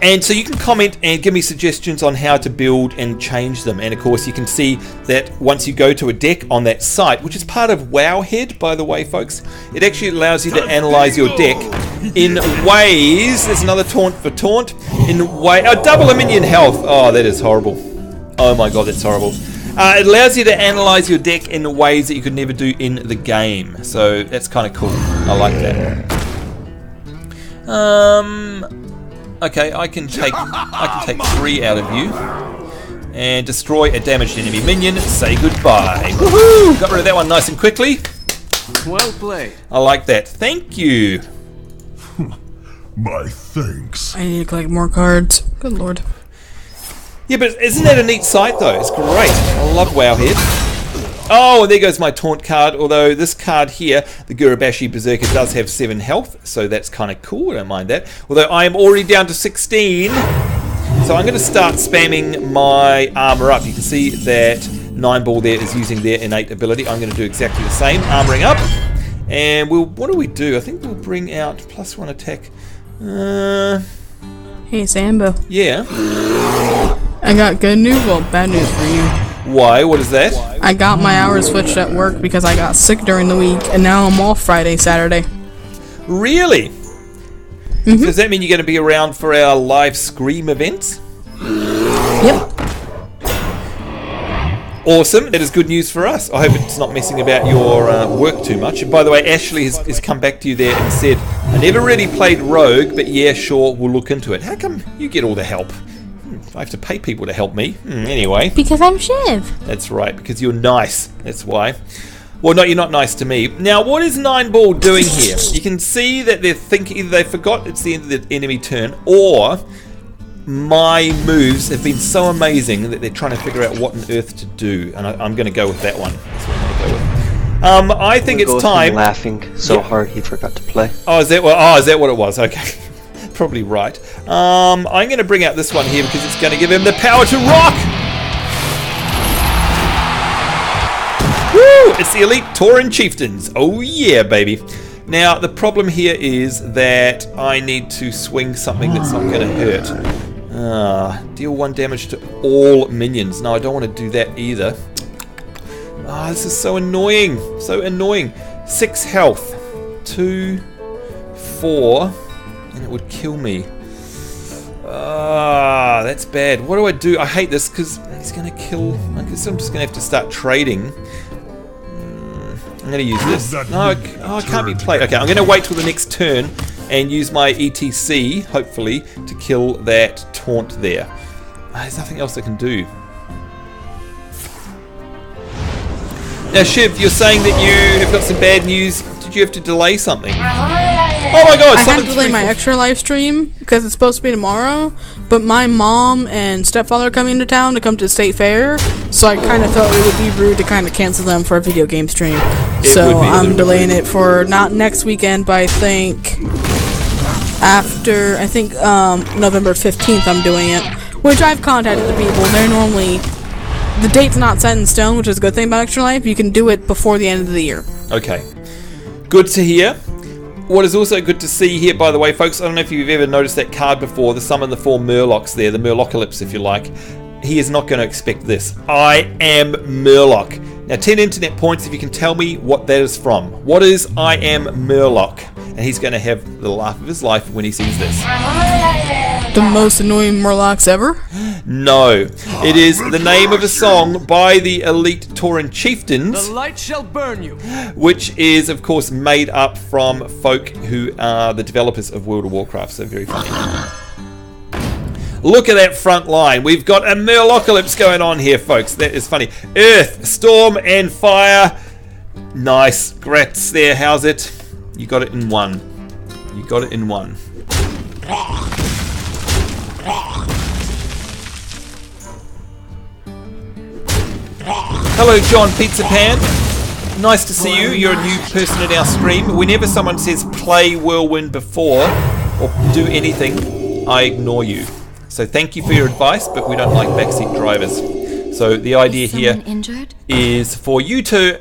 And so you can comment and give me suggestions on how to build and change them. And of course, you can see that once you go to a deck on that site, which is part of Wowhead, by the way, folks, it actually allows you to analyze your deck in ways. There's another taunt for taunt. Double a minion health. Oh, that is horrible. Oh my god, that's horrible. It allows you to analyze your deck in ways that you could never do in the game. So that's kind of cool. I like that. Okay, I can take 3 out of you. And destroy a damaged enemy minion. Say goodbye. Woohoo! Got rid of that one nice and quickly. Well played. I like that. Thank you. My thanks. I need to collect more cards. Good lord. Yeah, but isn't that a neat sight though? It's great. I love Wowhead. Oh, and there goes my taunt card. Although this card here, the Gurubashi Berserker, does have 7 health, so that's kind of cool. I don't mind that. Although I am already down to 16. So I'm going to start spamming my armor up. You can see that 9ball there is using their innate ability. I'm going to do exactly the same. Armoring up. And what do we do? I think we'll bring out +1 attack. Hey, Sambo. Yeah? I got good news, well, bad news for you. Why? What is that? I got my hours switched at work because I got sick during the week, and now I'm off Friday, Saturday. Really? Does that mean you're going to be around for our LiveStream events? Yep. Awesome. That is good news for us. I hope it's not messing about your work too much. And by the way, Ashley has come back to you there and said, I never really played Rogue, but yeah, sure, we'll look into it. How come you get all the help? I have to pay people to help me. Anyway. Because I'm Shiv. That's right, because you're nice. That's why. Well, no, you're not nice to me. Now, what is 9ball doing here? You can see that they're thinking either they forgot it's the end of the enemy turn, or my moves have been so amazing that they're trying to figure out what on earth to do. And I'm going to go with that one. That's what I'm going to go with. I think it's time. Laughing so hard he forgot to play. Oh, is that what it was? Okay. Probably right. I'm going to bring out this one here because it's going to give him the power to rock. Woo! It's the Elite Tauren Chieftains. Oh yeah, baby. Now, the problem here is that I need to swing something that's not going to hurt. Deal 1 damage to all minions. No, I don't want to do that either. This is so annoying. So annoying. 6 health. 2, 4, and it would kill me. That's bad. What do I do? I hate this because he's going to kill. I guess I'm just going to have to start trading. I'm going to use this. No, I can't be played. Okay, I'm going to wait till the next turn and use my ETC, hopefully, to kill that taunt there. There's nothing else I can do. Now, Shiv, you're saying that you have got some bad news. Did you have to delay something? Oh my god! I had to delay my extra live stream because it's supposed to be tomorrow, but my mom and stepfather are coming to town to come to the state fair, so I kind of felt it would be rude to kind of cancel them for a video game stream. So I'm delaying it for not next weekend, but I think after, November 15th I'm doing it, which I've contacted the people. They're normally, the date's not set in stone, which is a good thing about Extra Life. You can do it before the end of the year. Okay. Good to hear. What is also good to see here, by the way, folks, I don't know if you've ever noticed that card before, the Summon the 4 Murlocs there, the Murlocalypse, if you like. He is not going to expect this. I am Murloc. Now, 10 internet points if you can tell me what that is from. What is I am Murloc? And he's going to have the laugh of his life when he sees this. The most annoying Murlocs ever? No. It is the name of a song by the Elite Tauren Chieftains. The light shall burn you. Which is, of course, made up from folk who are the developers of World of Warcraft. So very funny. Look at that front line. We've got a Murlocalypse going on here, folks. That is funny. Earth, storm, and fire. Nice. Grats there. How's it? You got it in one. You got it in one. Hello, John Pizza Pan. Nice to see you. You're a new person in our stream. Whenever someone says play Whirlwind before or do anything, I ignore you. So thank you for your advice, but we don't like backseat drivers. So the idea here is for you to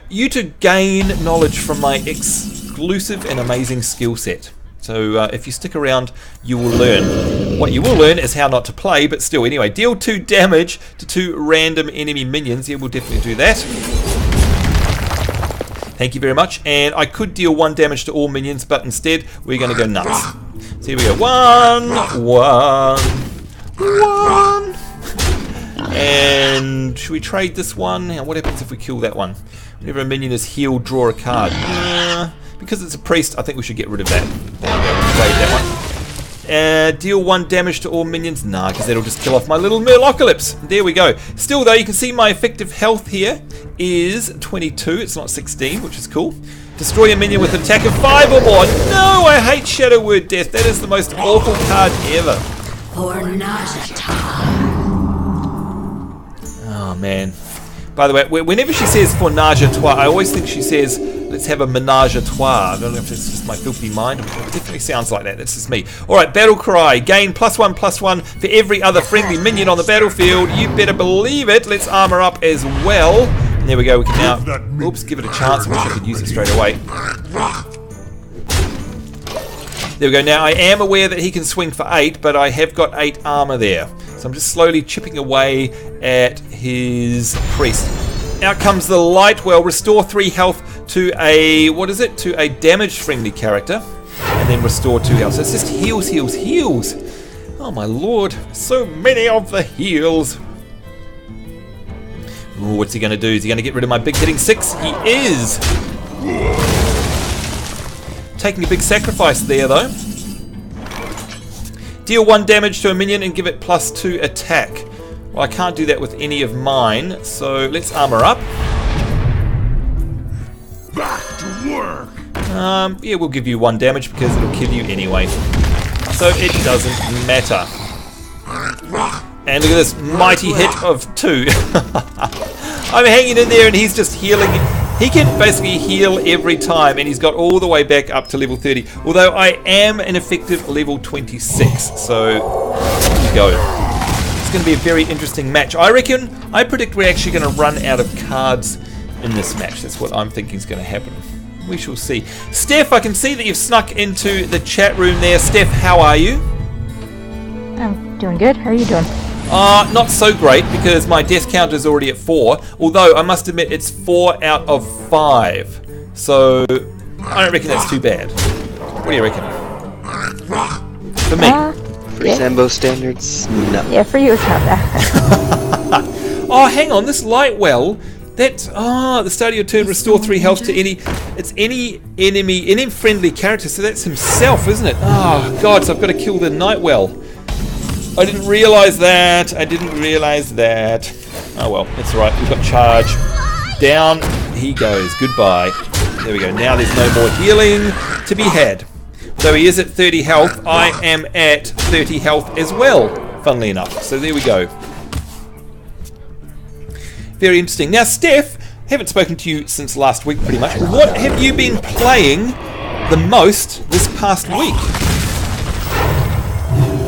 gain knowledge from my exclusive and amazing skill set. So if you stick around, you will learn. What you will learn is how not to play, but still, anyway, deal 2 damage to 2 random enemy minions. Yeah, we'll definitely do that. Thank you very much. And I could deal 1 damage to all minions, but instead, we're going to go nuts. So here we go. 1, 1, 1. And should we trade this one? Now, what happens if we kill that one? Whenever a minion is healed, draw a card. Because it's a priest, I think we should get rid of that. There we go, we'll trade that one. Deal 1 damage to all minions. Nah, because that'll just kill off my little Murlocalypse. There we go. Still though, you can see my effective health here is 22. It's not 16, which is cool. Destroy a minion with an attack of 5 or more. No, I hate Shadow Word Death. That is the most awful card ever. Oh man. By the way, whenever she says Fornage à Trois, I always think she says, let's have a menage a trois. I don't know if it's just my filthy mind. It definitely sounds like that. That's just me. Alright, Battle Cry. Gain +1/+1 for every other friendly minion on the battlefield. You better believe it. Let's armor up as well. And there we go. We can now, oops, give it a chance. I wish I could use it straight away. There we go. Now, I am aware that he can swing for 8, but I have got 8 armor there. So I'm just slowly chipping away at his priest. Out comes the Lightwell. Restore 3 health to a, what is it? To a damage friendly character. And then restore 2 health. So it's just heals, heals, heals. Oh my lord. So many of the heals. Ooh, what's he going to do? Is he going to get rid of my big hitting 6? He is. Taking a big sacrifice there though. Deal 1 damage to a minion and give it +2 attack. Well, I can't do that with any of mine, so let's armor up. Back to work. Yeah, we'll give you 1 damage because it'll kill you anyway. So it doesn't matter. And look at this mighty hit of 2. I'm hanging in there and he's just healing. He can basically heal every time, and he's got all the way back up to level 30. Although I am an effective level 26, so here you go. It's going to be a very interesting match. I predict we're actually going to run out of cards in this match. That's what I'm thinking is going to happen. We shall see. Steph, I can see that you've snuck into the chat room there. Steph, how are you? I'm doing good. How are you doing? Not so great because my death count is already at 4. Although I must admit it's 4 out of 5. So I don't reckon that's too bad. What do you reckon? For me? For Sambo standards, no. Yeah, for you it's not bad. Oh, hang on. This Lightwell. That's the start of your turn. Restore 3 health to any enemy, any friendly character. So that's himself, isn't it? Oh God! So I've got to kill the Nightwell. I didn't realise that. Oh well, that's alright. We've got charge. Down he goes. Goodbye. There we go. Now there's no more healing to be had. Though he is at 30 health, I am at 30 health as well, funnily enough. So there we go. Very interesting. Now, Steph, haven't spoken to you since last week pretty much. What have you been playing the most this past week?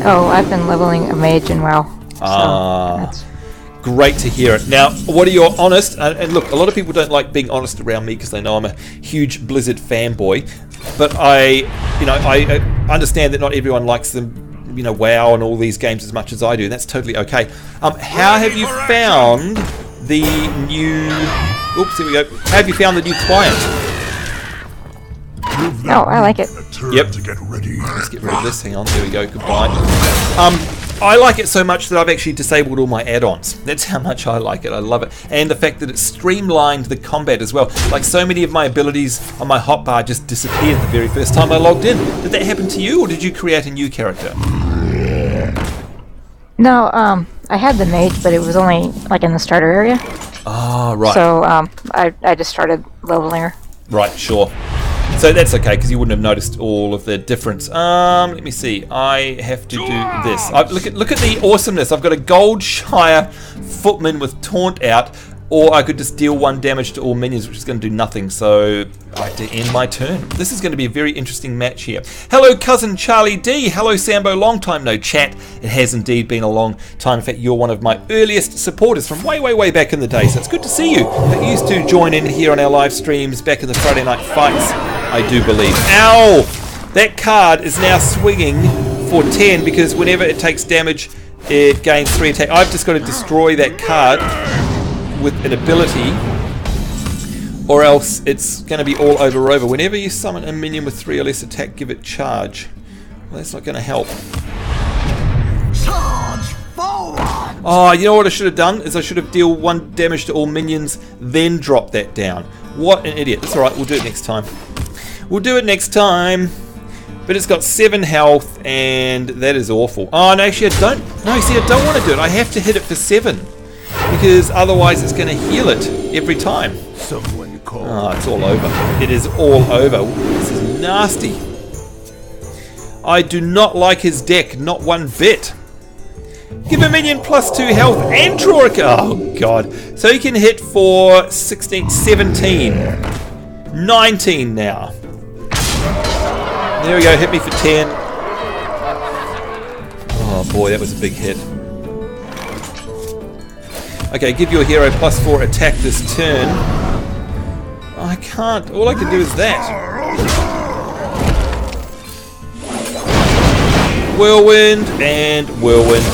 Oh, I've been leveling a mage in WoW. That's great to hear it. Now, what are your honest, and look, a lot of people don't like being honest around me because they know I'm a huge Blizzard fanboy, but I understand that not everyone likes them, WoW and all these games as much as I do, and that's totally okay. How have you found the new, oops, here we go, how have you found the new client? Oh, I like it. Yep. Let's get rid of this. Hang on. There we go. Goodbye. I like it so much that I've actually disabled all my add-ons. That's how much I like it. I love it. And the fact that it streamlined the combat as well. Like so many of my abilities on my hotbar just disappeared the very first time I logged in. Did that happen to you, or did you create a new character? No, I had the mage, but it was only like in the starter area. Ah, right. So I just started leveling her. Right, sure. So that's okay, because you wouldn't have noticed all of the difference. Let me see. I have to do this. Look at the awesomeness. I've got a Goldshire Footman with Taunt out, or I could just deal 1 damage to all minions, which is going to do nothing. So I have to end my turn. This is going to be a very interesting match here. Hello, cousin Charlie D. Hello, Sambo. Long time no chat. It has indeed been a long time. In fact, you're one of my earliest supporters from way, way, way back in the day. So it's good to see you. I used to join in here on our live streams back in the Friday night fights, I do believe. Ow! That card is now swinging for 10 because whenever it takes damage, it gains 3 attack. I've just got to destroy that card with an ability, or else it's going to be all over. Whenever you summon a minion with 3 or less attack, give it charge. Well, that's not going to help. Charge forward! Oh, you know what I should have done? Is I should have dealt 1 damage to all minions, then drop that down. What an idiot. That's alright, we'll do it next time. We'll do it next time. But it's got 7 health, and that is awful. Oh, no, actually, I don't... No, see, I don't want to do it. I have to hit it for 7. Because otherwise it's going to heal it every time. Oh, it's all over. It is all over. This is nasty. I do not like his deck, not one bit. Give a minion +2 health and draw a card. Oh, God. So he can hit for 16, 17. 19 now. There we go, hit me for 10. Oh boy, that was a big hit. Okay, give your hero +4 attack this turn. I can't, all I can do is that. Whirlwind and Whirlwind.